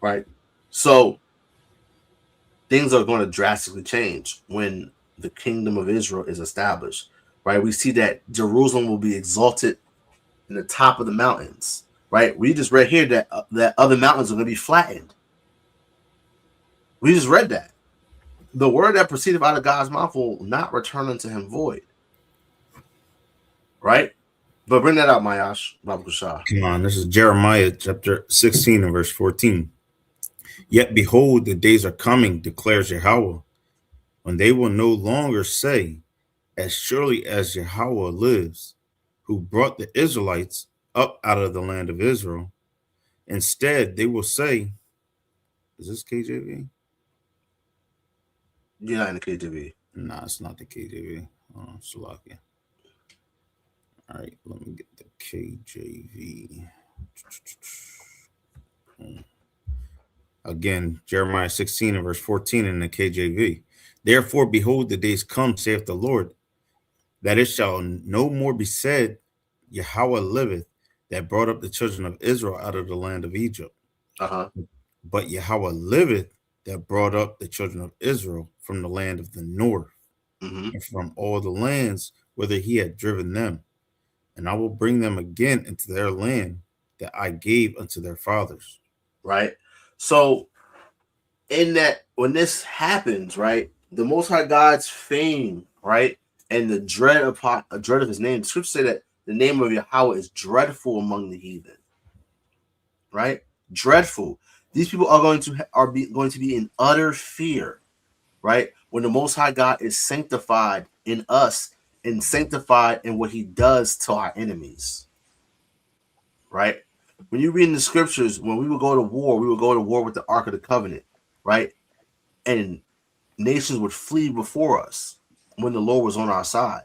right? So things are going to drastically change when the kingdom of Israel is established, right? We see that Jerusalem will be exalted in the top of the mountains, right? We just read here that other mountains are going to be flattened. We just read that. The word that proceedeth out of God's mouth will not return unto him void, right? But bring that out, Mayash, Babu Shah. Come on, this is Jeremiah chapter 16 and verse 14. Yet behold, the days are coming, declares Yahawah, when they will no longer say, as surely as Yahawah lives, who brought the Israelites up out of the land of Israel. Instead, they will say, is this KJV? You're not in the KJV. Nah, it's not the KJV. Salakia. All right, let me get the KJV. Again, Jeremiah 16 and verse 14 in the KJV. Therefore, behold, the days come, saith the Lord, that it shall no more be said, Yahawah liveth, that brought up the children of Israel out of the land of Egypt. But Yahawah liveth, that brought up the children of Israel from the land of the north, and from all the lands whither he had driven them. And I will bring them again into their land that I gave unto their fathers. Right? So, in that, when this happens, right, the Most High God's fame, right, and the dread of his name, the scriptures say that the name of Yahawah is dreadful among the heathen, right? Dreadful. These people are going to be in utter fear, right? When the Most High God is sanctified in us and sanctified in what He does to our enemies, right? When you read in the scriptures, when we would go to war, we would go to war with the Ark of the Covenant, right? And nations would flee before us when the Lord was on our side.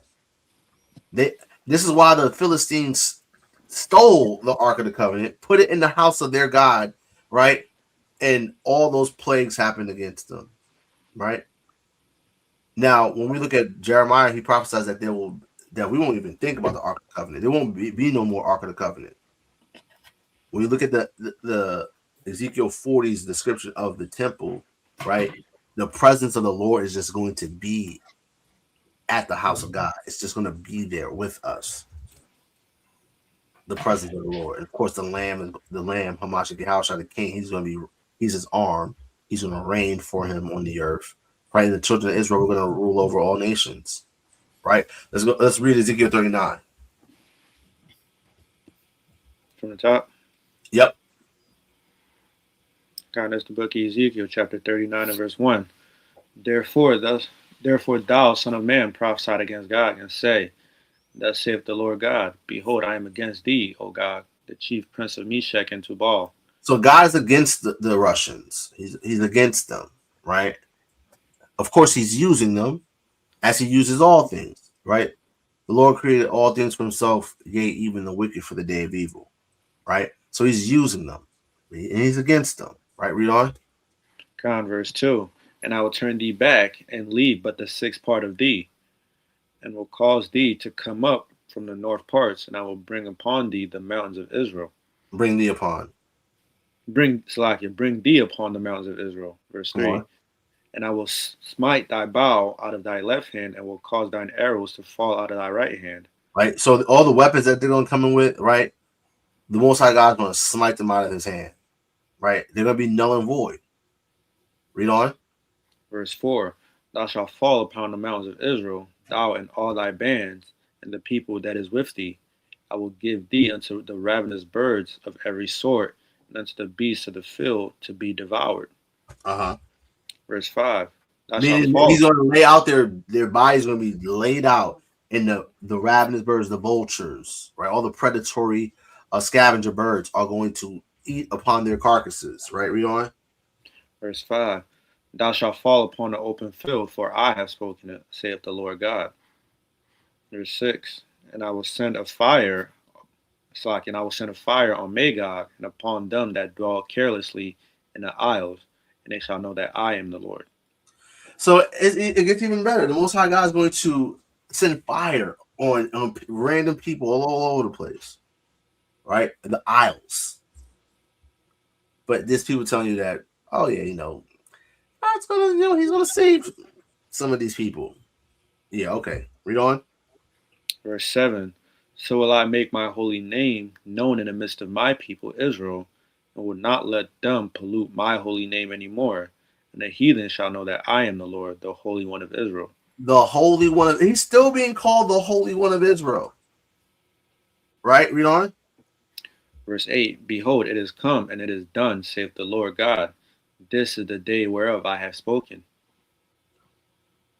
This is why the Philistines stole the Ark of the Covenant, put it in the house of their God, right? And all those plagues happened against them, right? Now, when we look at Jeremiah, he prophesies that we won't even think about the Ark of the Covenant. There won't be no more Ark of the Covenant. When you look at the Ezekiel 40's description of the temple, right? The presence of the Lord is just going to be at the house of God. It's just going to be there with us. The presence of the Lord. And of course, the Lamb, Hamashiach Yahawashi, the King, he's his arm. He's going to reign for him on the earth. Right? And the children of Israel are going to rule over all nations. Right? Let's read Ezekiel 39. From the top. Yep. God, that's the book of Ezekiel, chapter 39 and verse 1. Therefore, thou, son of man, prophesy against God, and say, Thus saith the Lord God, Behold, I am against thee, O God, the chief prince of Meshach and Tubal. So God's against the Russians. He's against them, right? Of course, he's using them as he uses all things, right? The Lord created all things for himself, yea, even the wicked for the day of evil, right? So he's using them, and he's against them, right? Read on. God, verse 2. And I will turn thee back and leave but the sixth part of thee, and will cause thee to come up from the north parts, and I will bring upon thee the mountains of Israel. Bring thee upon. Bring thee upon the mountains of Israel. Verse 3. And I will smite thy bow out of thy left hand, and will cause thine arrows to fall out of thy right hand. Right? So all the weapons that they're going to come in with, right? The Most High God is going to smite them out of his hand, right? They're going to be null and void. Read on. Verse 4. Thou shalt fall upon the mountains of Israel, thou and all thy bands, and the people that is with thee. I will give thee unto the ravenous birds of every sort, and unto the beasts of the field to be devoured. Verse 5. Meaning he's going to lay out their bodies going to be laid out in the ravenous birds, the vultures, right? All the predatory scavenger birds are going to eat upon their carcasses, right? Read on. Verse 5. Thou shalt fall upon the open field, for I have spoken it, saith the Lord God. Verse 6. And I will send a fire, on Magog, and upon them that dwell carelessly in the isles, and they shall know that I am the Lord. So it gets even better. The Most High God is going to send fire on random people all over the place, right? In the isles. But there's people telling you that, oh yeah, God's gonna, he's gonna save some of these people. Yeah, okay. Read on. Verse 7. So will I make my holy name known in the midst of my people Israel, and will not let them pollute my holy name anymore. And the heathen shall know that I am the Lord, the Holy One of Israel. The Holy One he's still being called the Holy One of Israel. Right? Read on. Verse 8. Behold, it is come, and it is done, saith the Lord God. This is the day whereof I have spoken.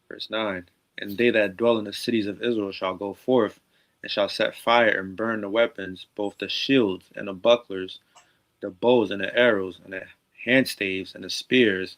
Verse 9. And they that dwell in the cities of Israel shall go forth, and shall set fire and burn the weapons, both the shields and the bucklers, the bows and the arrows, and the handstaves and the spears,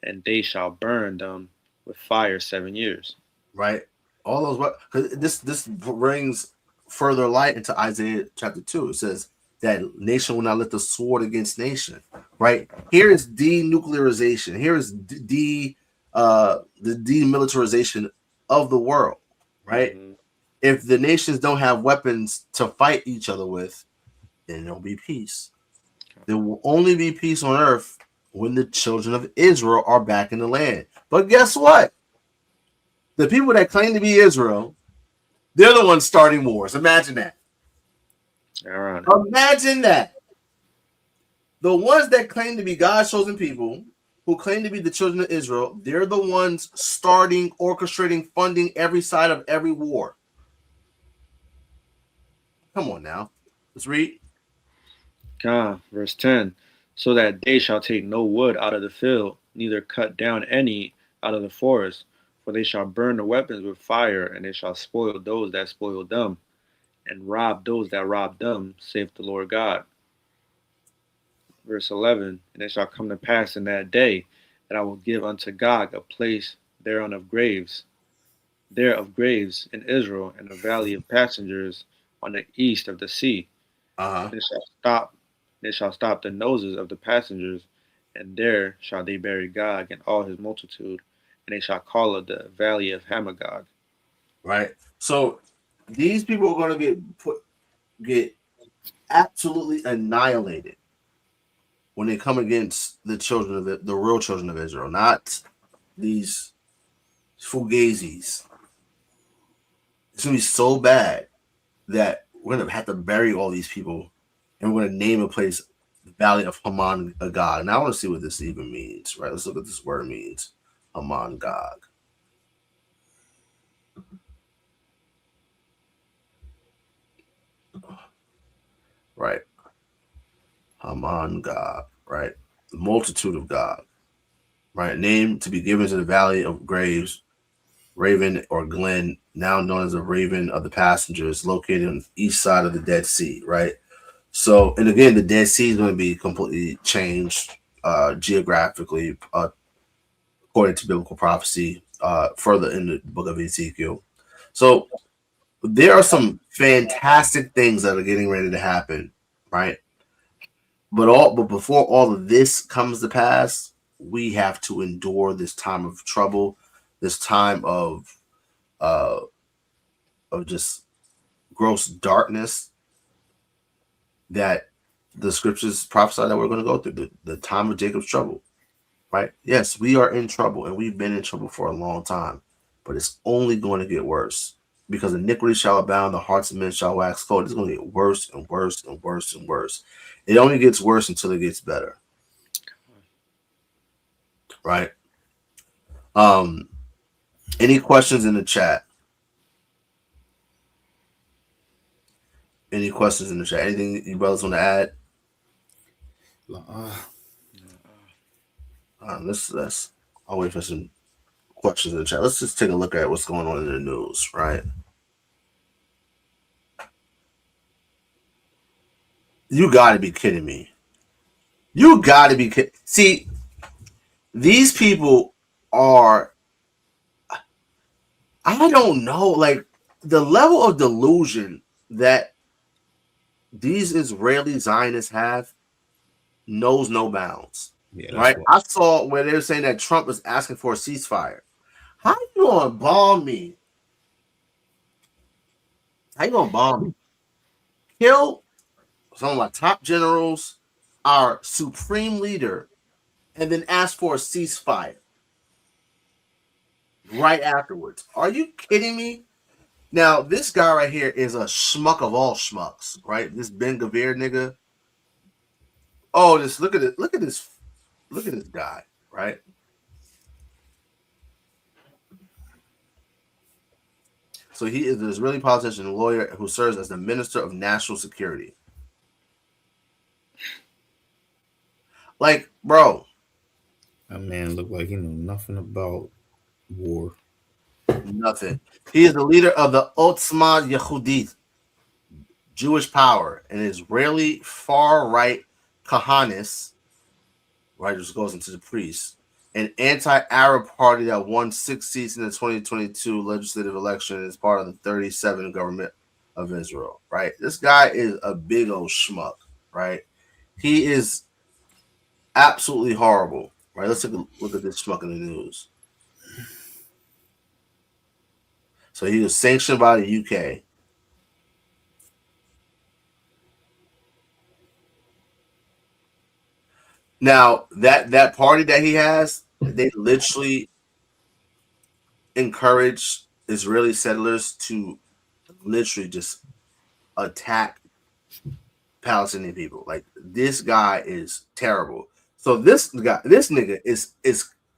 and they shall burn them with fire 7 years. Right. All those, because this brings further light into Isaiah chapter 2. It says that nation will not lift the sword against nation. Right. Here is denuclearization. Here is the demilitarization of the world. Right. Mm-hmm. If the nations don't have weapons to fight each other with, then there'll be peace. There will only be peace on earth when the children of Israel are back in the land. But guess what? The people that claim to be Israel, they're the ones starting wars. Imagine that. Right. Imagine that. The ones that claim to be God's chosen people, who claim to be the children of Israel, they're the ones starting, orchestrating, funding every side of every war. Come on now. Let's read. Verse 10. so that they shall take no wood out of the field, neither cut down any out of the forest. For they shall burn the weapons with fire, and they shall spoil those that spoil them, and rob those that rob them, saith the Lord God. Verse 11, and it shall come to pass in that day that I will give unto Gog a place thereon of graves, there of graves in Israel, in the valley of passengers on the east of the sea. Uh-huh. And it shall stop the noses of the passengers, and there shall they bury Gog and all his multitude, and they shall call it the valley of Hamagog. Right. So these people are going to get absolutely annihilated when they come against the children of the real children of Israel, not these fugazis. It's going to be so bad that we're going to have to bury all these people, and we're going to name a place the Valley of Haman Agag. Now I want to see what this even means, right? Let's look at this word means. Haman Gog. Right. Haman Gog, right? The multitude of Gog, right? Name to be given to the Valley of Graves, Raven or Glen, now known as the Raven of the Passengers, located on the east side of the Dead Sea, right? So, and again, the Dead Sea is going to be completely changed geographically, according to biblical prophecy, further in the book of Ezekiel. So, there are some fantastic things that are getting ready to happen, right? But before all of this comes to pass, we have to endure this time of trouble, this time of just gross darkness that the scriptures prophesy that we're going to go through, the time of Jacob's trouble, right? Yes, we are in trouble, and we've been in trouble for a long time, but it's only going to get worse because iniquity shall abound, the hearts of men shall wax cold. It's going to get worse and worse and worse and worse. It only gets worse until it gets better, right? Any questions in the chat? Any questions in the chat? Anything you brothers want to add? Let's. I'll wait for some questions in the chat. Let's just take a look at what's going on in the news, right? You got to be kidding me. You got to be kidding. See, these people are, I don't know, like the level of delusion that these Israeli Zionists have knows no bounds. Yeah, right? I saw where they were saying that Trump was asking for a ceasefire. How you gonna bomb me? How you gonna bomb me? Kill some of my top generals, our supreme leader, and then ask for a ceasefire right afterwards. Are you kidding me? Now, this guy right here is a schmuck of all schmucks, right? This Ben Gavir nigga. Oh, just look at it. Look at this guy, right? So he is an Israeli politician and lawyer who serves as the Minister of National Security. Like, bro. That man looked like he knew nothing about war. Nothing. He is the leader of the Otzma Yehudit, Jewish Power, an Israeli far-right Kahanis, right, which goes into the priests, an anti-Arab party that won 6 seats in the 2022 legislative election as part of the 37 government of Israel, right? This guy is a big old schmuck, right? He is absolutely horrible, right? Let's take a look at this schmuck in the news. So he was sanctioned by the UK. Now, that party that he has, they literally encourage Israeli settlers to literally just attack Palestinian people. Like, this guy is terrible. So this nigga is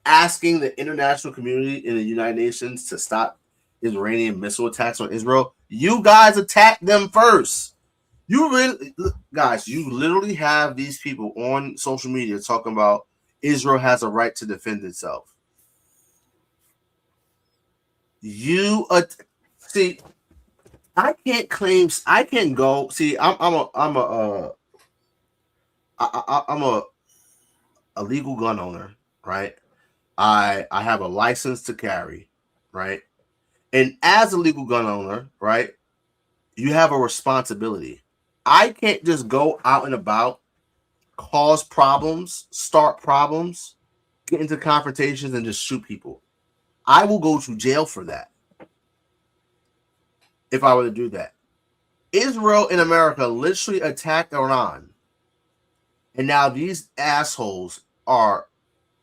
asking the international community in the United Nations to stop Iranian missile attacks on Israel. You guys attacked them first. You really, guys, you literally have these people on social media talking about Israel has a right to defend itself. You see, I can't claim. I can go. See, I'm a legal gun owner, right? I have a license to carry, right? And as a legal gun owner, right, you have a responsibility. I can't just go out and about, cause problems, start problems, get into confrontations, and just shoot people. I will go to jail for that if I were to do that. Israel and America literally attacked Iran. And now these assholes are,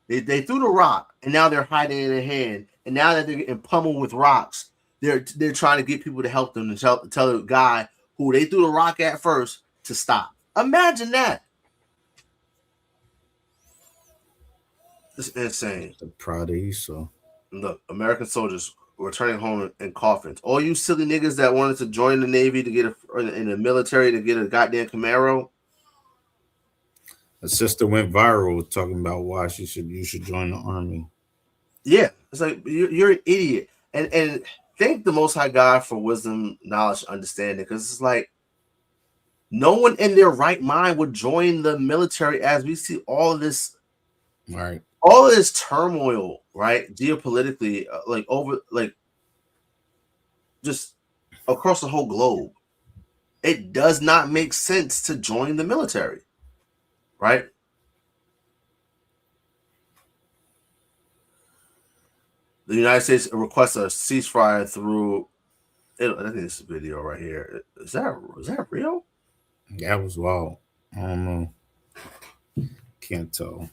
they threw the rock, and now they're hiding in their hand. And now that they're getting pummeled with rocks, they're trying to get people to help them, and tell the guy who they threw the rock at first to stop. Imagine that. It's insane. The proud of you, so. Look, American soldiers returning home in coffins. All you silly niggas that wanted to join the Navy to get in the military to get a goddamn Camaro. A sister went viral talking about why you should join the army. Yeah, it's like you're an idiot, and thank the Most High God for wisdom, knowledge, understanding, because it's like no one in their right mind would join the military as we see all this, right? All of this turmoil, right? Geopolitically, just across the whole globe, it does not make sense to join the military, right? The United States requests a ceasefire through. I think this video right here. Is that real? That was wild. I don't know. Can't tell.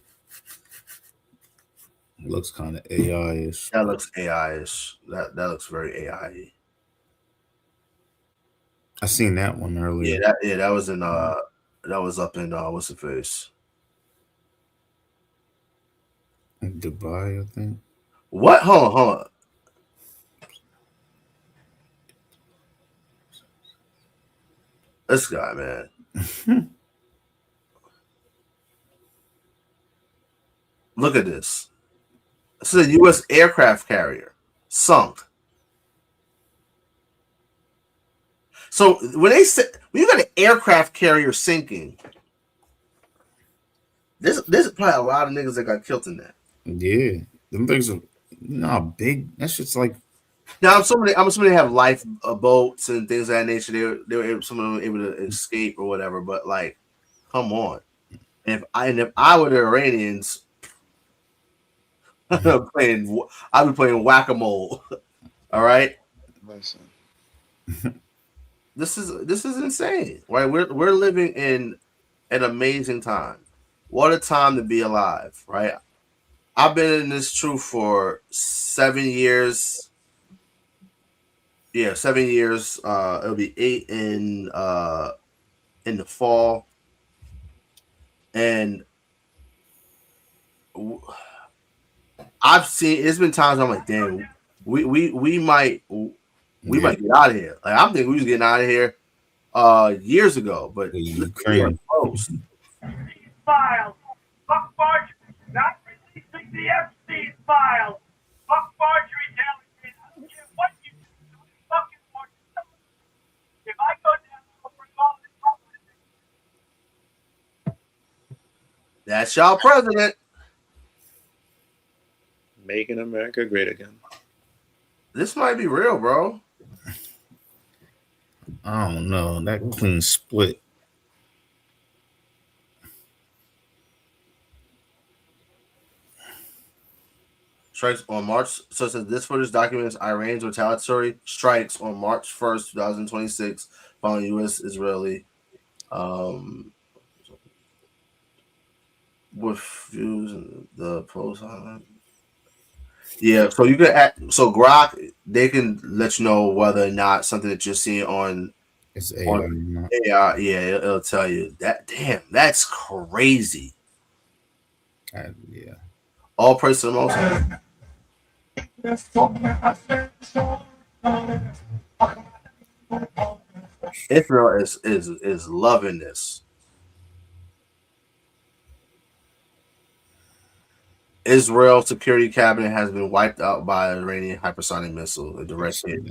It looks kind of AI-ish. That looks AI-ish. That looks very AI-y. I seen that one earlier. That was in that was up in what's the face? In Dubai, I think. What? Hold on. This guy, man. Look at this. This is a U.S. aircraft carrier sunk. So when you got an aircraft carrier sinking, there's probably a lot of niggas that got killed in that. Yeah, them things are not big. That's just like. Now I'm assuming they have life boats and things of that nature. They were some of them able to escape or whatever. But like, come on. And if I were the Iranians, I'd be playing whack-a-mole. All right. Listen. This is insane, right? We're living in an amazing time. What a time to be alive, right? I've been in this truth for 7 years. Yeah, 7 years. It'll be 8 in the fall, and I've seen. It's been times I'm like, damn, we might get out of here. Like I'm thinking we was getting out of here years ago, but Ukraine. Files. Buck Marjorie not releasing the Epstein files. Buck Marjorie telling me, I don't care what you do, fucking Marjorie. If I go down, I'll bring all this up. That's y'all president. Making America great again. This might be real, bro. I don't know. That clean split. Strikes on March. So it says this footage documents Iran's retaliatory strikes on March 1st, 2026, following U.S.-Israeli with views and the post on. Yeah, so you can so Grok, they can let you know whether or not something that you're seeing on It's AI. AI. Yeah, it'll tell you that. Damn, that's crazy. Yeah. All praise to the Most High. Israel is loving this. Israel security cabinet has been wiped out by Iranian hypersonic missile. A direct hit.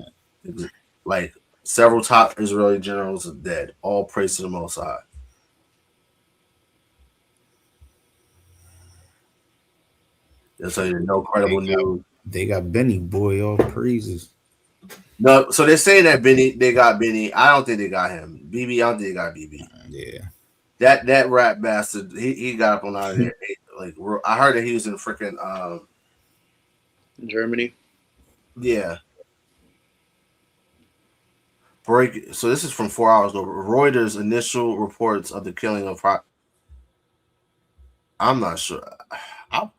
Like several top Israeli generals are dead. All praise to the Most High. They'll tell you no credible news. They got Benny, boy, all praises. No, so they're saying that they got Benny. I don't think they got him. BB, I don't think they got BB. Yeah. That rat bastard, he got up on out of there. Like I heard that he was in freaking Germany. Yeah. So this is from 4 hours ago. Reuters initial reports of the killing of. I'm not sure.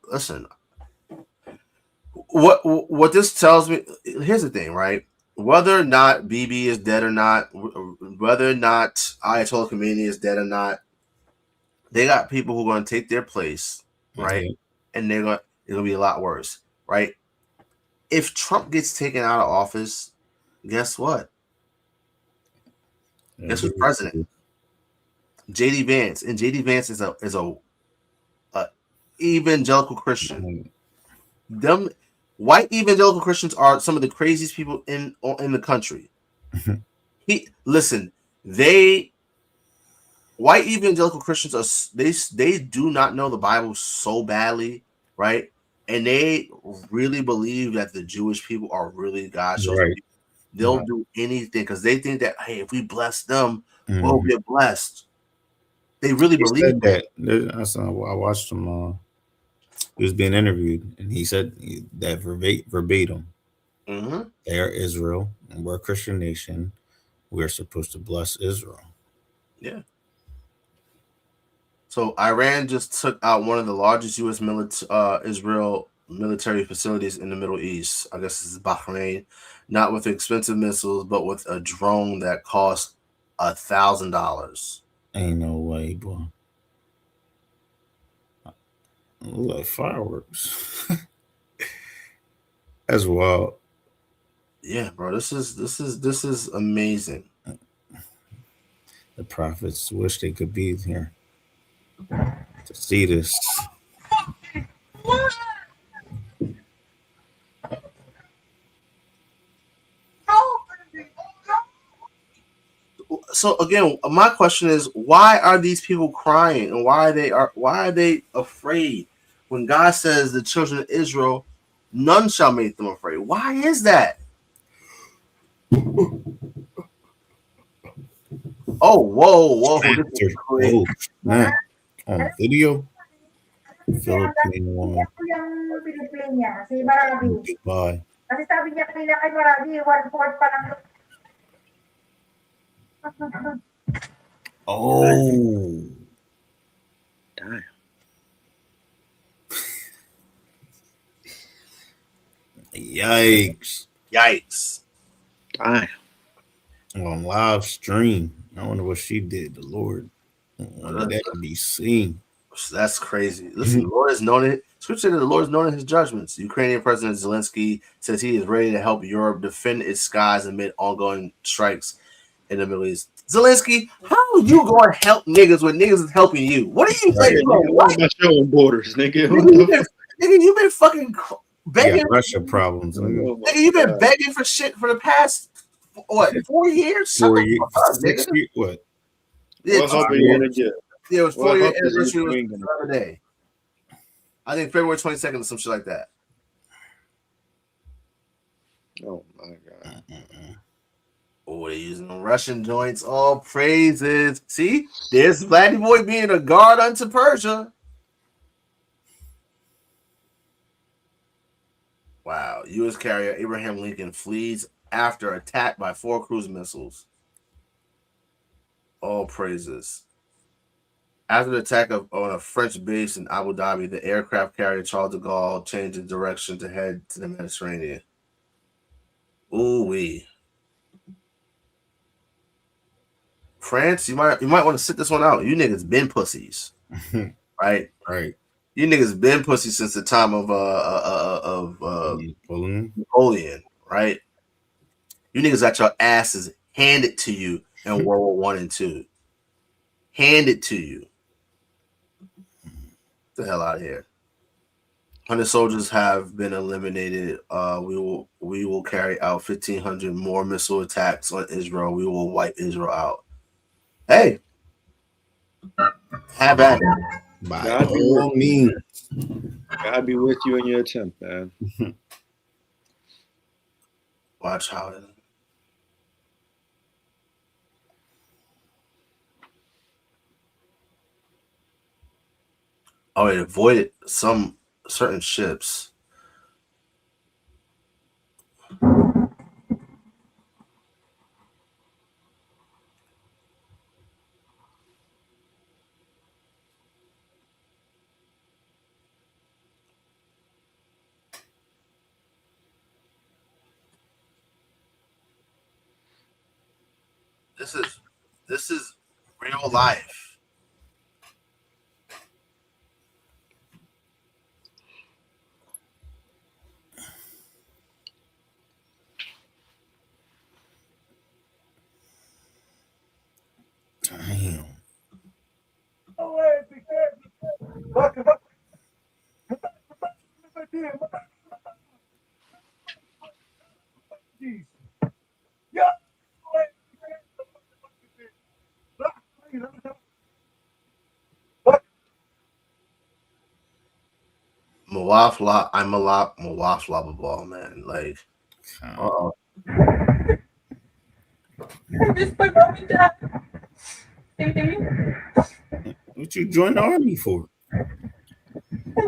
Listen. What this tells me? Here's the thing, right? Whether or not BB is dead or not, whether or not Ayatollah Khomeini is dead or not, they got people who are going to take their place, right? Mm-hmm. And it'll be a lot worse, right? If Trump gets taken out of office, guess what? Guess who's president? JD Vance, and JD Vance is a evangelical Christian. Them white evangelical Christians are some of the craziest people in the country. White evangelical Christians are they do not know the Bible so badly, right? And they really believe that the Jewish people are really God's chosen people. They'll do anything because they think that, hey, if we bless them, we'll get blessed. They really believe that. I watched him. He was being interviewed, and he said that verbatim. Mm-hmm. They are Israel, and we're a Christian nation. We're supposed to bless Israel. Yeah. So Iran just took out one of the largest U.S. Israel military facilities in the Middle East. I guess this is Bahrain, not with expensive missiles, but with a drone that cost $1,000. Ain't no way, boy. Like fireworks. That's wild. Yeah, bro. This is amazing. The prophets wish they could be here to see this. So again, my question is, why are these people crying, and why are they afraid when God says the children of Israel, none shall make them afraid? Why is that? Oh, whoa! Oh, man. On video, Philippine woman. Goodbye. Kasi sabi niya kay Marami, 1/4 pa lang. Oh. Damn. Yikes. Damn. On live stream. I wonder what she did. The Lord. That could be seen. That's crazy. Listen, the Lord is known it. Scripture that the Lord is known in his judgments. Ukrainian President Zelensky says he is ready to help Europe defend its skies amid ongoing strikes in the Middle East. Zelensky, how are you going to help niggas when niggas is helping you? What are you saying? What about your own borders, nigga? Nigga, you've been fucking begging. Russia problems. Nigga, you've been begging for shit for the past, 4 years? 4 years. 6 years? What? Yeah, what help are you going to get? Yeah, it was 4 year anniversary the other day. I think February 22nd or some shit like that. Oh my God. Oh, they're using Russian joints. All praises. See, there's Vladdy Boy being a guard unto Persia. Wow. U.S. carrier Abraham Lincoln flees after attack by 4 cruise missiles. All praises. After the attack on a French base in Abu Dhabi, the aircraft carrier Charles de Gaulle changed its direction to head to the Mediterranean. Ooh-wee. France, you might want to sit this one out. You niggas been pussies. Right? Right. You niggas been pussies since the time of Napoleon, right? You niggas got your asses handed to you in World War One and Two. Handed to you. Get the hell out of here. 100 soldiers have been eliminated. We will carry out 1,500 more missile attacks on Israel. We will wipe Israel out. Hey, have at it. By all means. God be with you in your attempt, man. Watch how it. Oh, it avoided some certain ships. This is real life. Damn. Mawafla ball, man. Like, I miss my mom and dad. What you join the army for? I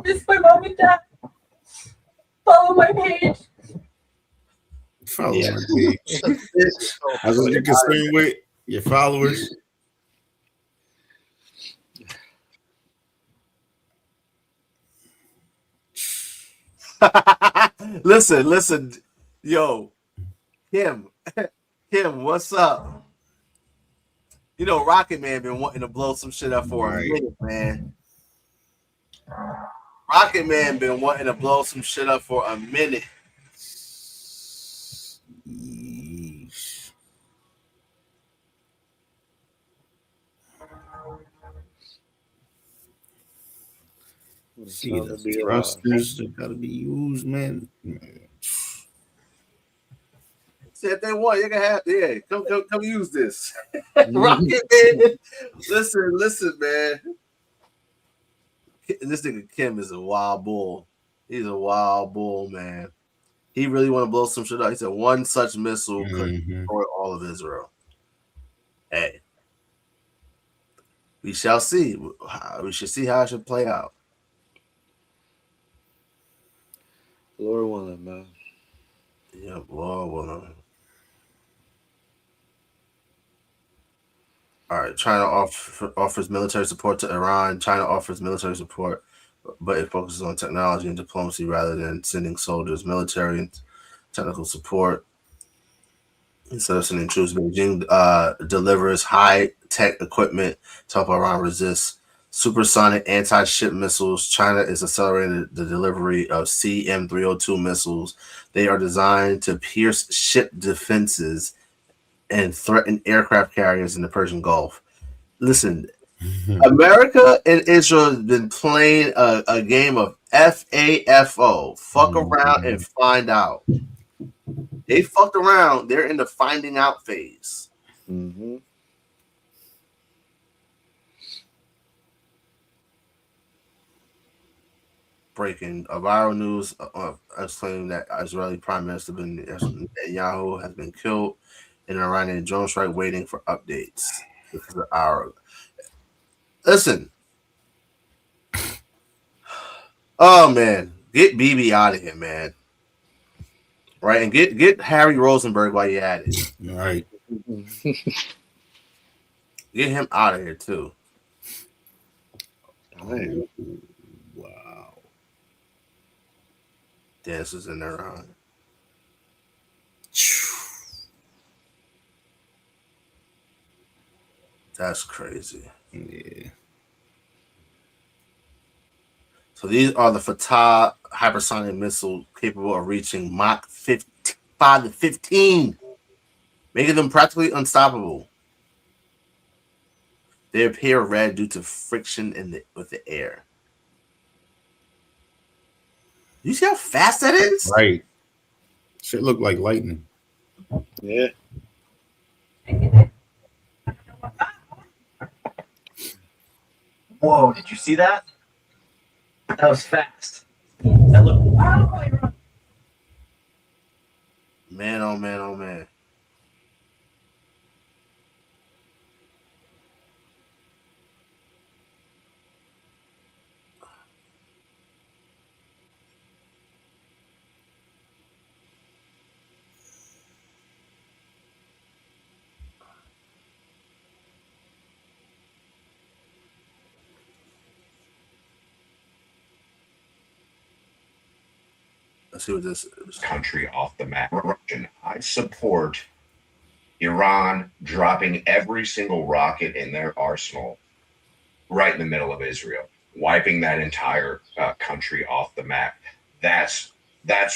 miss my mom and dad. Follow my page. Follow my page. That's what you're concerned with? Your followers? listen, yo, Kim, what's up? You know, Rocket Man been wanting to blow some shit up for a minute, man. Rocket Man been wanting to blow some shit up for a minute. See, the thrusters that gotta be used, man. Said they want, you can have, yeah, come use this. Rocket Man, listen, man. This nigga Kim is a wild bull. He's a wild bull, man. He really want to blow some shit up. He said one such missile could destroy all of Israel. Hey, we shall see. We should see how it should play out. Lord willing, man. Yep, Lord willing. All right, China offers military support to Iran. China offers military support, but it focuses on technology and diplomacy rather than sending soldiers. Military and technical support. Instead of sending troops, Beijing delivers high-tech equipment to help Iran resist supersonic anti-ship missiles. China is accelerating the delivery of CM-302 missiles. They are designed to pierce ship defenses and threaten aircraft carriers in the Persian Gulf. Listen, America and Israel have been playing a game of FAFO. Fuck around and find out. They fucked around. They're in the finding out phase. Mm-hmm. Breaking viral news has claimed that Israeli Prime Minister Netanyahu has been killed in an Iranian drone strike, waiting for updates. This is our listen. Oh man, get BB out of here, man. Right, and get Harry Rosenberg while you're at it. All right. Get him out of here too. Damn. Wow. Dancers in their own. That's crazy. Yeah. So these are the Fatah hypersonic missiles capable of reaching Mach 5 to 15, making them practically unstoppable. They appear red due to friction with the air. You see how fast that is? Right. Shit look like lightning. Yeah. Whoa, did you see that? That was fast. That looked wow. Man, oh man, oh man. Let's see what this is. Country off the map. I support Iran dropping every single rocket in their arsenal right in the middle of Israel, wiping that entire country off the map. That's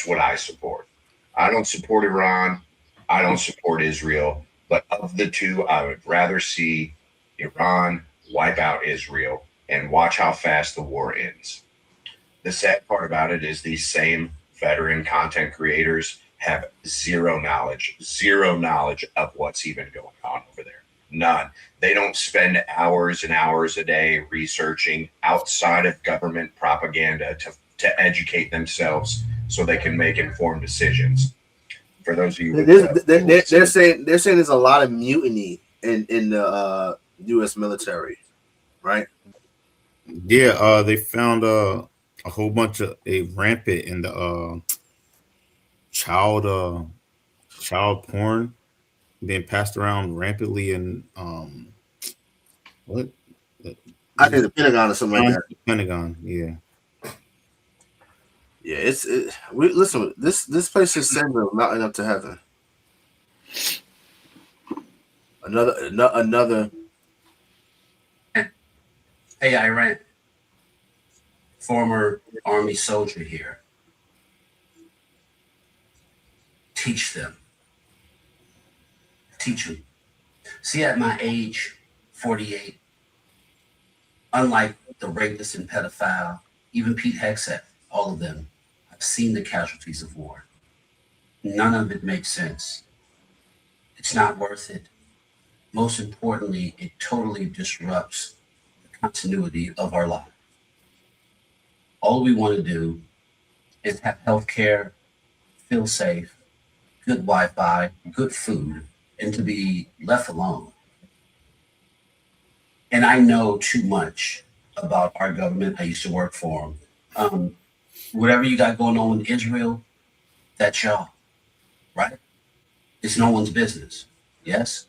what I support. I don't support Iran. I don't support Israel. But of the two, I would rather see Iran wipe out Israel and watch how fast the war ends. The sad part about it is these same veteran content creators have zero knowledge of what's even going on over there. None. They don't spend hours and hours a day researching outside of government propaganda to educate themselves so they can make informed decisions. For those of you, they're saying there's a lot of mutiny in the U.S. military, right? Yeah, they found a whole bunch of rampant in the child porn being passed around rampantly in what? I think the Pentagon or something like that. The Pentagon, yeah. Yeah, listen. This place is sending a mountain up to heaven. Another. Hey, Iran, former Army soldier here. Teach them. Teach them. See, at my age, 48, unlike the rapist and pedophile, even Pete Hegseth, all of them, I've seen the casualties of war. None of it makes sense. It's not worth it. Most importantly, it totally disrupts the continuity of our life. All we want to do is have health care, feel safe, good Wi-Fi, good food, and to be left alone. And I know too much about our government. I used to work for them. Whatever you got going on in Israel, that's y'all, right? It's no one's business. Yes?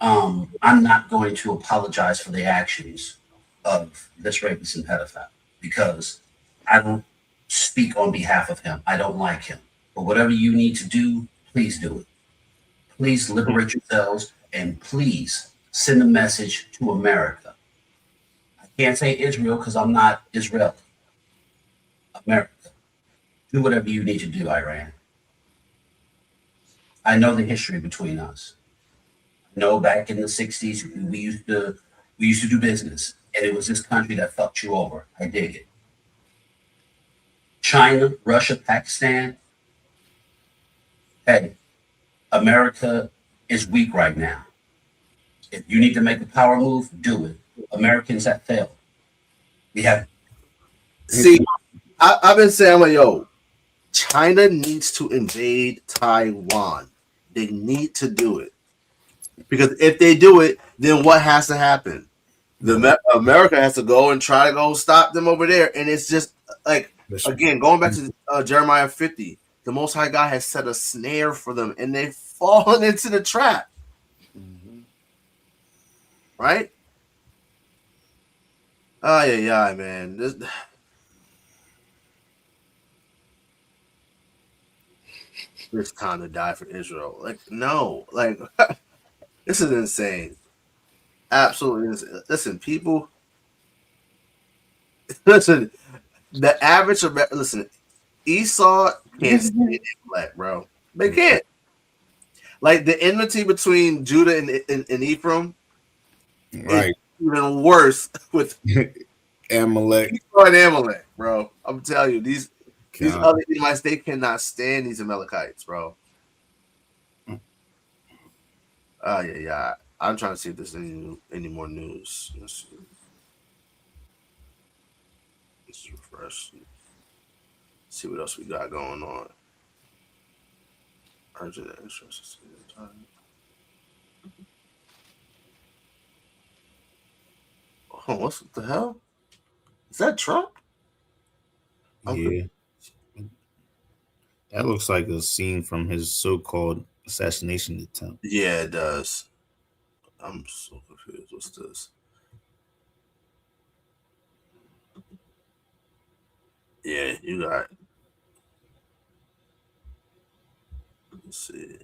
I'm not going to apologize for the actions of this rapist and pedophile because I don't speak on behalf of him. I don't like him. But whatever you need to do, please do it. Please liberate yourselves and please send a message to America. I can't say Israel because I'm not Israeli. America. Do whatever you need to do, Iran. I know the history between us. I know back in the 60s, we used to do business, and it was this country that fucked you over. I dig it. China, Russia, Pakistan. Hey, America is weak right now. If you need to make a power move, do it. Americans have failed. We have. See, I've been saying, like, yo, China needs to invade Taiwan. They need to do it. Because if they do it, then what has to happen? America has to go and try to go stop them over there. And it's just like, again, going back to Jeremiah 50, the Most High God has set a snare for them and they've fallen into the trap. Mm-hmm. Right? Oh, yeah, man. It's time to die for Israel. Like, no. Like, this is insane. Absolutely insane. Listen, people. Listen, the average. Listen, Esau can't see it black, bro. They can't. Like the enmity between Judah and Ephraim Right. is even worse with Amalek. Esau and Amalek, bro. I'm telling you, these God. other Edomites, they cannot stand these Amalekites, bro. Yeah. I'm trying to see if there's any more news. Let's refresh. See what else we got going on. Urgent interest. Oh, what the hell? Is that Trump? Yeah. That looks like a scene from his so-called assassination attempt. Yeah, it does. I'm so confused. What's this? Yeah, you got. Let's see.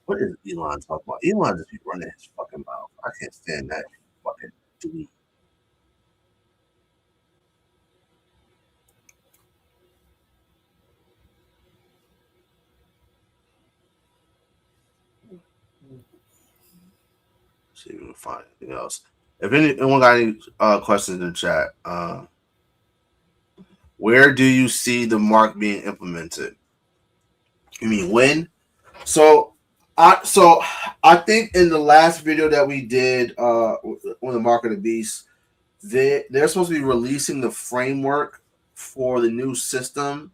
What is Elon talking about? Elon just be running his fucking mouth. I can't stand that fucking dude. See if we can find anything else. If anyone got any questions in the chat, where do you see the mark being implemented? You mean when? So I think in the last video that we did on the Mark of the Beast, they're supposed to be releasing the framework for the new system.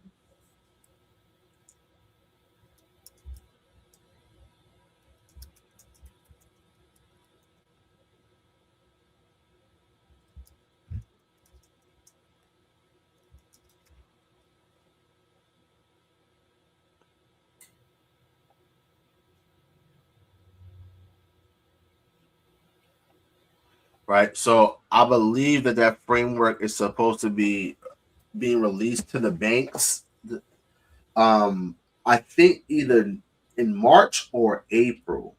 Right. So I believe that framework is supposed to be being released to the banks. I think either in March or April.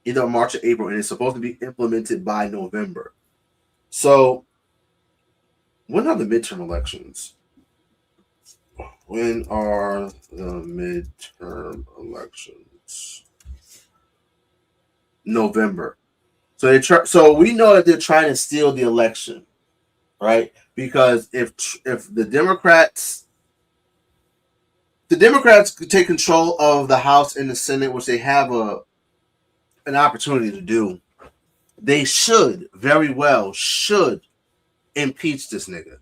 Either March or April, and it's supposed to be implemented by November. So when are the midterm elections? When are the midterm elections? November. So so we know that they're trying to steal the election, right? Because if the Democrats could take control of the House and the Senate, which they have an opportunity to do, they very well should impeach this nigga.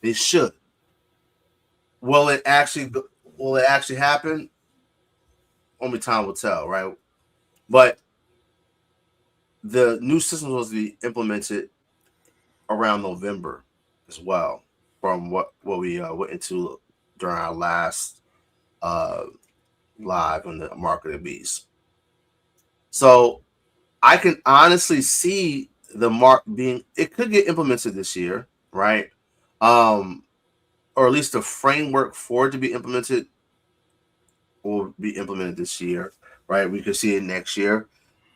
They should. Will it actually happen? Only time will tell, right? But the new system was to be implemented around November as well, from what we went into during our last live on the Mark of the Beast. So I can honestly see the mark being, it could get implemented this year, right? Or at least the framework for it to be implemented will be implemented this year, right? We could see it next year.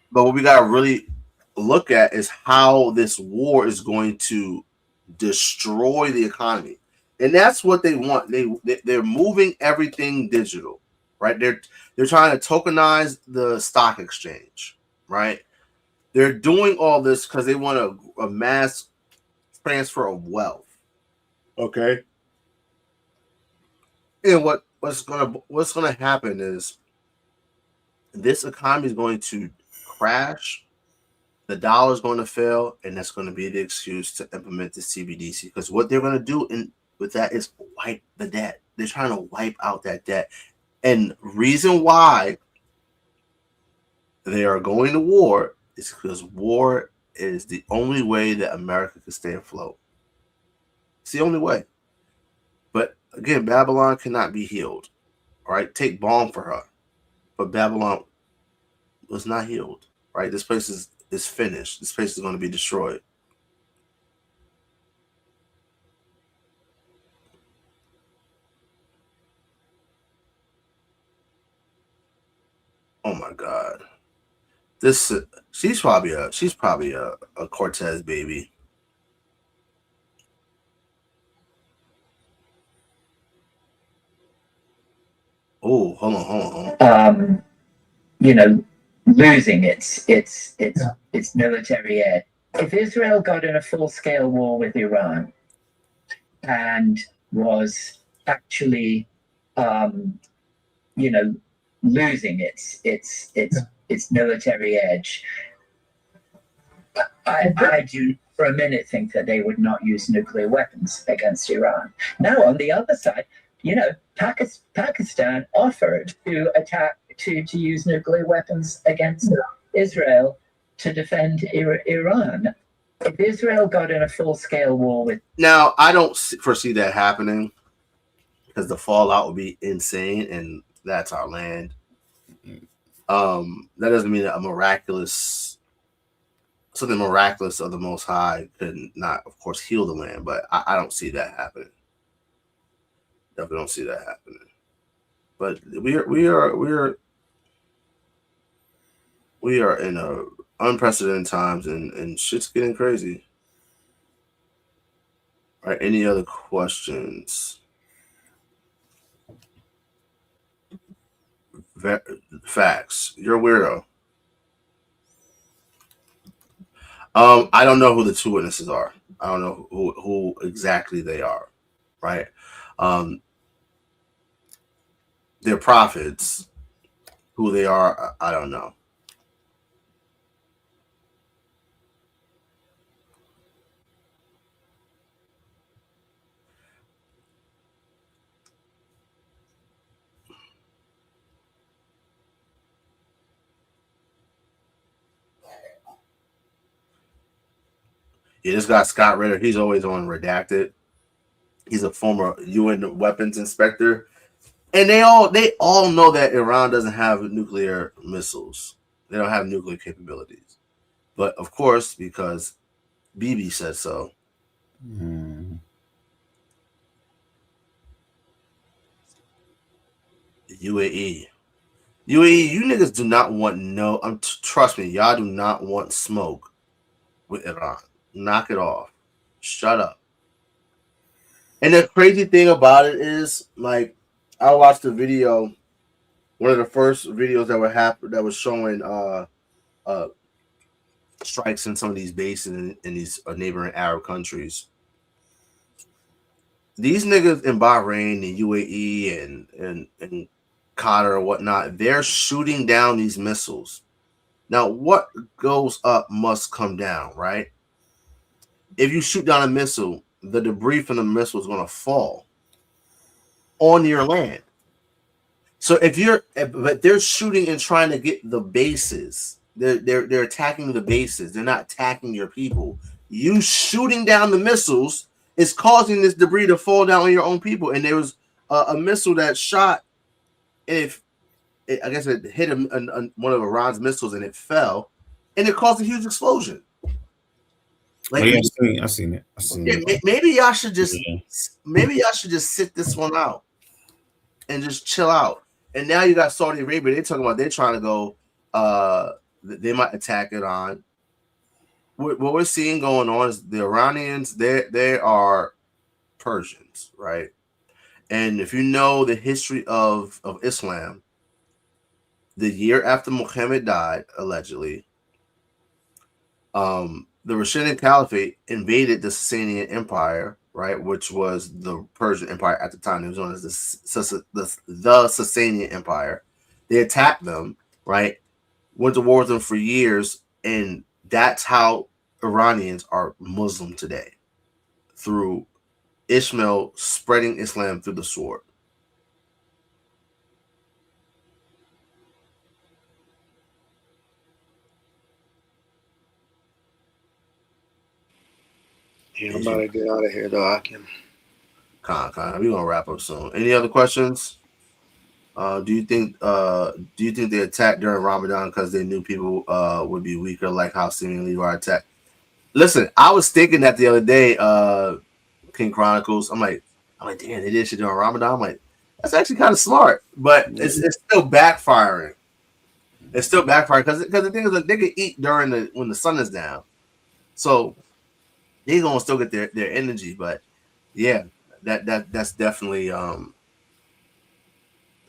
But what we got to really look at is how this war is going to destroy the economy. And that's what they want. They're moving everything digital, right? They're trying to tokenize the stock exchange, right? They're doing all this because they want a mass transfer of wealth. Okay. And what's gonna happen is this economy is going to crash. The dollar is going to fail, and that's going to be the excuse to implement the CBDC. Because what they're going to do with that is wipe the debt. They're trying to wipe out that debt. And reason why they are going to war is because war is the only way that America can stay afloat. It's the only way. But again, Babylon cannot be healed. All right, take balm for her. But Babylon was not healed. Right, this place is finished. This place is going to be destroyed. Oh my God. This she's probably a Cortez baby. Oh, hold on. Losing its military edge. If Israel got in a full-scale war with Iran and was actually, losing its military edge, I do for a minute think that they would not use nuclear weapons against Iran. Now, on the other side, Pakistan offered to attack to use nuclear weapons against Israel to defend Iran. If Israel got in a full-scale war with... Now, I don't foresee that happening because the fallout would be insane, and that's our land. That doesn't mean that something miraculous of the Most High could not, of course, heal the land, but I don't see that happening. Definitely don't see that happening. But we are in a unprecedented times, and shit's getting crazy. All right, any other questions? Facts. You're a weirdo. I don't know who the two witnesses are. I don't know who exactly they are. Right? They're prophets. Who they are, I don't know. Yeah, this guy Scott Ritter, he's always on Redacted. He's a former UN weapons inspector, and they all know that Iran doesn't have nuclear missiles. They don't have nuclear capabilities, but of course, because Bibi said so. UAE, you niggas do not want trust me, y'all do not want smoke with Iran. Knock it off. Shut up. And the crazy thing about it is, like, I watched a video, one of the first videos that was showing strikes in some of these bases in these neighboring Arab countries. These niggas in Bahrain and UAE and Qatar or whatnot, they're shooting down these missiles. Now, what goes up must come down, right? If you shoot down a missile, the debris from the missile is going to fall on your land. So but they're shooting and trying to get the bases. They're attacking the bases. They're not attacking your people. You shooting down the missiles is causing this debris to fall down on your own people. And there was a missile that shot. I guess it hit one of Iran's missiles and it fell, and it caused a huge explosion. Like, I've seen it. Maybe y'all should just sit this one out and just chill out. And now you got Saudi Arabia. They're talking about they're trying to go. They might attack Iran. What we're seeing going on is the Iranians. They are Persians, right? And if you know the history of Islam, the year after Muhammad died, allegedly, the Rashidun Caliphate invaded the Sasanian Empire, right, which was the Persian Empire at the time. It was known as the Sasanian Empire. They attacked them, right, went to war with them for years, and that's how Iranians are Muslim today, through Ishmael spreading Islam through the sword. Yeah, I'm about to get out of here, though. I can. We're gonna wrap up soon. Any other questions? Do you think they attacked during Ramadan because they knew people would be weaker, like how seemingly Levi attacked? Listen, I was thinking that the other day, King Chronicles. I'm like, damn, they did shit during Ramadan. I'm like, that's actually kind of smart, but it's still backfiring. It's still backfire because the thing is that they can eat during when the sun is down, so they're gonna still get their energy. But yeah, that's definitely I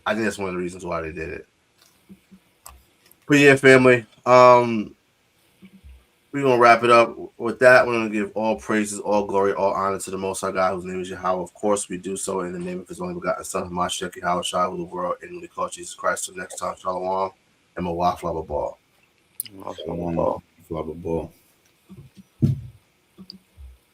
think that's one of the reasons why they did it. But yeah, family, we're gonna wrap it up with that. We're gonna give all praises, all glory, all honor to the Most High God, whose name is Yahawah. Of course, we do so in the name of His only begotten Son, Mashiach Yahawashi, who the world inwardly calls Jesus Christ. Till next time, Shalawam and Matawathya. Shalom. Ball.